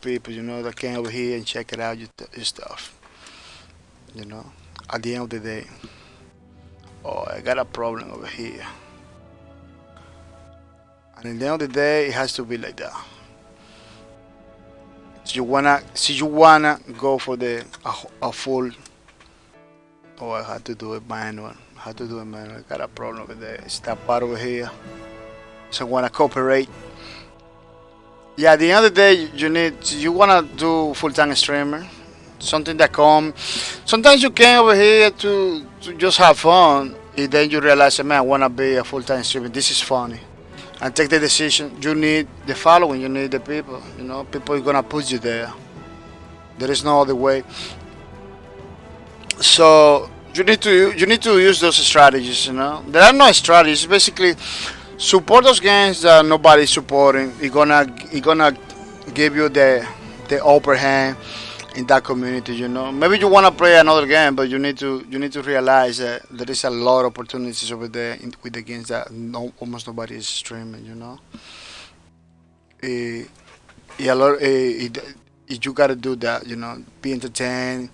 people, that came over here and check it out, your stuff. You know, at the end of the day, oh, I got a problem over here, and at the end of the day, it has to be like that. So you wanna go for a full. Oh, I had to do it manual. I had to do it manual. I got a problem with the step part over here. So I wanna cooperate. Yeah, at the end of the day, you wanna do full time streamer, something that come. Sometimes you came over here to just have fun, and then you realize, man, I wanna be a full time streamer. This is funny, and take the decision. You need the following. You need the people. People are gonna put you there. There is no other way. So you need to use those strategies. There are no strategies. Basically, support those games that nobody's supporting. It gonna give you the upper hand in that community. Maybe you wanna play another game, but you need to realize that there is a lot of opportunities over there with the games that almost nobody is streaming. Eh, yeah, a lot. You gotta do that. Be entertained.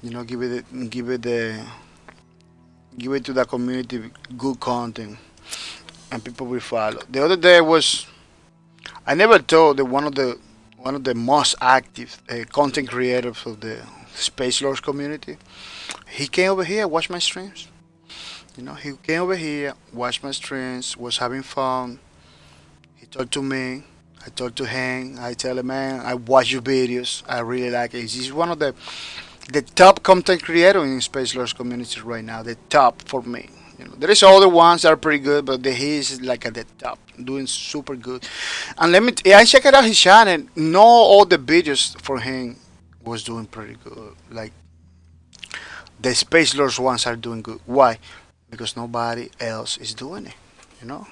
Give it give it to the community good content, and people will follow. The other day was I never thought that one of the most active content creators of the Space Lords community. He came over here, watched my streams. He came over here, watched my streams, was having fun. He talked to me. I talked to him. I tell him, man, I watch your videos. I really like it. He's one of the top content creator in Space Lords community right now. The top for me. There is other ones that are pretty good, but he is like at the top, doing super good. And I checked out his channel. No, all the videos for him was doing pretty good. Like the Space Lords ones are doing good. Why? Because nobody else is doing it. You know.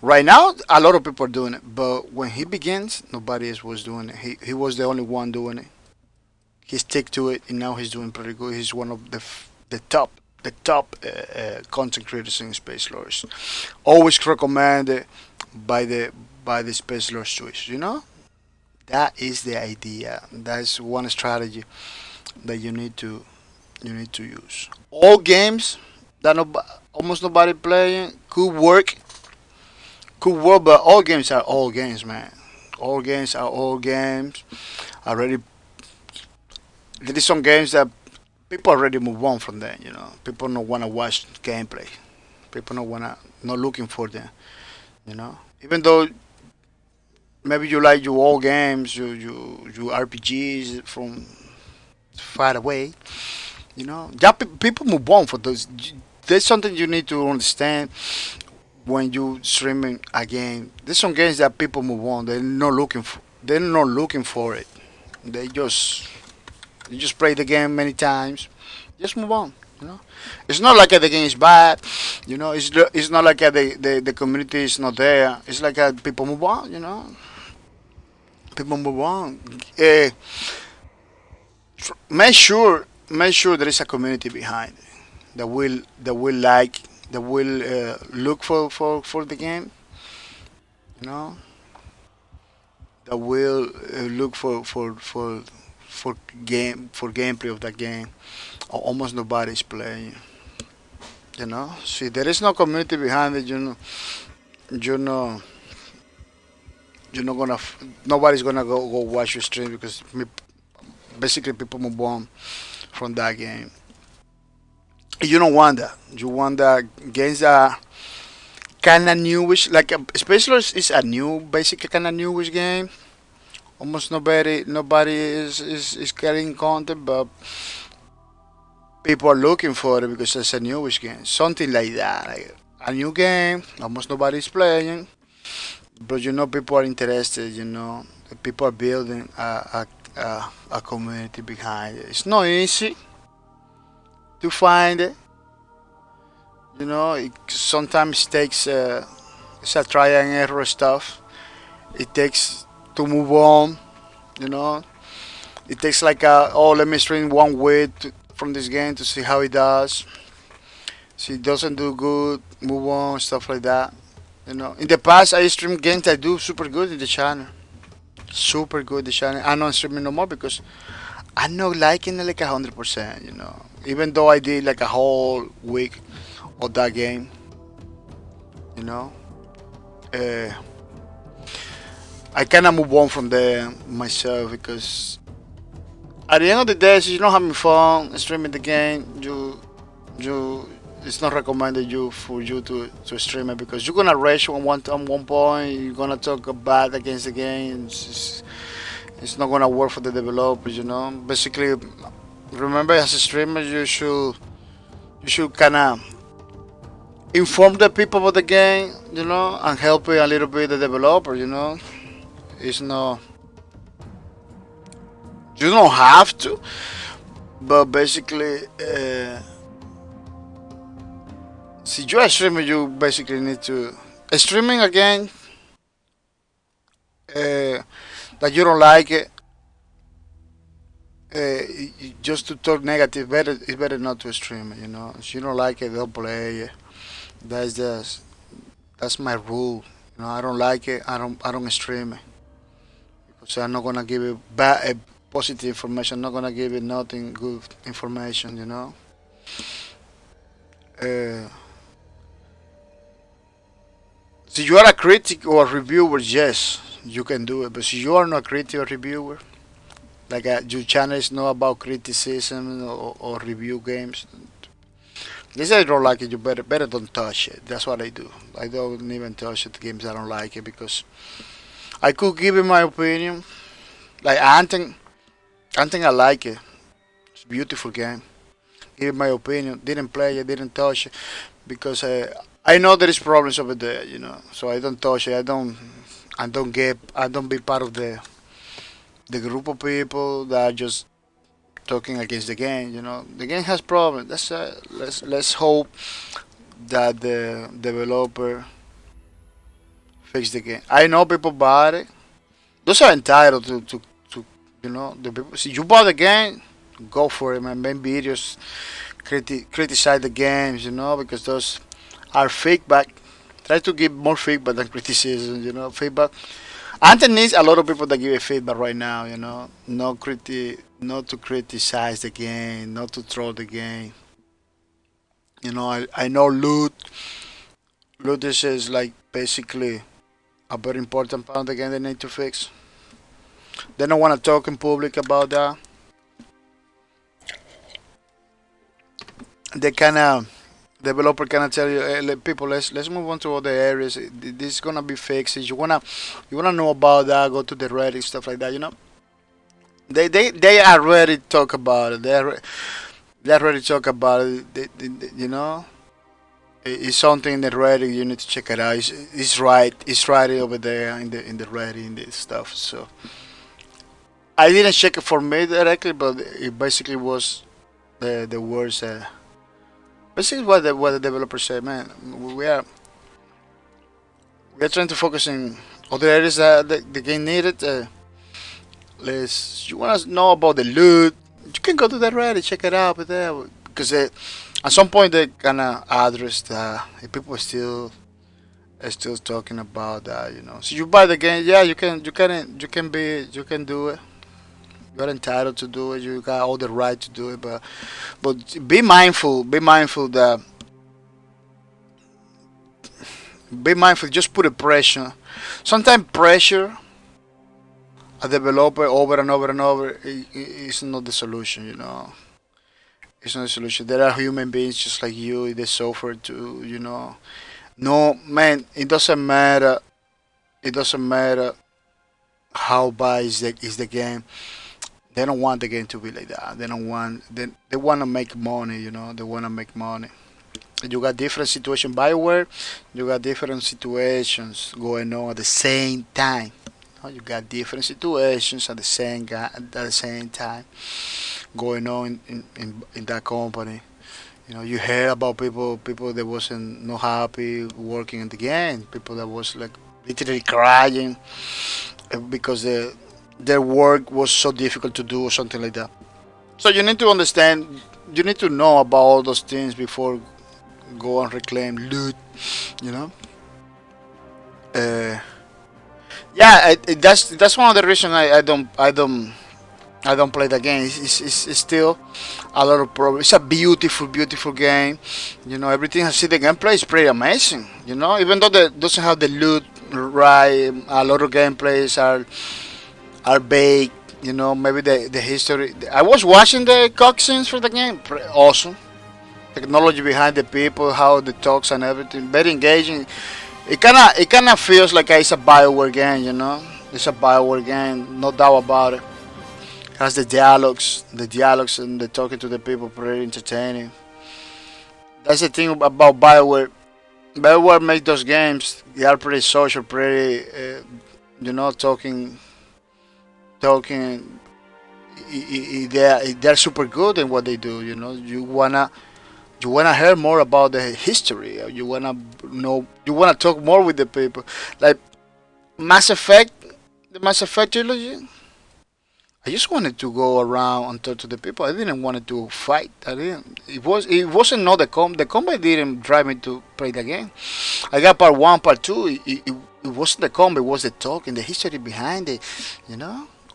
Right now, a lot of people are doing it, but when he begins, nobody else was doing it. He was the only one doing it. He stick to it, and now he's doing pretty good. He's one of the top content creators in Space Lords. Always recommended by the Space Lords choice. That is the idea. That's one strategy that you need to use. All games that almost nobody playing could work, but all games are all games, man. All games are all games. Already, there is some games that people already move on from them. People don't wanna watch gameplay. People don't wanna not looking for them. Even though maybe you like your old games, your RPGs from far away. Yeah, people move on for those. There's something you need to understand when you streaming a game. There's some games that people move on. They're not looking for. They're not looking for it. They just you just play the game many times. Just move on. It's not like the game is bad. It's not like the community is not there. It's like people move on. People move on. Make sure there is a community behind it that will look for the game. You know that will look for gameplay of that game. Almost nobody's playing. See, there is no community behind it. You know, you're not gonna. Nobody's gonna go watch your stream because basically people move on from that game. You don't want that. You want that games that kind of newish. Like Spacers is a new, basically kind of newish game. Almost nobody is getting content, but people are looking for it because it's a newish game. Something like that, like a new game. Almost nobody's playing, but people are interested. People are building a community behind it. It's not easy to find it. It sometimes takes it's a try and error stuff. It takes to move on. You know, it takes like let me stream one week from this game to see how it does. See, it doesn't do good, move on, stuff like that. In the past I streamed games that do super good in the channel, super good the channel. I'm not streaming no more because I'm not liking it like 100%. Even though I did like a whole week of that game. You know, uh, I kind of move on from there myself because at the end of the day, if you're not having fun streaming the game, you it's not recommended for you to stream it because you're gonna rage on one point. You're gonna talk bad against the game. It's not gonna work for the developers. Basically, remember as a streamer, you should kind of inform the people about the game. And help a little bit the developer. It's not. You don't have to, but basically, see, you're a streamer, you basically need to streaming again that you don't like it. Just to talk negative, it's better not to stream it. If you don't like it, don't play it. That's just that's my rule. I don't like it. I don't stream it because I'm not gonna give it positive information. I'm not gonna give it nothing good information. Uh, so you are a critic or a reviewer, yes, you can do it. But if you are not a critic or reviewer, like your channel is not about criticism or review games. This I don't like it. You better don't touch it. That's what I do. I don't even touch the games I don't like it because I could give you my opinion. Like I think I like it. It's a beautiful game. Give my opinion. Didn't play it. Didn't touch it because I know there is problems over there. So I don't touch it. I don't be part of the group of people that are just talking against the game. The game has problems. Let's hope that the developer fix the game. I know people bought it. Those are entitled to the people. See, you bought the game, go for it, man. Make videos, criticize the games, because those are feedback. Try to give more feedback than criticism, feedback. Anton needs a lot of people that give a feedback right now, not to criticize the game, not to troll the game. I know loot is like basically a very important part of the game they need to fix. They don't want to talk in public about that. They kind of developer kind tell you, hey, people, let's move on to other areas. This is gonna be fixed. You wanna know about that? Go to the Reddit stuff like that. They are ready to talk about it. They're ready to talk about it. It's something in the Reddit. You need to check it out. It's right. It's right over there in the Reddit in this stuff. So I didn't check it for me directly, but it basically was the words. Basically, what the developer said, man, we are trying to focus in other areas that the game needed. You want to know about the loot? You can go to the Reddit, check it out, but there because at some point they gonna address that. If people are still talking about that, So you buy the game, yeah, you can do it. You're entitled to do it. You got all the right to do it, but be mindful. Be mindful. Just put a pressure. Sometimes pressure a developer over and over and over is not the solution. It's not the solution. There are human beings just like you. They suffer too. No, man. It doesn't matter. It doesn't matter how bad is the game. They don't want the game to be like that. They want to make money. They want to make money. You got different situations. Bioware, you got different situations going on at the same time. You got different situations at the same time going on in that company. You hear about people that wasn't not happy working in the game. People that was like literally crying because their work was so difficult to do or something like that. So you need to understand. You need to know about all those things before go and reclaim loot. You know. Uh, yeah, that's one of the reasons I don't play the game. It's still a lot of problems. It's a beautiful game. Everything I see the gameplay is pretty amazing. Even though it doesn't have the loot right, a lot of gameplays are baked. Maybe the history. I was watching the cutscenes for the game. Awesome. Technology behind the people, how the talks and everything, very engaging. It kinda feels like it's a Bioware game. It's a Bioware game, no doubt about it. Has the dialogues and the talking to the people pretty entertaining. That's the thing about Bioware. Bioware make those games. They are pretty social, pretty, talking. They're super good in what they do. You wanna hear more about the history. You wanna know. You wanna talk more with the people. Like Mass Effect, the Mass Effect trilogy. I just wanted to go around and talk to the people. I didn't want to fight. I didn't. It wasn't not the combat didn't drive me to play the game. I got part one, part two. It wasn't the combat. It was the talk and the history behind it.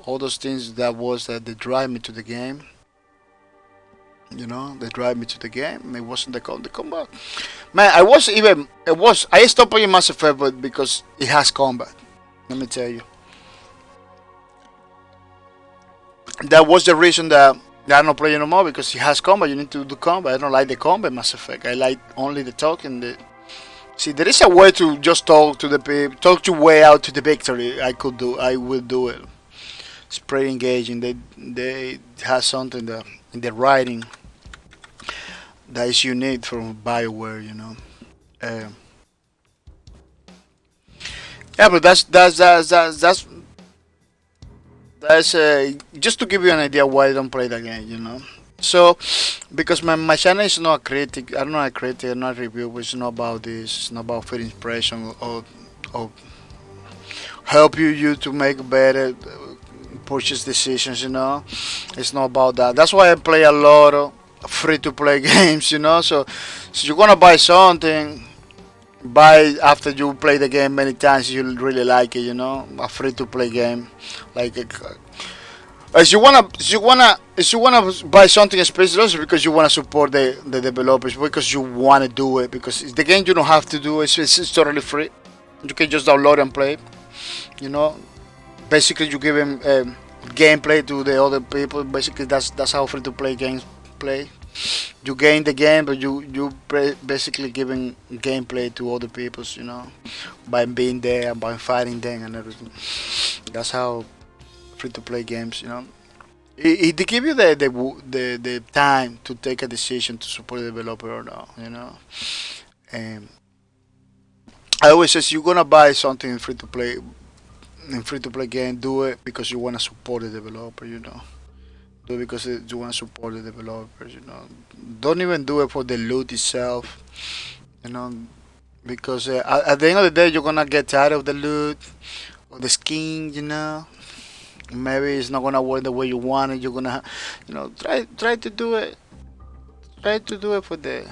All those things that drive me to the game. They drive me to the game. It wasn't the combat. Man, I was even. It was. I stopped playing Mass Effect, but because it has combat. Let me tell you. That was the reason that I'm not playing no more because it has combat. You need to do combat. I don't like the combat Mass Effect. I like only the talking. See, there is a way to just talk to the people, talk your way out to the victory. I will do it. It's pretty engaging. They have something that in the writing that is unique from Bioware. Uh, yeah, but that's just to give you an idea why I don't play the game. So, because my channel is not a critic, I'm not a critic, I'm not a reviewer, it's not about this, it's not about feeling inspiration or help you to make better purchase decisions. It's not about that. That's why I play a lot of free to play games. So you're gonna buy something, buy after you play the game many times, you really like it. A free to play game, like if you wanna buy something especially also because you wanna support the developers because you wanna do it because it's the game you don't have to do it. It's totally free. You can just download and play. You know, basically you give him gameplay to the other people. Basically that's how free to play games play. You gain the game, but basically giving gameplay to other people's. By being there and by fighting them and everything. That's how free to play games. They give you the time to take a decision to support the developer or not. And I always says you're gonna buy something in free to play game, do it because you wanna support the developer. Do it because you wanna support the developers. Don't even do it for the loot itself. You know, because at the end of the day you're gonna get tired of the loot, of the skin. Maybe it's not gonna work the way you want it. You're gonna, try to do it. Try to do it for the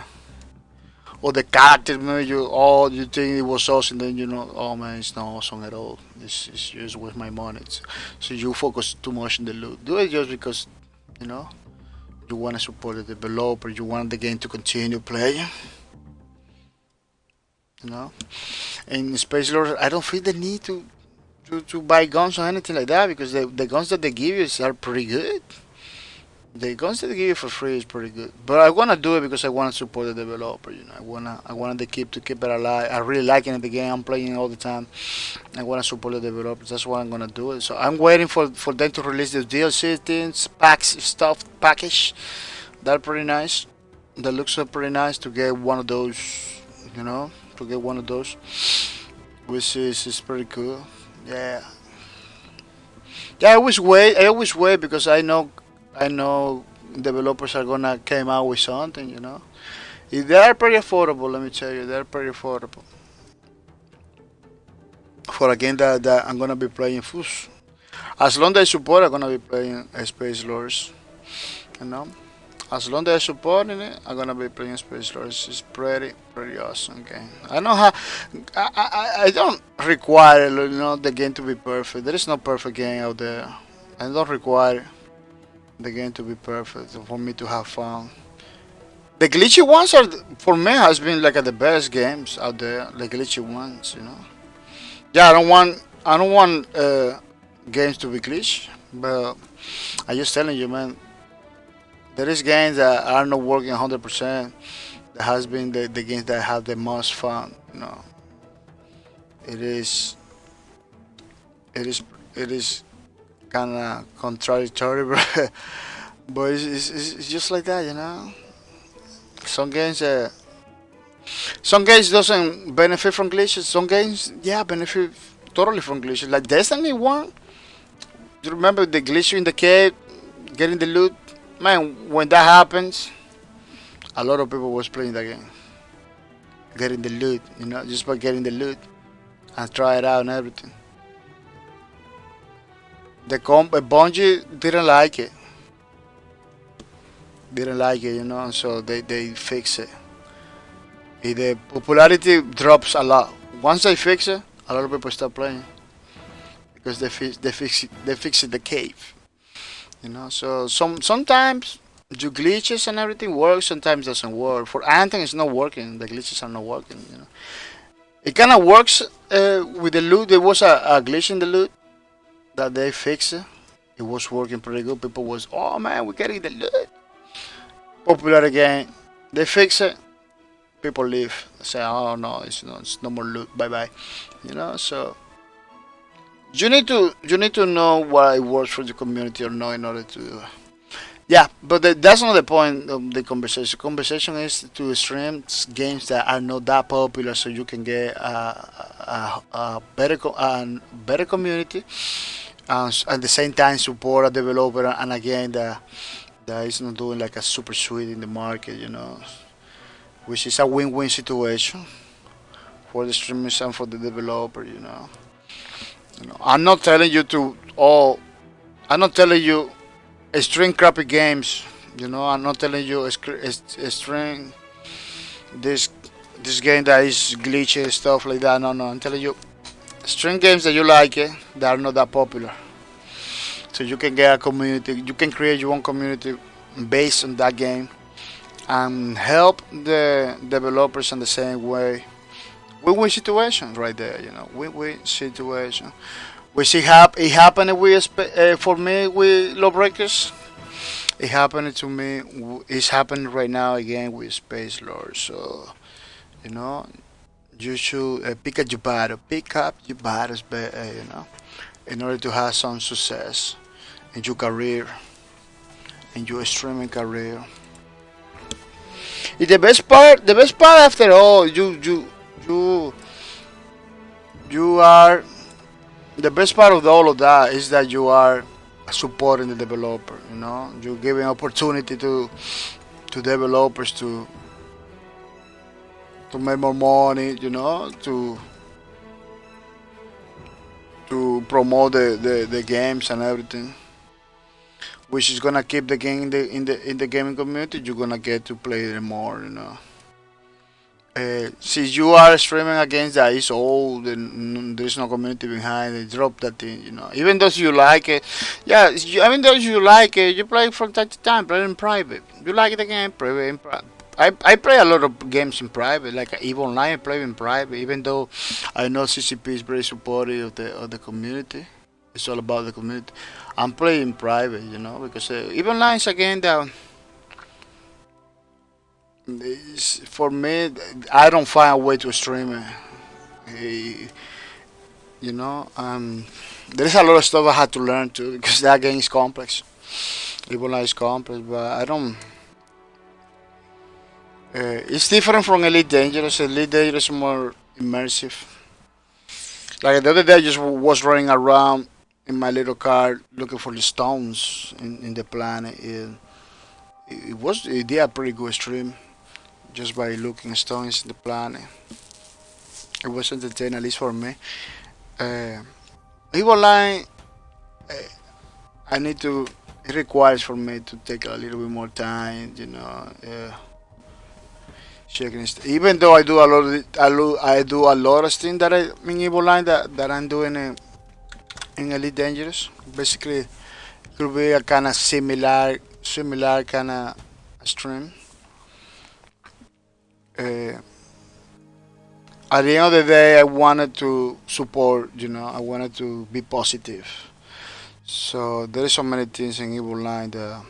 or the character. Maybe you think it was awesome, then oh man, it's not awesome at all. It's just worth my money. So you focus too much on the loot. Do it just because you know you want to support the developer. You want the game to continue playing. You know, in Space Lord, I don't feel the need to buy guns or anything like that because the guns that they give you are pretty good. The guns that they give you for free is pretty good. But I wanna do it because I wanna support the developer. I wanna to keep it alive. I really like it in the game. I'm playing it all the time. I wanna support the developers. That's why I'm gonna do it. So I'm waiting for them to release the DLC things, packs, stuff, package. They're pretty nice. That looks pretty nice to get one of those. To get one of those, which is pretty cool. Yeah. Yeah, I always wait because I know developers are gonna came out with something. They are pretty affordable, let me tell you, they're pretty affordable. For a game that I'm gonna be playing Fus. As long as I support I'm gonna be playing Space Lords. You know? As long as I supporting it, I'm gonna be playing Space Lords. It's pretty awesome game. I know how I don't require the game to be perfect. There is no perfect game out there. I don't require the game to be perfect for me to have fun. The glitchy ones are for me has been like the best games out there. The glitchy ones. Yeah, I don't want games to be glitch, but I just telling you, man. There is games that are not working 100%. That has been the games that have the most fun. It is it is it is kind of contradictory, but it's just like that. Some games some games doesn't benefit from glitches. Some games, yeah, benefit totally from glitches. Like Destiny 1, you remember the glitch in the cave, getting the loot? Man, when that happens, a lot of people was playing that game. Getting the loot, just by getting the loot and try it out and everything. Bungie didn't like it. Didn't like it, so they fix it. If the popularity drops a lot, once they fix it, a lot of people start playing because they fix it the cave. So sometimes do glitches and everything work? Sometimes doesn't work. For Anthem, it's not working. The glitches are not working. You know, it kind of works with the loot. There was a glitch in the loot that they fixed. It was working pretty good. People was, oh man, we're getting the loot. Popular again. They fix it. People leave. Say, oh no, it's no more loot. Bye bye. You know, so you need to know what works for the community or not in order to. Yeah, but that's not the point of the conversation. Conversation is to stream games that are not that popular, so you can get a better community, and at the same time support a developer, and again that is not doing like a super sweet in the market, which is a win-win situation for the streamers and for the developer. I'm not telling you to all. I'm not telling you stream crappy games. I'm not telling you stream this this game that is glitchy stuff like that. No, no. I'm telling you stream games that you like that are not that popular. So you can get a community. You can create your own community based on that game and help the developers in the same way. Win-win situation right there. Win-win situation. We see it happened for me with Lawbreakers. It happened to me. It's happening right now again with Space Lord. So you know, you should pick up your battle. Pick up your battles, in order to have some success in your career, in your streaming career. The best part after all, you you are the best part of all of that is that you are supporting the developer. You're giving opportunity to developers to make more money. To promote the games and everything, which is gonna keep the game in the gaming community. You're gonna get to play it more. Since you are streaming against that, it's old and there's no community behind it. Drop that thing. Even though you like it, yeah. Even though you like it, you play from time to time. Play in private. You like the game, play in private. I play a lot of games in private, like EVE Online. I play in private, even though I know CCP is very supportive of the community. It's all about the community. I'm playing in private, because EVE Online is a game that for me, I don't find a way to stream it. Eh, there's a lot of stuff I had to learn too because that game is complex. EVE Online is complex, but I don't. It's different from Elite Dangerous. Elite Dangerous is more immersive. Like the other day, I just was running around in my little car looking for the stones in the planet. It did a pretty good stream just by looking stones in the planet. It was entertaining, at least for me. Uh, EVE Online, uh, I need to. It requires for me to take a little bit more time, checking even though I do a lot of I do a lot of things that I in EVE Online that I'm doing in Elite Dangerous. Basically, it could be a kind of similar kind of stream. Uh, at the end of the day, I wanted to support. I wanted to be positive. So there is so many things in EVE Online that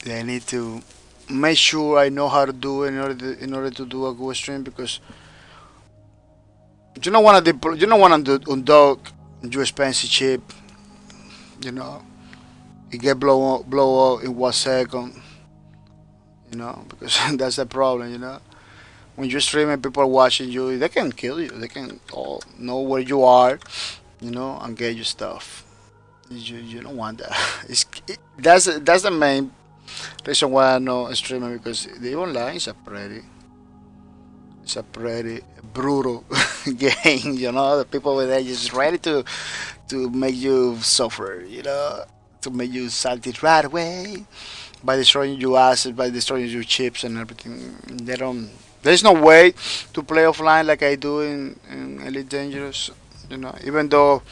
I need to make sure I know how to do it in order to do a good stream because you don't want to undock your expensive chip. You know, it get blow up in 1 second. Because that's the problem. When you're streaming, people are watching you. They can kill you. They can all know where you are. And get your stuff. You don't want that. That's the main reason why I know streaming because the online is a pretty brutal game. The people with there just ready to make you suffer. To make you salty right away by destroying your assets, by destroying your chips and everything. They don't. There's no way to play offline like I do in Elite Dangerous. Even though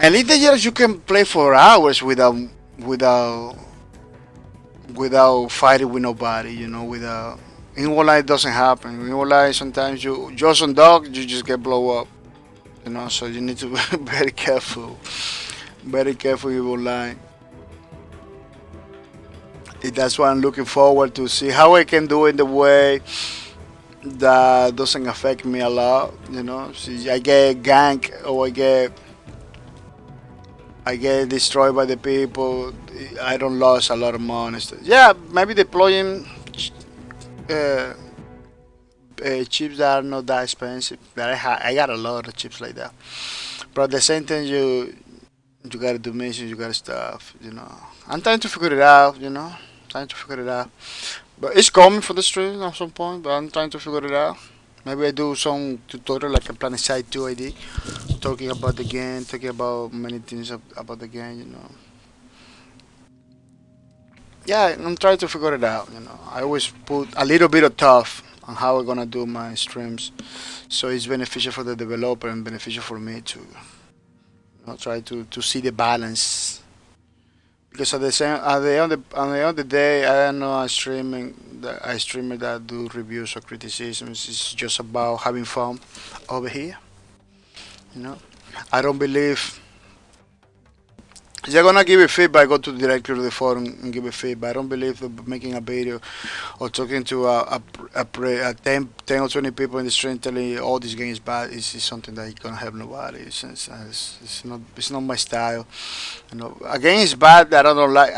Elite Dangerous you can play for hours without fighting with nobody. Without in online it doesn't happen. In online sometimes you just on dog you just get blow up. So you need to be very careful, very careful in online. That's why I'm looking forward to see how I can do it in the way that doesn't affect me a lot. See, I get ganked or I get destroyed by the people. I don't lose a lot of money. Yeah, maybe deploying uh, chips that are not that expensive. But I got a lot of chips like that. But at the same time, you gotta do missions, you gotta stuff. I'm trying to figure it out. Trying to figure it out. But it's coming for the stream at some point. But I'm trying to figure it out. Maybe I do some tutorial like a Planet Side 2 ID, talking about the game, talking about many things about the game. Yeah, I'm trying to figure it out. I always put a little bit of tough on how I'm gonna do my streams, so it's beneficial for the developer and beneficial for me to try to see the balance. Because at the end of the day, I am not a streamer that do reviews or criticisms. It's just about having fun over here. You know, I don't believe they're gonna give you feedback. Go to directly to the forum and give a feedback. I don't believe that making a video or talking to a 10 or 20 people in the stream telling you, "Oh, this game is bad," is something that is gonna help nobody. It's not my style. A game is bad that I don't like.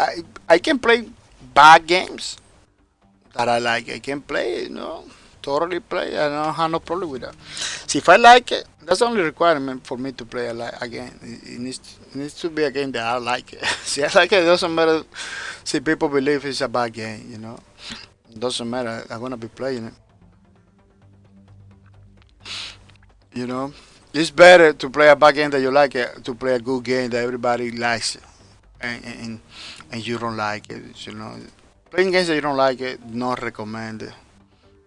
I can play bad games that I like. I can play, totally play. I don't have no problem with that. See, if I like it, that's the only requirement for me to play a game. It needs to be a game that I like it. See, I like it. It doesn't matter. See, people believe it's a bad game. It doesn't matter. I'm gonna be playing it. You know, it's better to play a bad game that you like it to play a good game that everybody likes it, and you don't like it. Playing games that you don't like it, not recommended.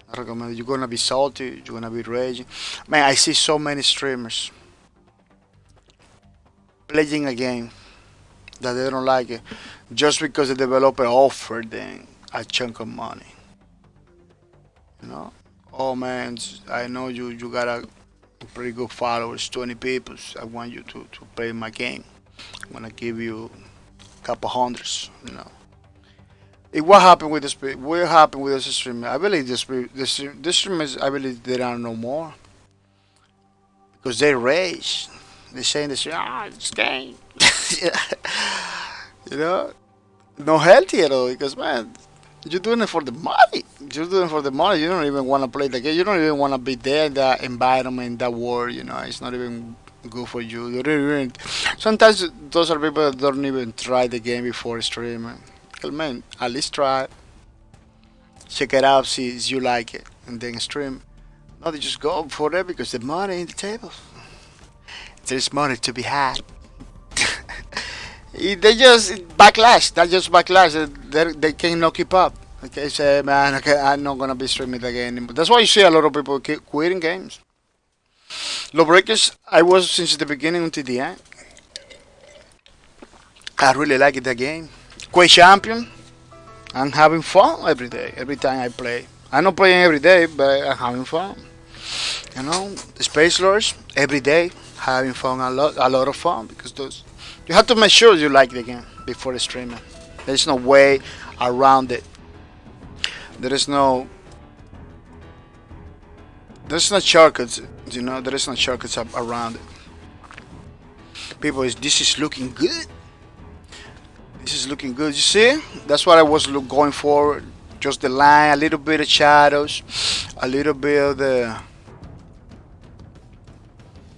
I recommend it. You're gonna be salty. You're gonna be raging. Man, I see so many streamers playing a game that they don't like it just because the developer offered them a chunk of money. You know? Oh man, I know you got a pretty good followers, 20 people. I want you to play my game. I'm gonna give you a couple hundreds. What happened with this? What happened with this streamer? I believe this streamers. I believe they are no more because they rage. They saying this. It's game. you know, not healthy at all. Because man, you're doing it for the money. You're doing it for the money. You don't even want to play the game. You don't even want to be there in that environment, in that world. It's not even good for you. You don't even. Sometimes those are people that don't even try the game before streaming. Well, man, at least try, check it out, see if you like it, and then stream. No, they just go for it because the money in the table. There's money to be had. They just backlash. That's just backlash. They cannot keep up. Okay, say, man, okay, I'm not gonna be streaming the game anymore. That's why you see a lot of people quitting games. Lawbreakers, I was since the beginning until the end. I really like the game. Quake Champion, I'm having fun every day, every time I play. I'm not playing every day, but I'm having fun. The Space Lords, every day, having fun, a lot of fun, because you have to make sure you like the game before streaming. There's no way around it. There is no, there's no shortcuts, there is no shortcuts around it. People, this is looking good. This is looking good. You see? That's what I was going for. Just the line, a little bit of shadows, a little bit of the,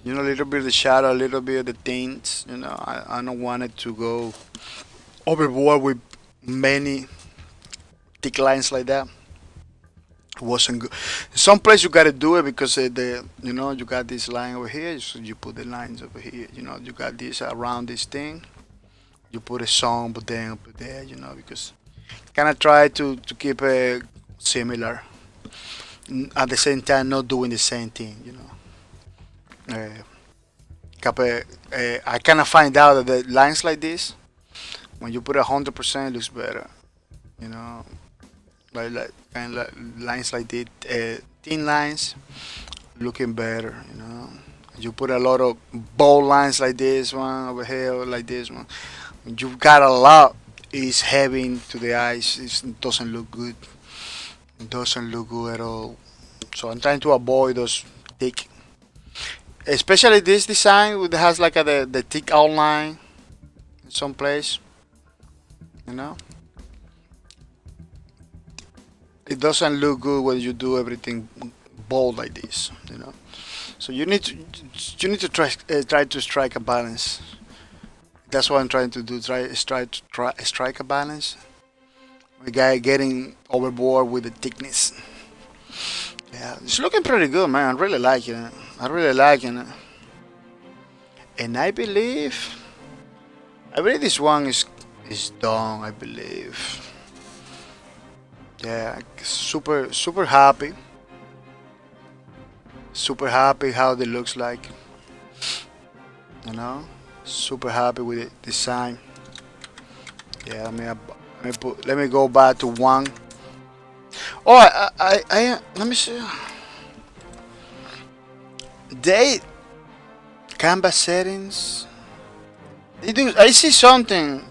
a little bit of the shadow, a little bit of the tints. I don't want it to go overboard with many thick lines like that. It wasn't good. Some place you gotta do it because you got this line over here, so you put the lines over here. You got this around this thing. You put a song, but then up there, because kind of try to keep it similar. At the same time, not doing the same thing. I kind of find out that the lines like this, When you put 100%, it looks better. You know, like kind of lines like this, thin lines, looking better. You know, you put a lot of bold lines like this one over here, or like this one. You've got a lot. It's heavy to the eyes. It doesn't look good. It doesn't look good at all. So I'm trying to avoid those thick, especially this design that has like the thick outline in some place. You know, it doesn't look good when you do everything bold like this. You know, so you need to try to strike a balance. That's what I'm trying to do. Try strike a balance. The guy getting overboard with the thickness. Yeah, it's looking pretty good, man. I really liking it. I really liking it. And I believe this one is done. I believe. Yeah, super happy. Super happy how it looks like. You know, super happy with the design. Yeah, let me go back to one. Oh, let me see. They canvas settings. They do. I see something.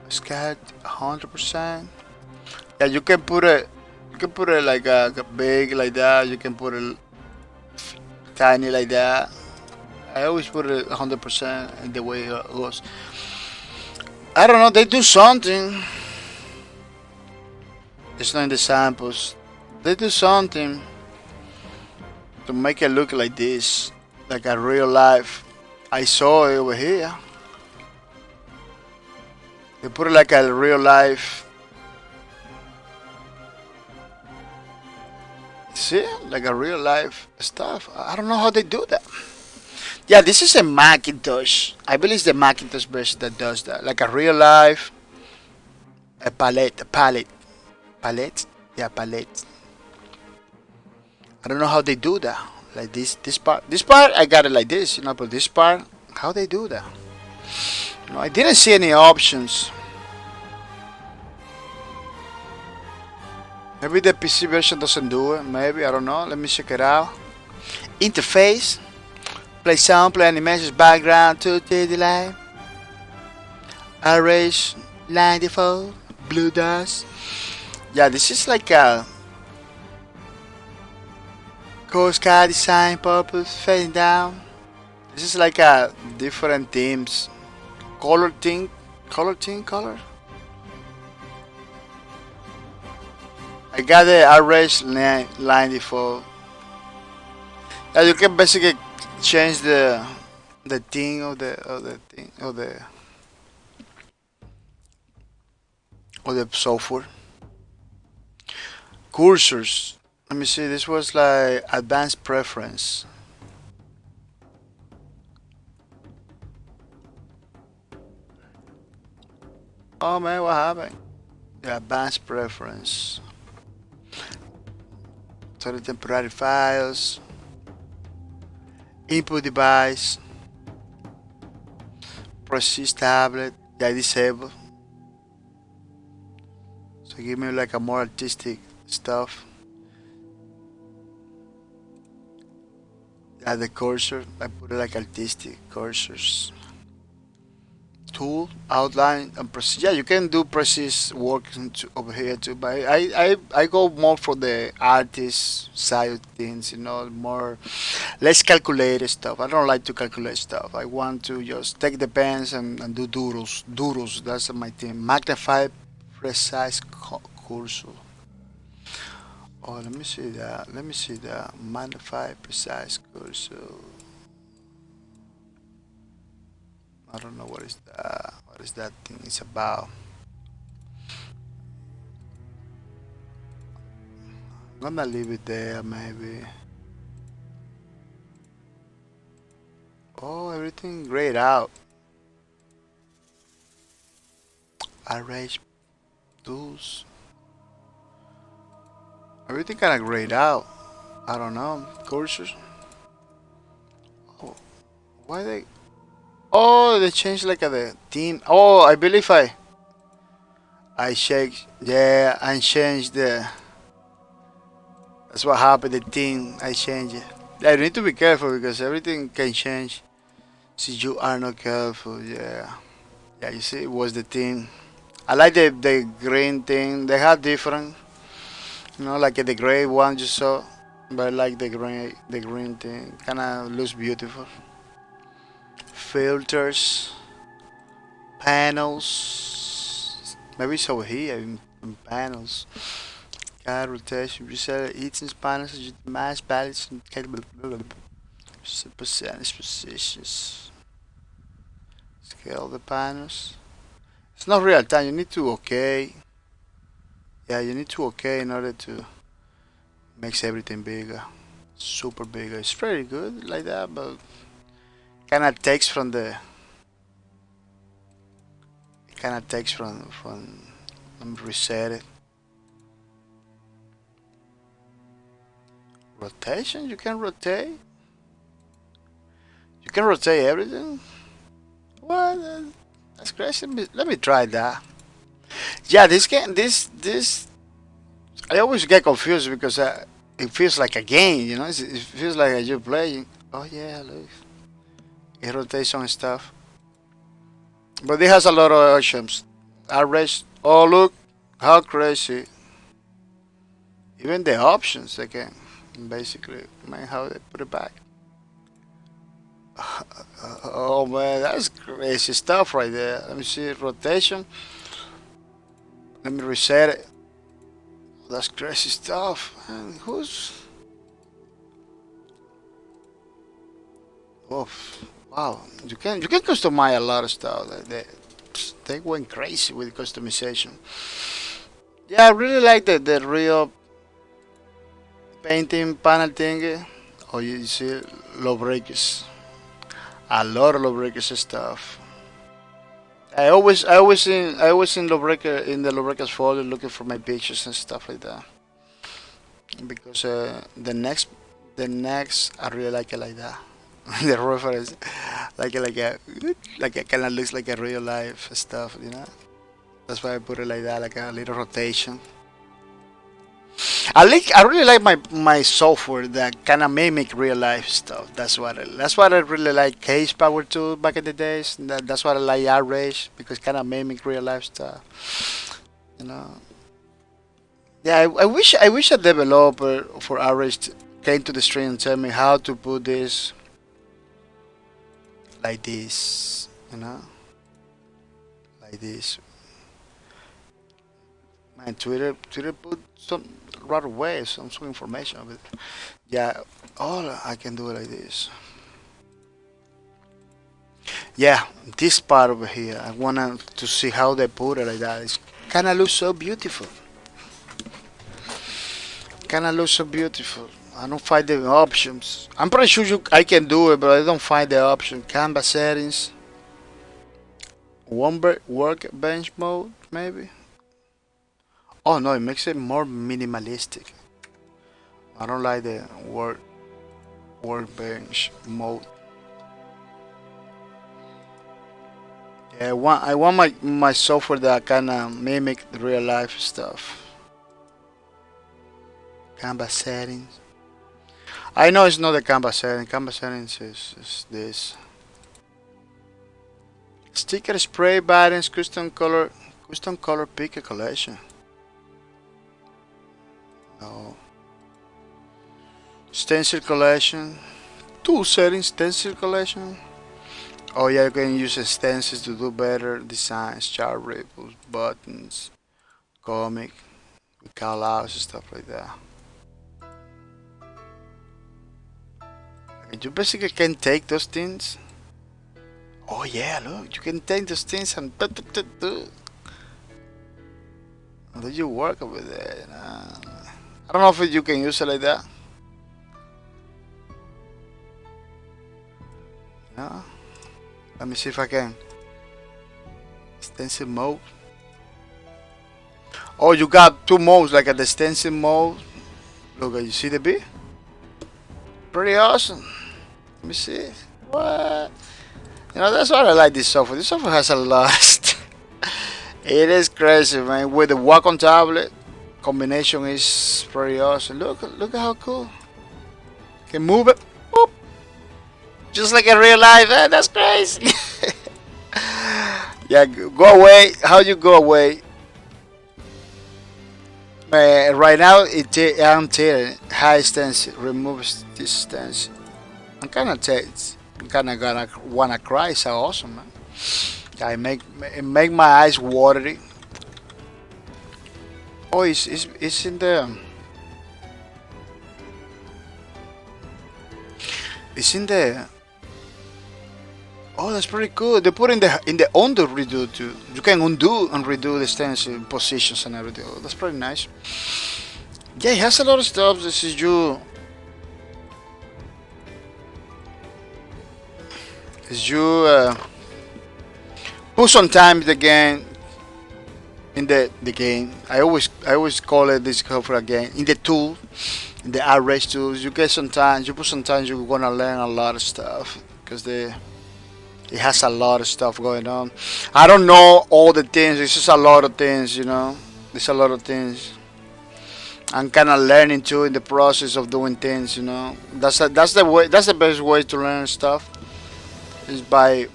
Scat 100%. Yeah, you can put it. You can put it like a big like that. You can put it tiny like that. I always put it 100% in the way it goes. I don't know. They do something. It's not in the samples. They do something to make it look like this, like a real life. I saw it over here. They put it like a real life. See, like a real life stuff. I don't know how they do that. Yeah, this is a Macintosh. I believe it's the Macintosh version that does that. Like a real life, palette. Yeah, palette. I don't know how they do that. Like this part, I got it like this, but this part, how they do that? I didn't see any options. Maybe the PC version doesn't do it. Maybe, I don't know. Let me check it out. Interface. Play sound, play animations, background, 2D delay. Arrays, line default, blue dust. Yeah, this is like a course card design, purpose, fading down. This is like a different themes. Color thing, color. I got the arrays line default. Yeah, you can basically change the thing of the software. Cursors. Let me see. This was like advanced preference. Oh man, what happened? The advanced preference. So the temporary files. Input device. Proceed tablet. Yeah, disable. So give me like a more artistic stuff. Yeah, the cursor. I put it like artistic cursors. Tool, outline, and proceed. Yeah, you can do precise work over here too, but I go more for the artist side of things, more less calculated stuff. I don't like to calculate stuff. I want to just take the pens and do doodles. That's my thing. Magnify precise cursor. Oh, let me see that. Magnify precise cursor. I don't know what is that thing is about. I'm gonna leave it there maybe. Oh, everything grayed out. Arrange tools. Everything kinda grayed out. I don't know. Cursors. Oh, why they Oh, they changed like the theme. Oh, I believe I changed. Yeah, I changed the. That's what happened. The theme I changed it. Yeah, you need to be careful because everything can change if you are not careful. Yeah. Yeah, you see, it was the theme. I like the green thing. They have different, like the gray one you saw, but I like the green thing. Kind of looks beautiful. Filters, panels. Maybe it's over here in panels. Guide rotation, reset eating panels, mass balance, and percentage positions. Scale the panels. It's not real time. You need to okay. Yeah, you need to okay in order to makes everything bigger, super bigger. It's pretty good like that, but kind of takes from the kind of takes from let me reset it. Rotation, you can rotate. You can rotate everything. What? That's crazy. Let me try that. Yeah, this I always get confused because it feels like a game, it feels like you're playing. Oh yeah, look, it rotates on stuff, but it has a lot of options. Arrange. Oh look, how crazy! Even the options again, basically, man, how they put it back. Oh man, that's crazy stuff right there. Let me see rotation. Let me reset it. That's crazy stuff. And who's? Oh, wow! You can customize a lot of stuff. They went crazy with customization. Yeah, I really like the real painting panel thing. Oh, you see, low breakers. A lot of low breakers stuff. I always in the low breakers folder looking for my pictures and stuff like that. Because the next I really like it like that. The reference, like it kind of looks like a real life stuff. That's why I put it like that, like a little rotation. I really like my software that kind of mimic real life stuff. That's what I really like. Case Power Tool back in the days. That's what I like Outrage because kind of mimic real life stuff. You know. Yeah, I wish a developer for Outrage came to the stream and tell me how to put this like this. Like this. Man, Twitter put some right away some information of it. Yeah, all I can do it like this. Yeah, this part over here, I wanna to see how they put it like that. It's kind of looks so beautiful. Kind of looks so beautiful. I don't find the options. I'm pretty sure I can do it, but I don't find the option. Canvas settings, workbench mode, maybe. Oh no, it makes it more minimalistic. I don't like the workbench mode. Yeah, I want my software that kind of mimic the real life stuff. Canvas settings. I know it's not the canvas setting. Canvas settings is this. Sticker spray buttons, custom color picker collection. No. Stencil collection. Tool settings, stencil collection. Oh yeah, you can use stencils to do better designs, chart ripples, buttons, comic, with callouts and stuff like that. And you basically can take those things. Oh yeah, look, you can take those things and do you work with it? I don't know if you can use it like that. No. Let me see if I can. Stencil mode. Oh, you got two modes, like a the stencil mode. Look, you see the bee? Pretty awesome. Let me see. What? You know, that's why I like this software. This software has a lot. It is crazy, man. With the Wacom tablet combination is pretty awesome. Look at how cool. Can move it, boop, just like in real life. Man, that's crazy. Yeah, go away. How you go away? Right now, I'm telling high stance removes this stance. I'm kind of tense. I'm kind of gonna wanna cry. It's so awesome, man. It make my eyes watery. Oh, it's in the it's in the. Oh, that's pretty cool. They put in the undo redo too. You can undo and redo the stance positions and everything. Oh, that's pretty nice. Yeah, it has a lot of stuff. This is you. Is you put some time in the game in the game. I always call it this cover again in the tool, in the array tools. You get sometimes you put sometimes you're gonna learn a lot of stuff because it has a lot of stuff going on. I don't know all the things. It's just a lot of things, you know. There's a lot of things. I'm kind of learning too in the process of doing things, you know. That's the way. That's the best way to learn stuff. Is by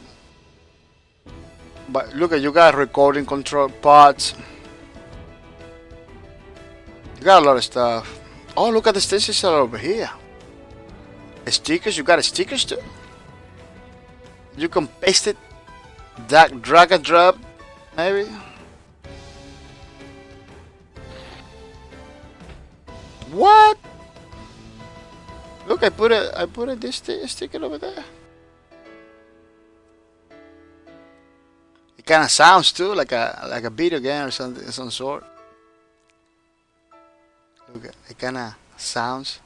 look at you got recording control parts. You got a lot of stuff. Oh, look at the stickers over here. The stickers. You got stickers too. You can paste it, drag and drop, maybe. What? Look, I put this sticker over there. It kind of sounds too like a video game or something, some sort. Look, it kind of sounds.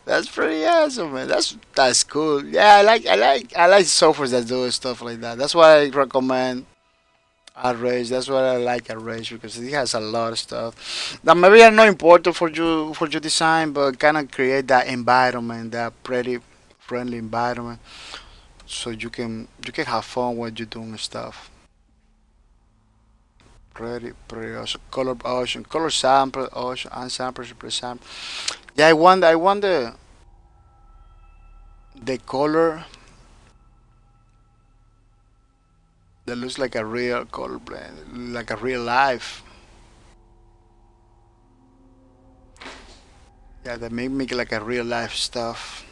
That's pretty awesome, man. That's cool. Yeah, I like softwares that do stuff like that. That's why I recommend Outrage. That's why I like Outrage because it has a lot of stuff that maybe are not important for your design, but kind of create that environment, that pretty friendly environment, so you can have fun when you're doing stuff. Pretty awesome. Color ocean, color sample ocean, unsample, replace sample. Yeah, I want the color that looks like a real color blend, like a real life. Yeah, that make like a real life stuff.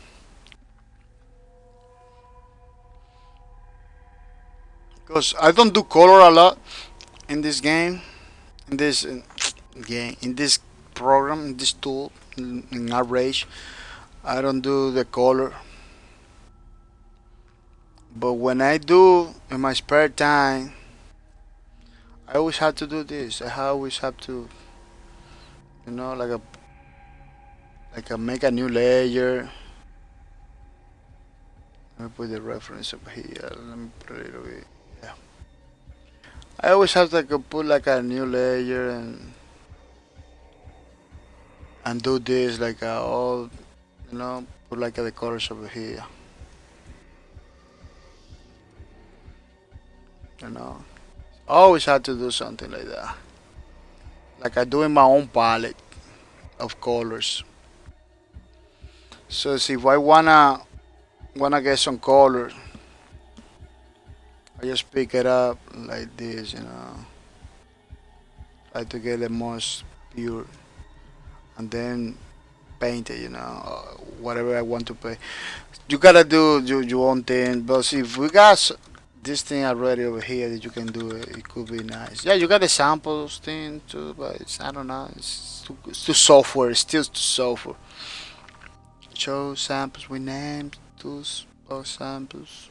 Because I don't do color a lot in this game, in this game, in this program, in this tool, in Outrage. I don't do the color, but when I do in my spare time, I always have to do this. I always have to, like a make a new layer. Let me put the reference over here. Let me put it over here. Yeah. I always have to like, put like a new layer and do this like all, put like the colors over here. You know, always have to do something like that. Like I do in my own palette of colors. So see if I wanna get some color, I just pick it up like this, try to get the most pure, and then paint it, whatever I want to paint. You gotta do your own thing, but see, if we got this thing already over here that you can do it, it could be nice. Yeah, you got the samples thing too, but I don't know, it's too software, it's still too software. Show samples with names, tools, or samples.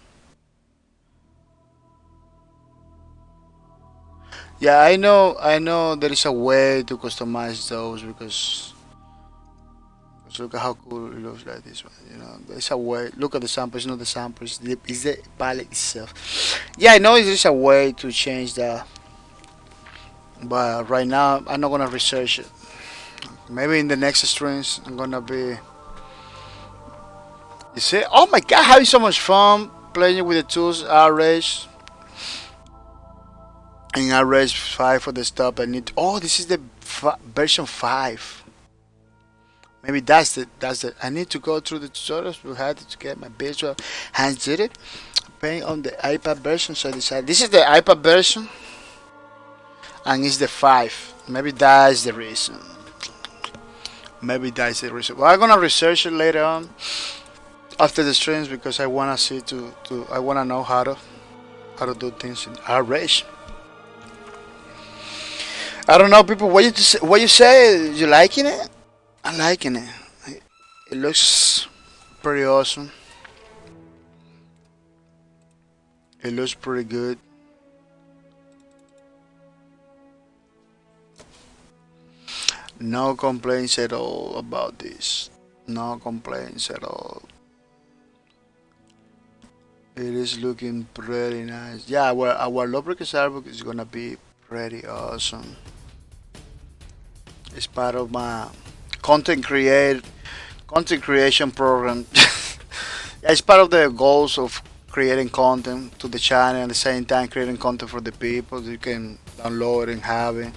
Yeah, I know there is a way to customize those because look at how cool it looks like this one. There's a way. Look at the sample. It's not the sample. It's the palette itself. Yeah, I know there's a way to change that, but right now I'm not gonna research it. Maybe in the next streams I'm gonna be You see? Oh my god, having so much fun playing with the tools. RH and RH 5 for the stuff I need. Oh, this is the version 5. Maybe that's the. I need to go through the tutorials we had to get my visual hands did it. Playing on the iPad version, so I decided this is the iPad version and it's the 5. Maybe that's the reason. Maybe that's the reason. Well, I'm gonna research it later on after the streams because I wanna see to I wanna know how to do things in RH. I don't know, people. What you say? You liking it? I'm liking it. It looks pretty awesome. It looks pretty good. No complaints at all about this. No complaints at all. It is looking pretty nice. Yeah, our lubricants artbook is gonna be pretty awesome. It's part of my content create content creation program. Yeah, it's part of the goals of creating content to the channel at the same time creating content for the people you can download and have it.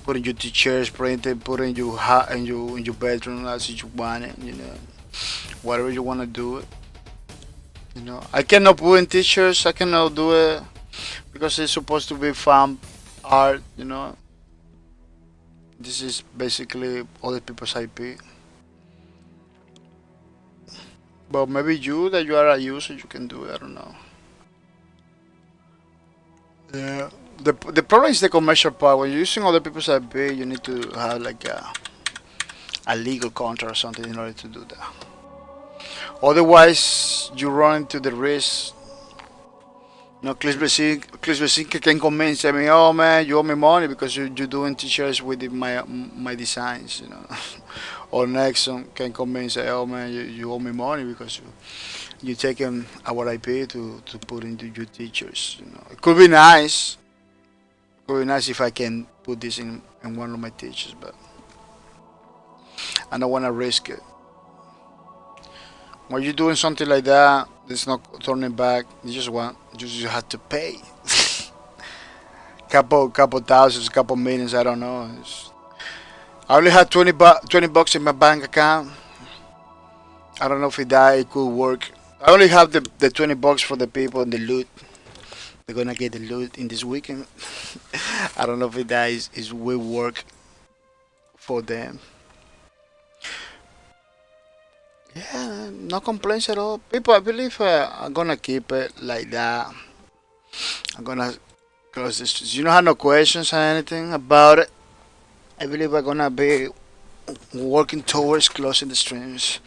Put in your t-shirts, print it, put in your in your bedroom as you want it. Whatever you want to do it. I cannot put in t-shirts. I cannot do it because it's supposed to be fan art. This is basically other people's IP. But maybe that you are a user, you can do it. I don't know. Yeah. The problem is the commercial part. When you're using other people's IP, you need to have like a legal contract or something in order to do that. Otherwise, you run into the risk. Chris Vecin can convince me, oh man, you owe me money because you're doing t-shirts with my designs. Or Nexon can convince, oh man, you owe me money because you taking our IP to put into your t-shirts. It could be nice. It would be nice if I can put this in one of my t-shirts, but I don't want to risk it. When you're doing something like that, there's no turning back. You just have to pay. Couple thousands, couple millions. I don't know. I only had 20 bucks in my bank account. I don't know if it could work. I only have the 20 bucks for the people and the loot. They're gonna get the loot in this weekend. I don't know if that is will work for them. Yeah, no complaints at all. People, I believe I'm gonna keep it like that. I'm gonna close this. You don't have no questions or anything about it. I believe we're gonna be working towards closing the streams.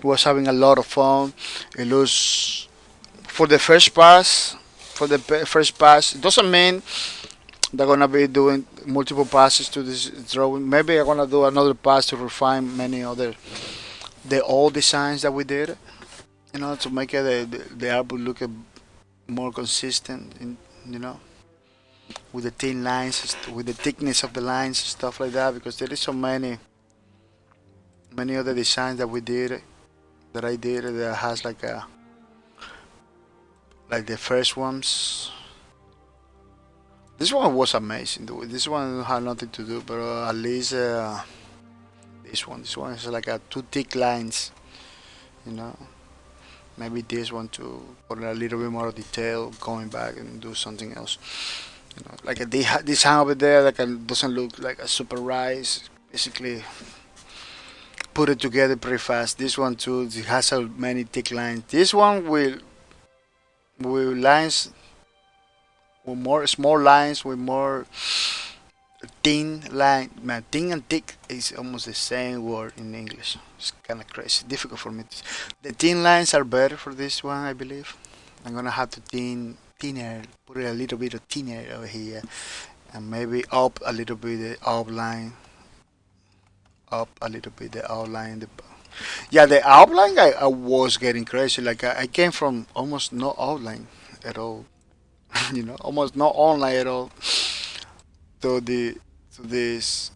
Was having a lot of fun. It was for the first pass. For the first pass, it doesn't mean they're gonna be doing multiple passes to this drawing. Maybe I'm gonna do another pass to refine many other the old designs that we did. To make it the album look more consistent. You know, with the thin lines, with the thickness of the lines, stuff like that. Because there is so many other designs that we did, that I did that has like the first ones. This one was amazing. This one had nothing to do, but at least this one is like a two thick lines. You know, maybe this one to put a little bit more detail, going back and do something else. Like this hand over there, doesn't look like a super rise. Basically, put it together pretty fast. This one too, it has so many thick lines. This one will lines with more small lines with more thin line. Man, thin and thick is almost the same word in English. It's kind of crazy, difficult for me. The thin lines are better for this one, I believe. I'm gonna have to thinner, put it a little bit of thinner over here, and maybe up a little bit the outline, up a little bit the outline. Yeah, the outline I was getting crazy. Like I came from almost no outline at all. Almost no outline at all. To these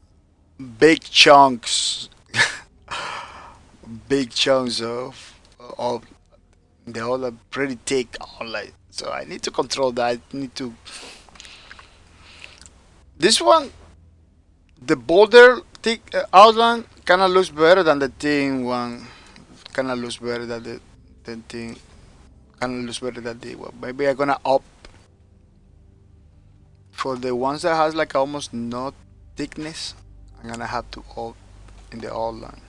big chunks, big chunks of They all are pretty thick online. So I need to control that. I need to. This one, the bolder thick outline kind of looks better than the thin one. Kind of looks better than the thing. Kind of looks better than the one. Maybe I'm gonna up for the ones that has like almost no thickness. I'm gonna have to up in the outline.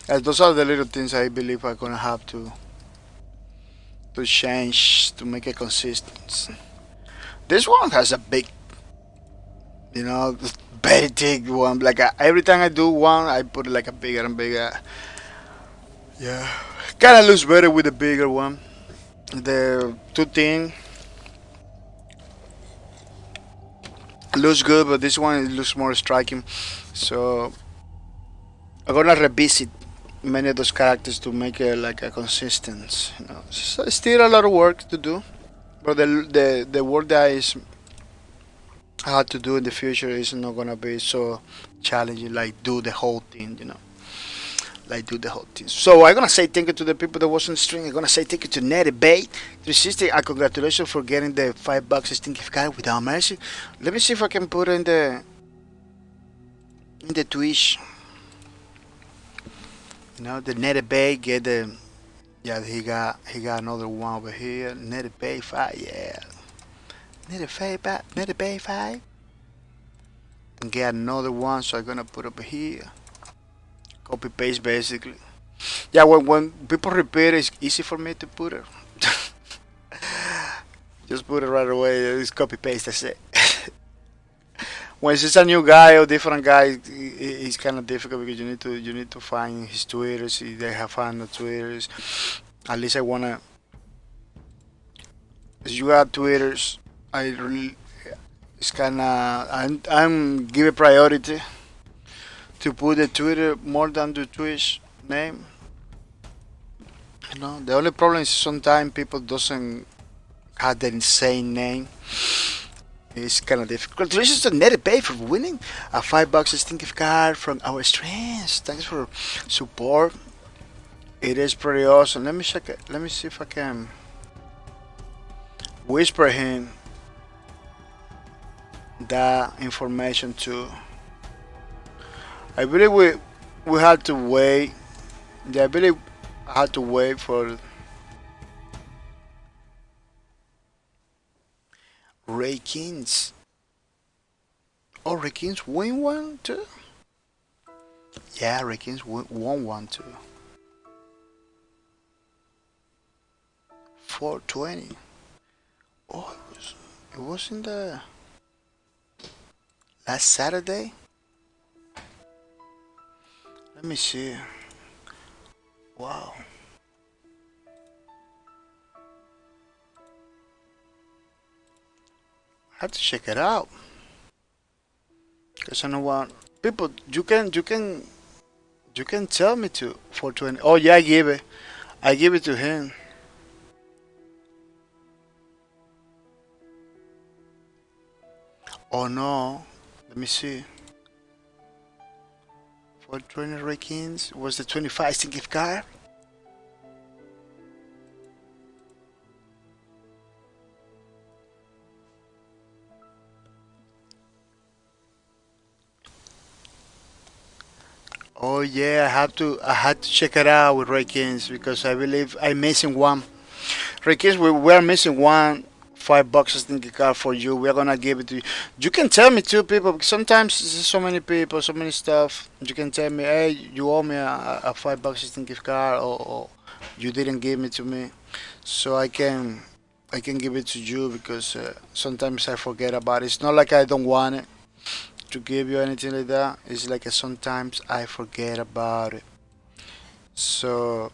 As those are the little things I believe I'm gonna have to change to make it consistent. This one has a big, very thick one. Like every time I do one, I put it like a bigger and bigger. Yeah, kind of looks better with the bigger one. The too thin looks good, but this one it looks more striking. So I'm gonna revisit many of those characters to make it like a consistent. So still a lot of work to do, but the work that is hard to do in the future is not gonna be so challenging. Like do the whole thing. Like do the whole thing. So I'm gonna say thank you to the people that was on the stream. I'm gonna say thank you to NetBait 360 and congratulations for getting the $5 stinky gift without mercy. Let me see if I can put it in the Twitch. The NetBait get the he got another one over here. NetBait 5, yeah. NetBait 5. And get another one, so I'm gonna put over here. Copy paste basically. Yeah, when people repeat, it's easy for me to put it. Just put it right away. It's copy paste. That's it. When it's a new guy or different guy, it's kind of difficult because you need to find his twitters. If they have found the twitters. At least I wanna. If you got twitters, I really. It's kind of I'm giving priority to put the Twitter more than the Twitch name. The only problem is sometimes people doesn't have the insane name. It's kind of difficult. Congratulations to NetPay for winning a $5 stinky card from our streams. Thanks for support. It is pretty awesome. Let me check it. Let me see if I can whisper him that information too. I believe we had to wait. Yeah, I believe I had to wait for Ray Kings. Oh, Ray Kings win one too? Yeah, Ray Kings won one too. 420. Oh, it was in the last Saturday? Let me see. Wow. I have to check it out. Cause I know what people you can tell me to 420. Oh yeah, I give it. I give it to him. Oh no. Let me see. 420 Rakins was the 25 cent gift card. Oh yeah, I had to check it out with Rakins because I believe I'm missing one. Rakins, we're missing one. $5 stinky card for you. We're gonna give it to you. You can tell me too, people. Because sometimes there's so many people, so many stuff. You can tell me, hey, you owe me a $5 stinky card, or you didn't give me to me, so I can give it to you because sometimes I forget about it. It's not like I don't want it to give you anything like that. It's like sometimes I forget about it. So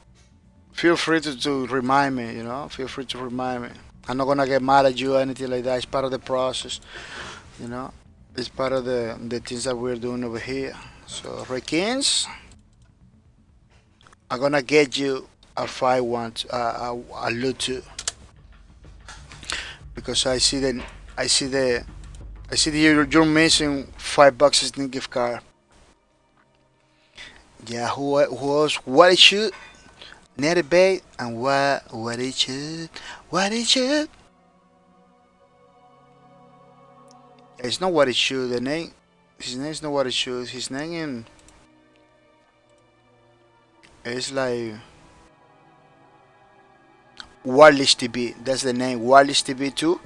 feel free to remind me. Feel free to remind me. I'm not gonna get mad at you or anything like that. It's part of the process. You know, it's part of the things that we're doing over here. So, Rekins, I'm gonna get you a 5-1, a loot 2, because I see that you're missing $5 in gift card. Yeah, who else? What it should? Net a bait and what it should, what it should. It's not what it should. The name, his name is not what it should. His name is like Wireless TV. That's the name. Wireless TV 2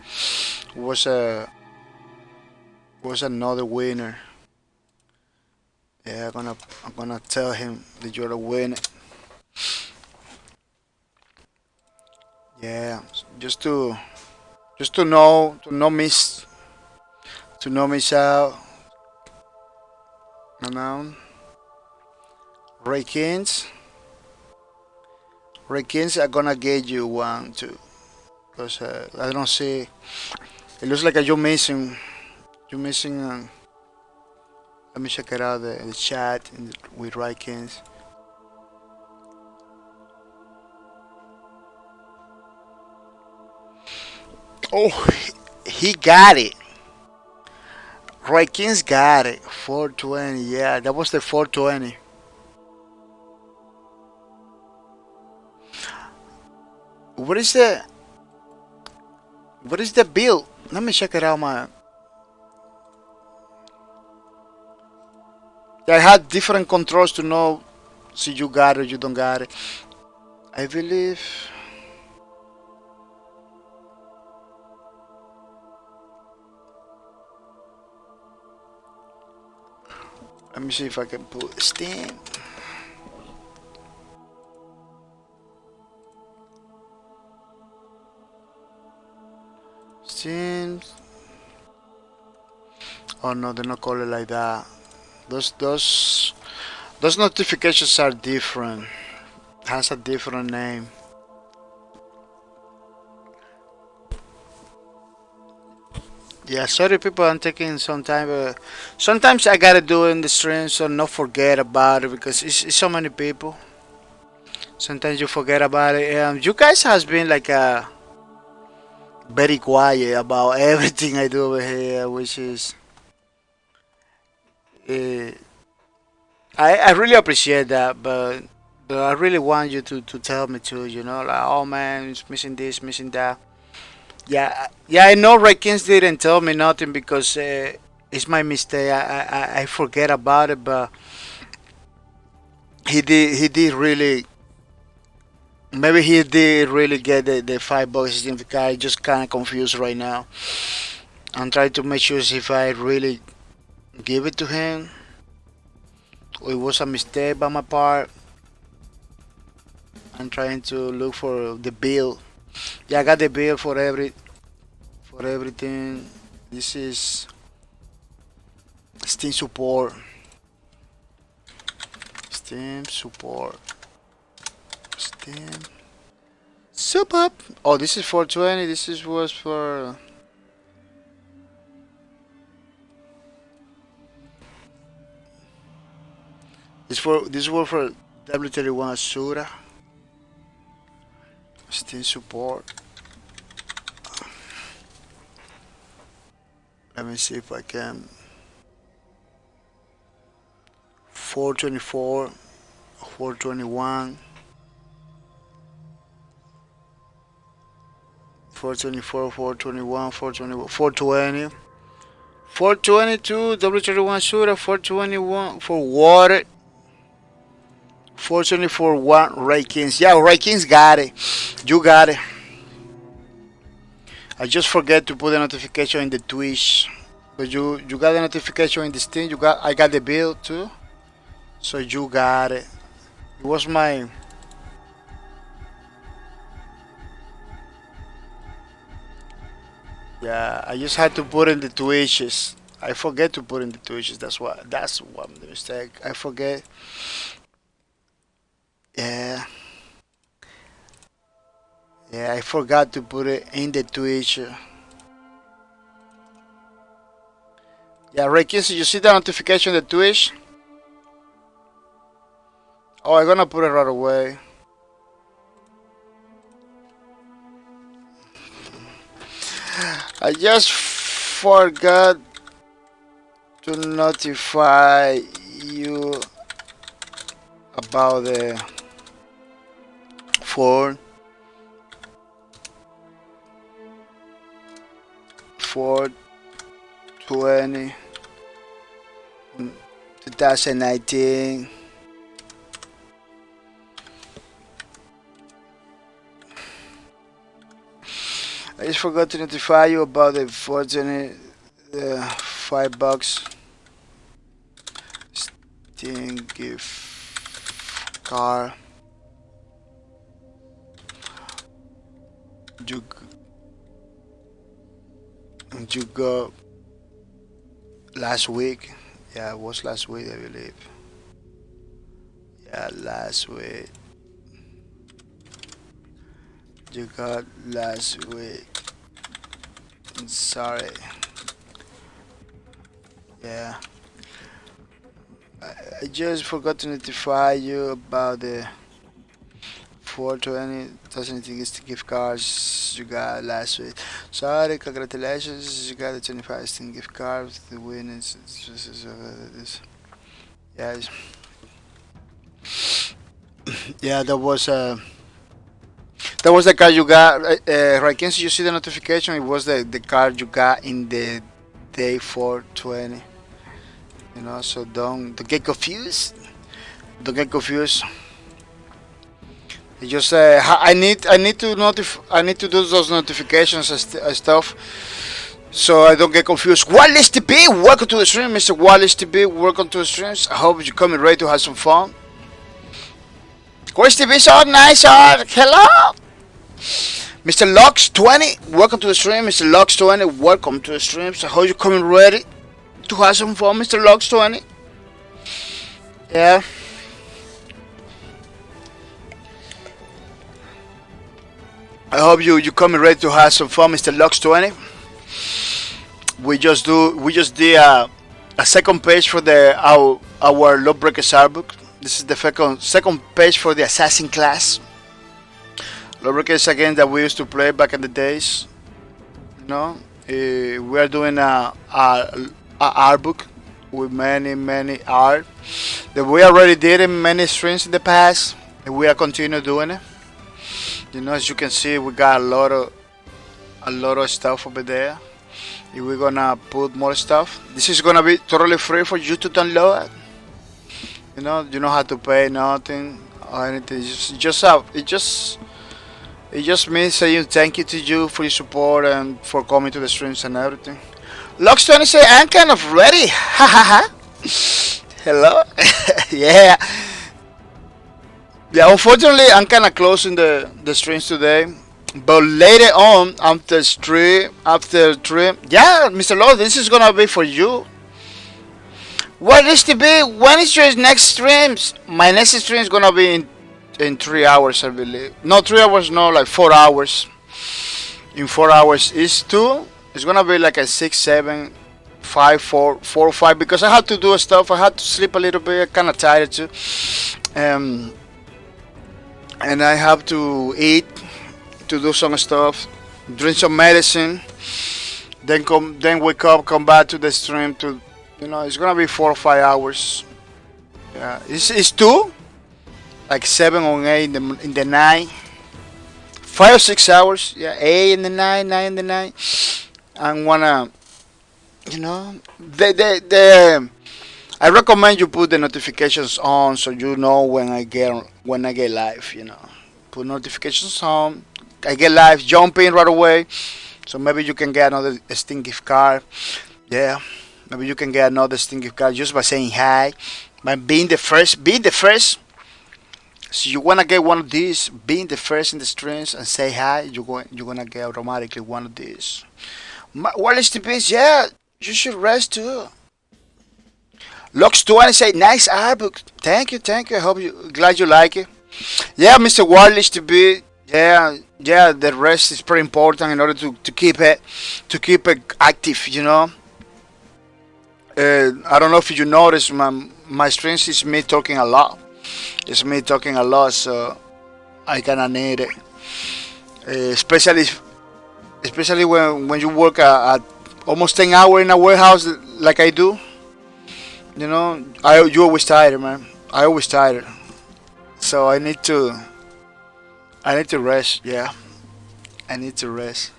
was a was another winner. Yeah, I'm gonna tell him that you're a winner. Yeah, just to know miss to know miss out. You know, Ray Kings. Ray Kings are gonna get you one too, cause I don't see. It looks like you're missing. You're missing. Let me check it out the chat with Ray Kings. Oh, he got it. Ray Kings got it. 420. Yeah, that was the 420. What is the what is the build? Let me check it out, man. I had different controls to know si you got it or you don't got it. I believe. Let me see if I can put Steam. Steam. Oh no, they're not called it like that. Those notifications are different. Has a different name. Yeah, sorry people, I'm taking some time. Sometimes I gotta do it in the stream, so not forget about it because it's so many people. Sometimes you forget about it. You guys has been like very quiet about everything I do over here, which is uh, I really appreciate that, but I really want you to tell me too. You know, like oh man, it's missing this, missing that. Yeah, yeah, I know Raikins didn't tell me nothing because it's my mistake. I forget about it, but he did really. Maybe he did really get the $5 in the car. I just kind of confused right now. I'm trying to make sure if I really give it to him or it was a mistake by my part. I'm trying to look for the bill. Yeah, I got the bill for everything. This is Steam support. Steam support. Steam support. Oh, this is 420. This is was for. This was for W31 Asura. Steam support. Let me see if I can. 424, 421, 424, 421, 420, 420, 422, W31 Shooter, 421 for water, 424 one Raikins. Yeah, Raikins got it. You got it. I just forget to put the notification in the Twitch. But you got the notification in the Steam. I got the bill too. So you got it. It was my. Yeah, I just had to put in the Twitches. I forget to put in the Twitches. That's what the mistake. I forget. Yeah. Yeah, I forgot to put it in the Twitch. Yeah, Ricky, so you see the notification in the Twitch? Oh, I'm gonna put it right away. I just forgot to notify you about 4 4/20 2019. I just forgot to notify you about the 420 $5 Steam gift card. You you got last week. Yeah, it was last week, I believe. Yeah, last week. You got last week. Sorry. Yeah. I just forgot to notify you about the 420 2020 gift cards you got last week. Sorry, congratulations, you got the 25 Steam gift cards. The win is this. Yeah, yeah, that was the card you got. Right, can you see the notification? It was the card you got in the day 420. You know, so don't get confused. Don't get confused. You just I need to do those notifications and stuff, so I don't get confused. Wallace TP, welcome to the stream, Mr. Wallace TP. Welcome to the streams. I hope you're coming ready to have some fun. Wallace TP, so nice art. Hello, Mr. Lux 20. Welcome to the stream, Mr. Lux 20. Welcome to the streams. I hope you're coming ready to have some fun, Mr. Lux 20. Yeah. I hope you coming ready to have some fun, Mr. Lux 20. We just did a second page for our Lawbreakers art book. This is the second page for the Assassin class. Lawbreakers is a game that we used to play back in the days. You know, we are doing a art book with many art that we already did in many streams in the past, and we are continue doing it. You know, as you can see, we got a lot of stuff over there. If we're gonna put more stuff, this is gonna be totally free for you to download. You know, you don't have to pay nothing or anything. It just means saying thank you to you for your support and for coming to the streams and everything. Lux20 say I'm kind of ready. Ha ha ha. Hello. Yeah. Yeah, unfortunately, I'm kind of closing the streams today. But later on, after 3, yeah, Mr. Lord, this is gonna be for you. What is to be? When is your next streams? My next stream is gonna be in 3 hours, I believe. No, 3 hours, no, like 4 hours. In 4 hours is 2. It's gonna be like a 6, 7, 5, 4, 4, 5, because I had to do stuff. I had to sleep a little bit. Kind of tired too. And I have to eat, to do some stuff, drink some medicine, then wake up, come back to the stream. To, you know, it's gonna be 4 or 5 hours. Yeah, it's 2, like 7 or 8 in the night, 5 or 6 hours. Yeah, 8 in the night, 9 in the night. I wanna, you know, I recommend you put the notifications on so you know when I get live. You know, put notifications on. I get live, jump in right away. So maybe you can get another Steam gift card. Yeah, maybe you can get another Steam gift card just by saying hi, by being the first. Be the first. So you wanna get one of these, being the first in the streams and say hi. You're gonna get automatically one of these. What is the piece? Yeah, you should rest too. Lux20 say nice art book. Thank you. I hope glad you like it. Yeah, Mr. Wireless to be. Yeah. The rest is pretty important in order to keep it active. You know. I don't know if you notice my streams is me talking a lot. It's me talking a lot, so I kinda need it. Especially when you work at almost 10 hours in a warehouse like I do. You know, you always tired, man. I always tired. So I need to I need to rest. Yeah, I need to rest.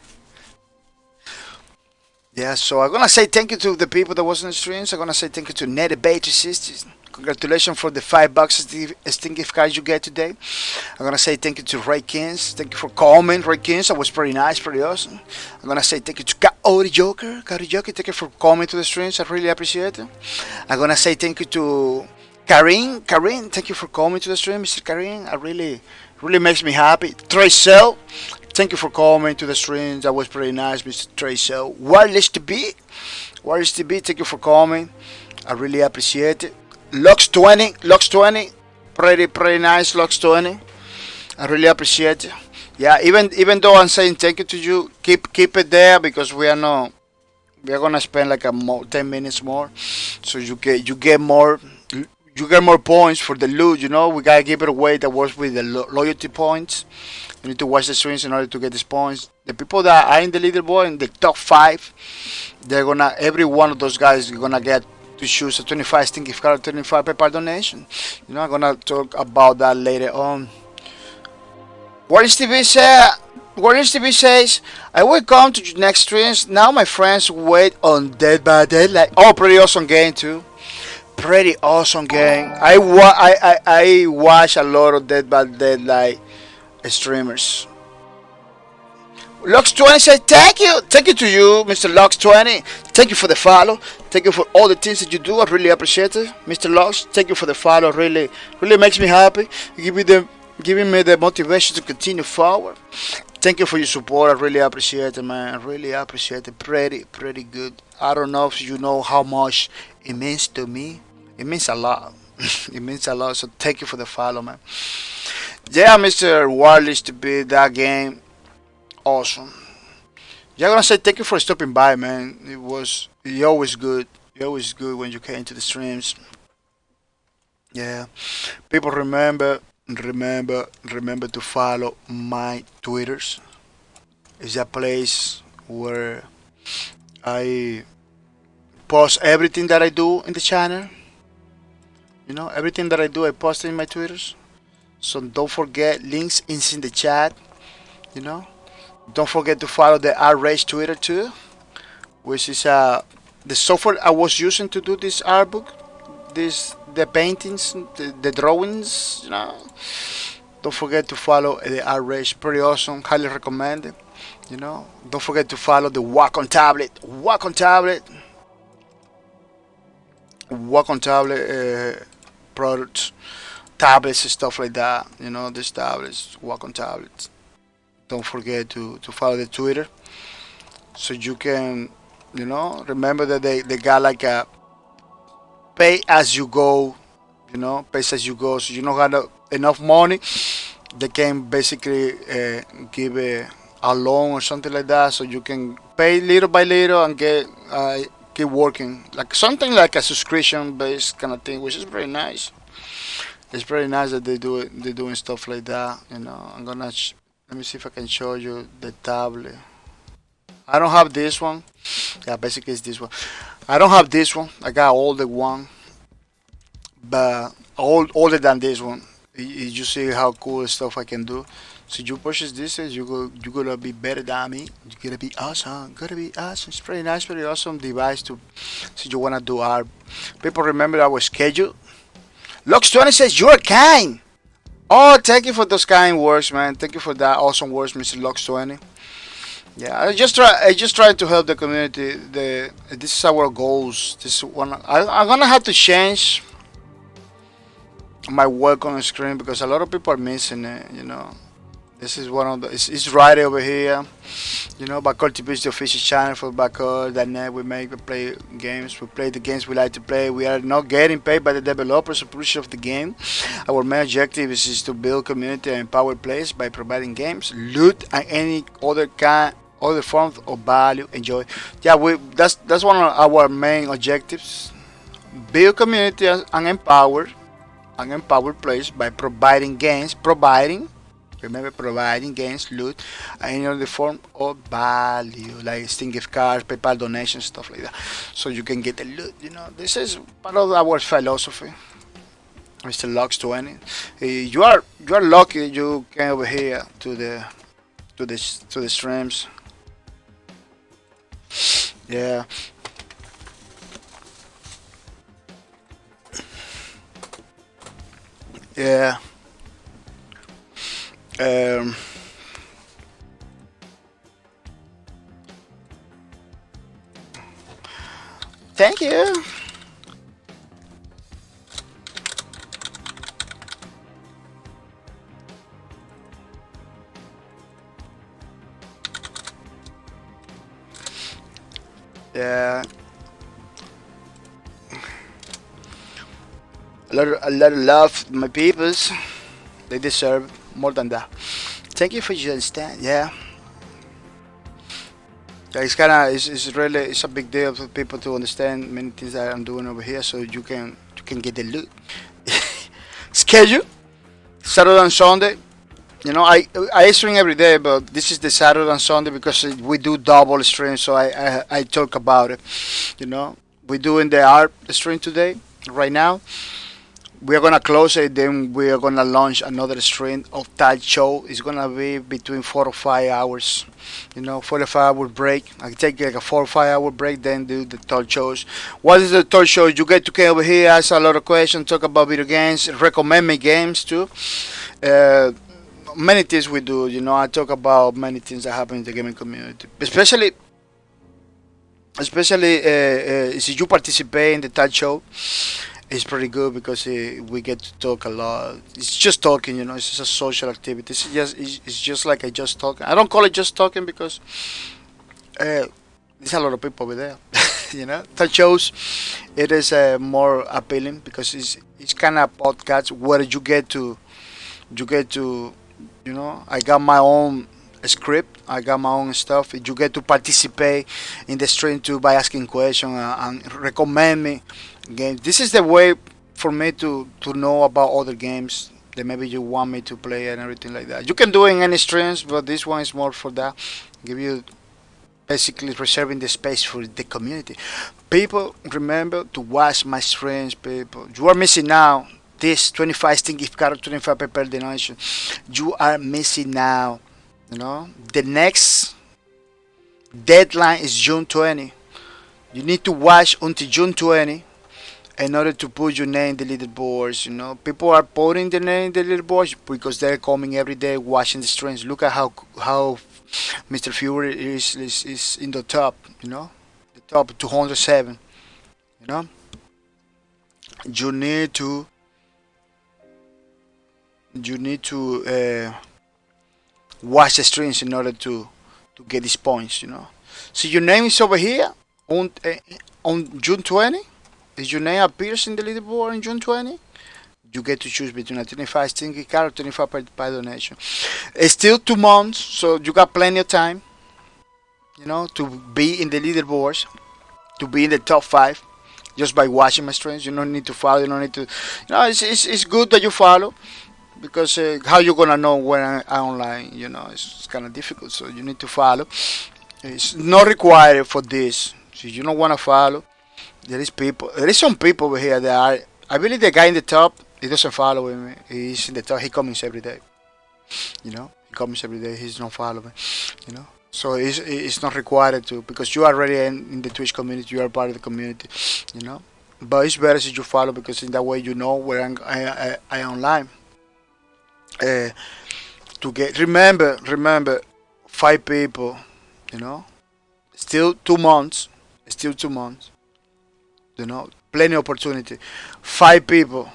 Yeah, so I'm gonna say thank you to the people that was in the streams. I'm gonna say thank you to Netty Bay 360. Congratulations for the $5 Stinky cards you get today. I'm gonna say thank you to Ray Kings. Thank you for coming, Ray Kings. That was pretty nice, pretty awesome. I'm gonna say thank you to Kaori Joker. Kaori Joker, thank you for coming to the streams. I really appreciate it. I'm gonna say thank you to Karin. Karin, thank you for coming to the stream, Mr. Karin. I really makes me happy. Tracel, thank you for coming to the stream. That was pretty nice, Mr. Tracel. Wireless TB, Wireless TB, thank you for coming. I really appreciate it. Lux20, pretty nice, Lux20. I really appreciate it. Yeah, even though I'm saying thank you to you, keep it there because we are gonna spend like 10 minutes more, so you get more. You get more points for the loot, we gotta give it away that works with the loyalty points. You need to watch the streams in order to get these points. The people that are in the leaderboard in the top 5, every one of those guys is gonna get to choose a 25 stinky card, 25 PayPal donation. I'm gonna talk about that later on. Warriors TV says, I will come to your next streams. Now my friends wait on Dead by Daylight. Oh, pretty awesome game too. Pretty awesome game. I watch a lot of Dead by Daylight streamers. Lux20 says thank you to you, Mr. Lux20. Thank you for the follow. Thank you for all the things that you do. I really appreciate it, Mr. Lux. Thank you for the follow. Really makes me happy. Giving me the motivation to continue forward. Thank you for your support. I really appreciate it, man. I really appreciate it. Pretty good. I don't know if you know how much it means to me. It means a lot. It means a lot. So thank you for the follow, man. Yeah, Mr. Wireless to be that game. Awesome. Yeah, I'm gonna say thank you for stopping by, man. You're always good. You're always good when you came to the streams. Yeah. People remember to follow my Twitters. It's a place where I post everything that I do in the channel. Everything that I do, I post in my Twitters. So don't forget, links is in the chat. Don't forget to follow the R-Rage Twitter too, which is the software I was using to do this art book, the paintings, the drawings. Don't forget to follow the R-Rage. Pretty awesome. Highly recommend it. Don't forget to follow the Wacom tablet. Wacom tablet products, tablets and stuff like that. These tablets, Wacom tablets. Don't forget to follow the Twitter, so you can, remember that they got like a pay as you go, pay as you go. So you don't have enough money, they can basically give a loan or something like that, so you can pay little by little and keep working, like something like a subscription based kind of thing, which is very nice. It's very nice that they're doing stuff like that. I'm gonna let me see if I can show you the tablet. I don't have this one. Yeah, basically it's this one. I don't have this one. I got older one, but older than this one. You see how cool stuff I can do. So you purchase this, you're gonna be better than me. You're gonna be awesome. It's pretty nice, pretty awesome device to. So you wanna do art. People remember our schedule. Lux20 says you're kind. Oh, thank you for those kind words, man. Thank you for that awesome words, Mr. Lux20. Yeah, I just try to help the community. This is our goals. This one, I'm gonna have to change my work on the screen because a lot of people are missing it. This is one of the. It's right over here. Bahcorp TV is the official channel for bahcorp.net. We play games. We play the games we like to play. We are not getting paid by the developers or publishers of the game. Our main objective is to build community and empower players by providing games, loot, and any other forms of value enjoy. Yeah, that's one of our main objectives. Build community and empower players by providing games. Remember, providing games, loot, and any other form of value, like Steam gift cards, PayPal donations, stuff like that. So you can get the loot. This is part of our philosophy. Mr. Lux 20. You are lucky you came over here to the streams. Yeah, yeah. Um, Thank you. Yeah, a lot of love, my peoples. They deserve more than that. Thank you for your understand. Yeah, yeah, it's really it's a big deal for people to understand many things that I'm doing over here, so you can get the loot. Schedule Saturday and Sunday. You know, I stream every day, but this is the Saturday and Sunday because we do double stream. So I talk about it. You know, we're doing the art stream today, right now. We are gonna close it, then we are gonna launch another stream of that show. It's gonna be between 4 or 5 hours. You know, 4 or 5 hour break. I take like a 4 or 5 hour break, then do the talk shows. What is the talk show? You get to come over here, ask a lot of questions, talk about video games, recommend me games too. Uh, Many things we do. You know, I talk about many things that happen in the gaming community, especially if you participate in the talk show. It's pretty good because we get to talk a lot. It's just talking, you know. It's just a social activity. It's just like I just talking. I don't call it just talking because uh, there's a lot of people over there. You know, that shows it is more appealing because it's kind of podcast where you get to you know, I got my own script, I got my own stuff. You get to participate in the stream too by asking questions and recommend me games. This is the way for me to know about other games that maybe you want me to play and everything like that. You can do it in any streams, but this one is more for that. Give you basically reserving the space for the community. People, remember to watch my streams. People, you are missing out. This 25 sting gift card, 25 per donation. You are missing now. You know, the next deadline is June 20. You need to watch until June 20 in order to put your name in the leaderboards. You know, people are putting their name in the leaderboards because they're coming every day watching the streams. Look at how Mr. Fury is in the top. You know, the top 207. You know, you need to you need to watch the streams in order to get these points. You know, so your name is over here on June 20. If your name appears in the leaderboard on June 20, you get to choose between a 25 stinky card or 25 by donation. It's still 2 months, so you got plenty of time, you know, to be in the leaderboards, to be in the top five, just by watching my streams. You don't need to follow. You don't need to. You know, it's good that you follow because how you gonna know when I'm online? You know, it's kind of difficult. So you need to follow. It's not required for this. So you don't wanna follow. There is people. There is some people over here that are. I believe the guy in the top. He doesn't follow me. He's in the top. He comments every day. You know, he comments every day. He's not following. You know, so it's not required to because you are already in the Twitch community. You are part of the community. You know, but it's better if you follow because in that way you know where I am online. Uh, to get remember 5 people. You know, still 2 months. Still 2 months. You know, plenty opportunity. 5 people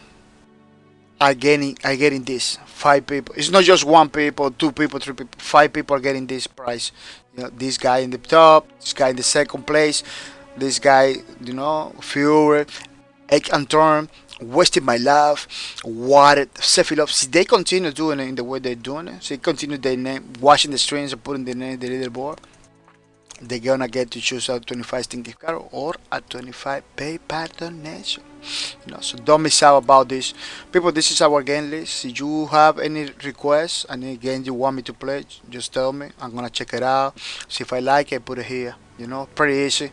are getting this. 5 people. It's not just 1 people, 2 people, 3 people. 5 people are getting this prize. You know, this guy in the top, this guy in the second place, this guy, you know, Fury, Egg and Turn, Wasted My Love, Water, Sephiroth. See, they continue doing it in the way they're doing it. So they continue their name, watching the streams and putting their name in the leaderboard. They're gonna get to choose a 25 Steam gift card or a 25 PayPal donation. You know, so don't miss out about this. People, this is our game list. If you have any requests, any game you want me to play, just tell me. I'm gonna check it out. See if I like it, put it here. You know, pretty easy.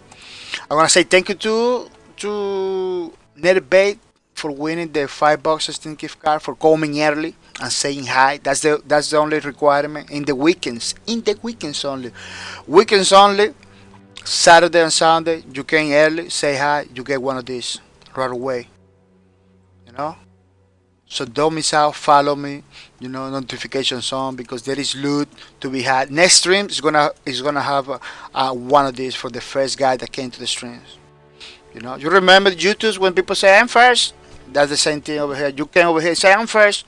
I wanna say thank you to NetBait for winning the $5 Steam gift card for coming early and saying hi. That's the only requirement in the weekends. In the weekends only. Weekends only. Saturday and Sunday, you came early, say hi, you get one of these right away. You know. So don't miss out. Follow me. Notifications on because there is loot to be had. Next stream is gonna have one of these for the first guy that came to the streams. You remember YouTube's when people say I'm first. That's the same thing over here. You came over here, say I'm first.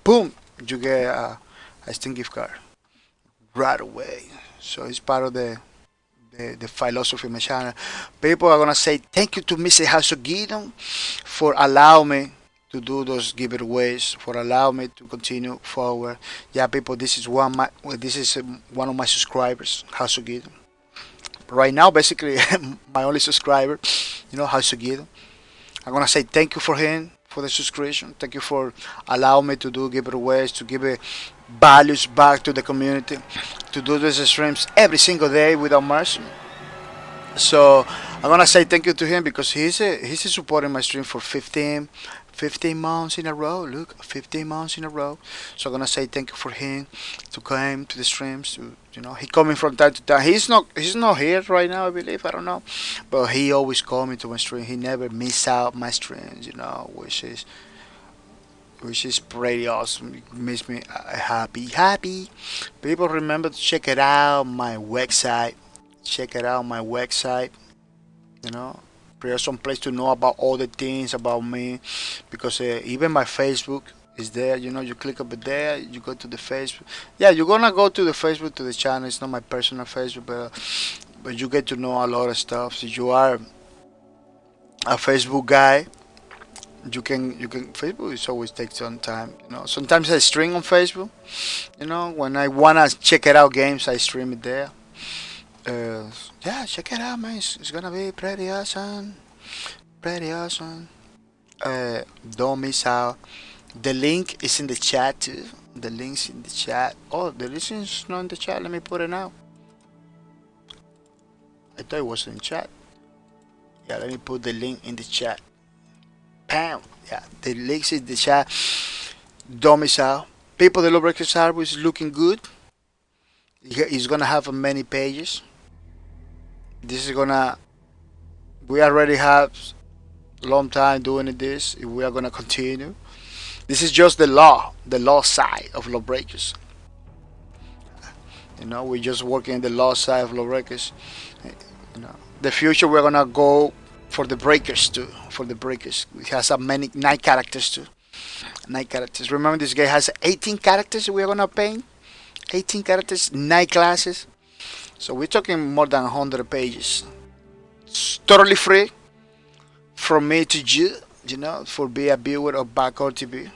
Boom, you get a Steam gift card right away. So it's part of the philosophy of my channel. People are gonna say thank you to Mr. Hasogidon for allowing me to do those giveaways, for allowing me to continue forward. Yeah, people, this is one of my subscribers, Hasogidon. Right now, basically, my only subscriber, Hasogidon. I'm gonna say thank you for him for the subscription. Thank you for allowing me to do giveaways, to give values back to the community, to do these streams every single day without mercy. So I'm gonna say thank you to him because he's supporting my stream for 15 months in a row. Look, 15 months in a row. So I'm gonna say thank you for him to come to the streams. He coming from time to time. He's not here right now, I believe. I don't know, but he always coming to my stream. He never miss out my streams. Which is pretty awesome. It makes me happy. People remember to check it out my website. Check it out my website. You know, there's some place to know about all the things about me, because even my Facebook is there. You click up there, you go to the Facebook. Yeah, you're gonna go to the Facebook to the channel. It's not my personal Facebook, but you get to know a lot of stuff. So you are a Facebook guy. You can Facebook is always takes some time. Sometimes I stream on Facebook. When I wanna check it out games, I stream it there. Yeah, check it out, man. It's gonna be pretty awesome. Pretty awesome. Don't miss out. The link is in the chat too. The link's in the chat. Oh, the link is not in the chat. Let me put it now. I thought it was in chat. Yeah, let me put the link in the chat. Bam. Yeah, the link's in the chat. Don't miss out. People, the Lowbreaker server is looking good. It's gonna have many pages. This is gonna. We already have long time doing this. We are gonna continue. This is just the law side of Lawbreakers. We're just working the law side of Lawbreakers. The future we're gonna go for the breakers too. For the breakers, it has a many 9 characters too. 9 characters. Remember, this game has 18 characters. We're gonna paint 18 characters, 9 classes. So we're talking more than 100 pages. It's totally free from me to you. For be a viewer of Bahcorp TV,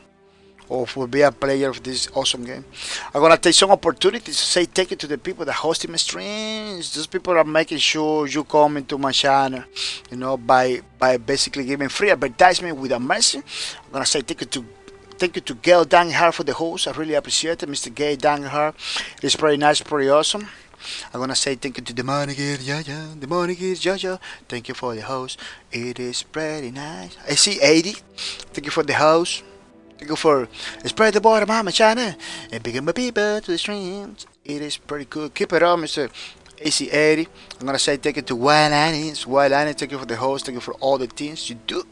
or for be a player of this awesome game. I'm gonna take some opportunities to say thank you to the people that hosting my streams. Those people are making sure you come into my channel, by basically giving free advertisement without mercy. I'm gonna say thank you to Gail Danghart for the host. I really appreciate it, Mr. Gail Danghart. It's pretty nice, pretty awesome. I'm gonna say thank you to the Monigir, the Monigir, Thank you for the host. It is pretty nice. I see 80. Thank you for the host. Thank you for spread the word about my channel and bringing my people to the streams. It is pretty cool. Keep it up, Mr. AC80. I'm gonna say thank you to Wild Annie's. Thank you for the host. Thank you for all the things you do.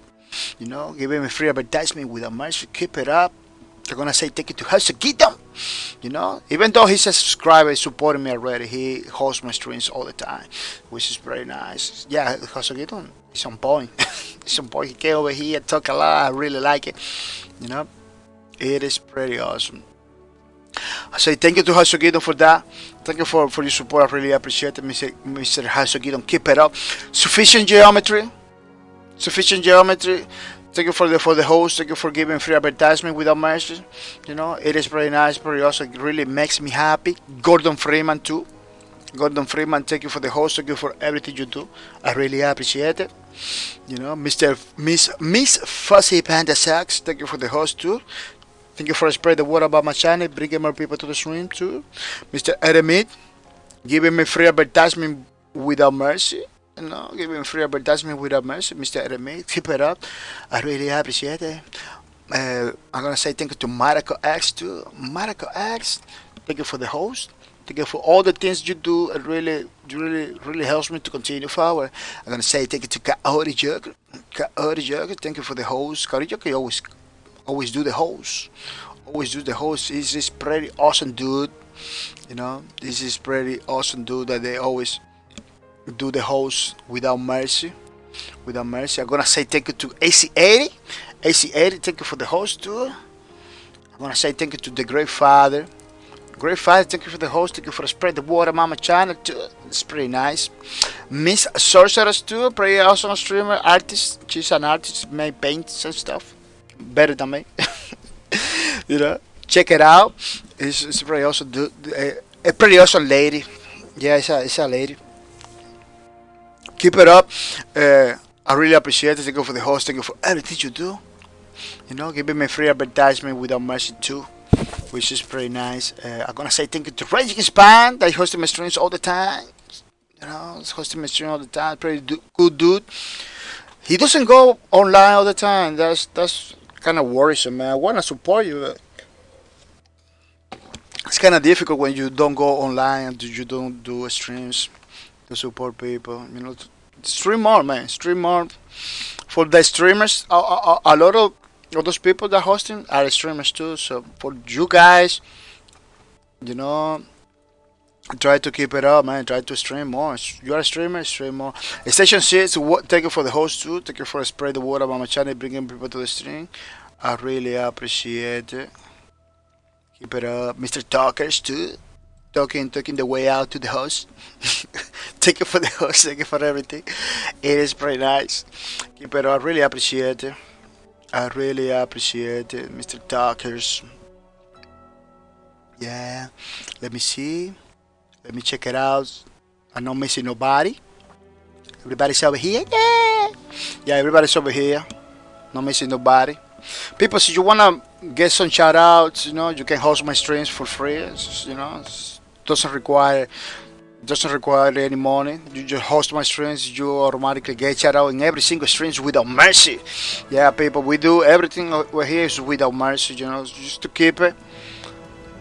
Giving me free advertisement without mercy. Keep it up. I'm gonna say thank you to Hasogidon. Even though he's a subscriber, he's supporting me already. He hosts my streams all the time, which is very nice. Yeah, Hasogidon is on point. He's on point. He came over here and talk a lot. I really like it. It is pretty awesome. I say thank you to Hasogidon for that. Thank you for your support. I really appreciate it, Mr. Hasogidon. Keep it up. Sufficient geometry. Thank you for the host. Thank you for giving free advertisement without mercy. It is very nice, very awesome. It really makes me happy. Gordon Freeman too. Gordon Freeman, thank you for the host. Thank you for everything you do. I really appreciate it. Miss Fuzzy Panda Sacks, thank you for the host too. Thank you for spreading the word about my channel, bringing more people to the stream too. Mr. Eremit, giving me free advertisement without mercy. giving free advertisement without mercy, Mr. Remy. Keep it up. I really appreciate it. I'm gonna say thank you to Marco X too. Marco X, thank you for the host. Thank you for all the things you do. It really helps me to continue forward. I'm gonna say thank you to Kaori Joker. Kaori Joker, thank you for the host. Kaori Joker always do the host. Always do the host. He's this pretty awesome dude. This is pretty awesome dude that they always do the host without mercy. Without mercy. I'm gonna say thank you to AC80. AC80, thank you for the host too. I'm gonna say thank you to the Great Father. Great Father, thank you for the host. Thank you for spread the water mama channel too. It's pretty nice. Miss Sorceress too, pretty awesome streamer, artist. She's an artist, make paints and stuff. Better than me. Check it out. It's pretty awesome dude. A pretty awesome lady. Yeah, it's a lady. Keep it up. I really appreciate it. Thank you for the host. Thank you for everything you do. Giving me free advertisement without mercy too, which is pretty nice. I'm gonna say thank you to Raging Span that hosting my streams all the time. It's hosting my stream all the time. Good dude. He doesn't go online all the time. That's kind of worrisome, man. I wanna support you. But it's kind of difficult when you don't go online and you don't do streams to support people. Stream more, man. Stream more. For the streamers, a lot of those people that hosting are streamers too. So for you guys, try to keep it up, man. Try to stream more. You are a streamer, stream more. Station 6, thank you for the host too. Thank you for spread the word about my channel, bringing people to the stream. I really appreciate it. Keep it up. Mr. Talkers too. Talking the way out to the host. Thank you for the host. Thank you for everything. It is pretty nice. Keep it up. I really appreciate it. I really appreciate it, Mr. Talkers. Yeah. Let me see. Let me check it out. I'm not missing nobody. Everybody's over here. Yeah. Yeah, everybody's over here. Not missing nobody. People, if you wanna get some shout outs, you can host my streams for free. Doesn't require any money. You just host my streams, you automatically get shout out in every single streams without mercy. Yeah, people, we do everything over here is without mercy. Just to keep it,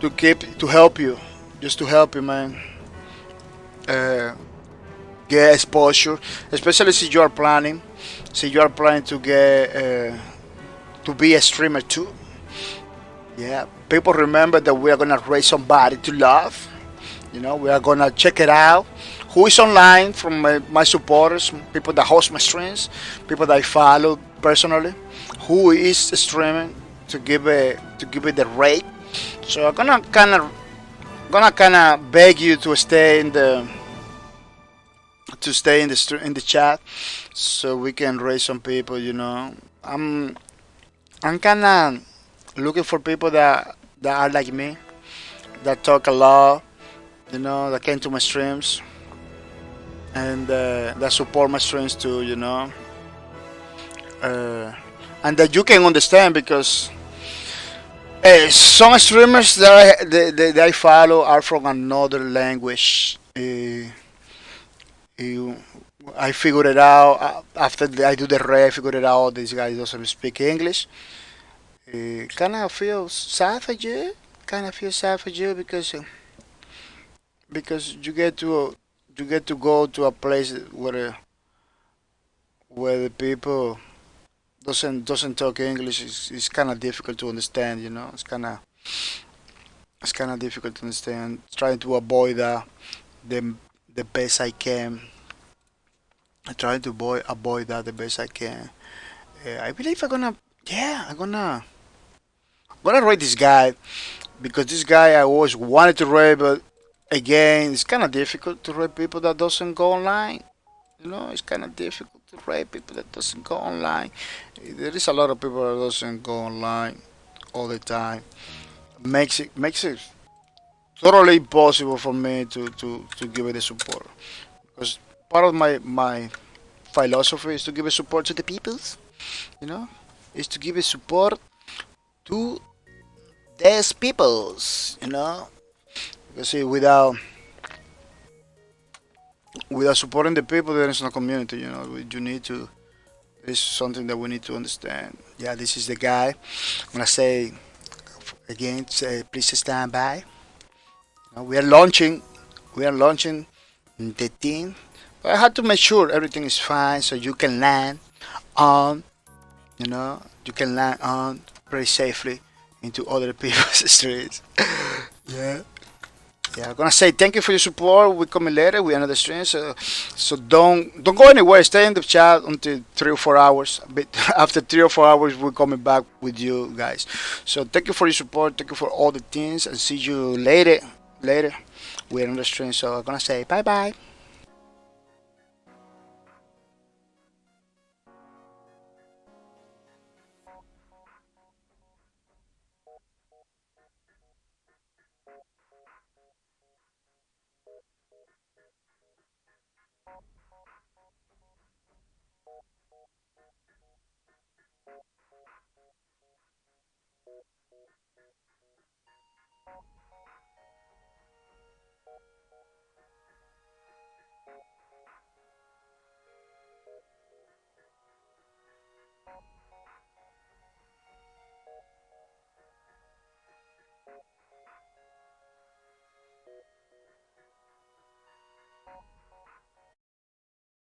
to help you, just to help you, man. Get exposure, especially if you are planning, to get to be a streamer too. Yeah, people remember that we are gonna raise somebody to love. We are gonna check it out. Who is online from my supporters, people that host my streams, people that I follow personally, who is streaming to give it the rate. So I'm gonna kind of beg you to stay in the chat, so we can raise some people. I'm kind of looking for people that are like me, that talk a lot, that came to my streams, and that support my streams too, and that you can understand, because some streamers that I follow are from another language. I figured it out after I do the raid. I figured it out. This guy doesn't speak English. Kind of feel sad for you. Because you get to go to a place where the people doesn't talk English. It's kind of difficult to understand. It's kind of difficult to understand. Trying to avoid that the best I can. I try to avoid that the best I can. I believe I'm gonna rate this guy, because this guy I always wanted to rate, but again, it's kind of difficult to rate people that doesn't go online. It's kind of difficult to rate people that doesn't go online. There is a lot of people that doesn't go online all the time. Makes it totally impossible for me to give it the support, because part of my philosophy is to give a support to the peoples, is to give a support to these peoples, because see, Without supporting the people, there is no community. You know, you need to. It's something that we need to understand. Yeah, this is the guy. I'm gonna say again. Say, please stand by. We are launching. We are launching the team. But I had to make sure everything is fine so you can land on. You can land on pretty safely into other people's streets. Yeah. Yeah, I'm gonna say thank you for your support. We coming later. We another stream, so don't go anywhere. Stay in the chat until 3 or 4 hours. But after 3 or 4 hours, we're coming back with you guys. So thank you for your support. Thank you for all the things, and see you later. Later, we're on the stream. So I'm gonna say bye bye.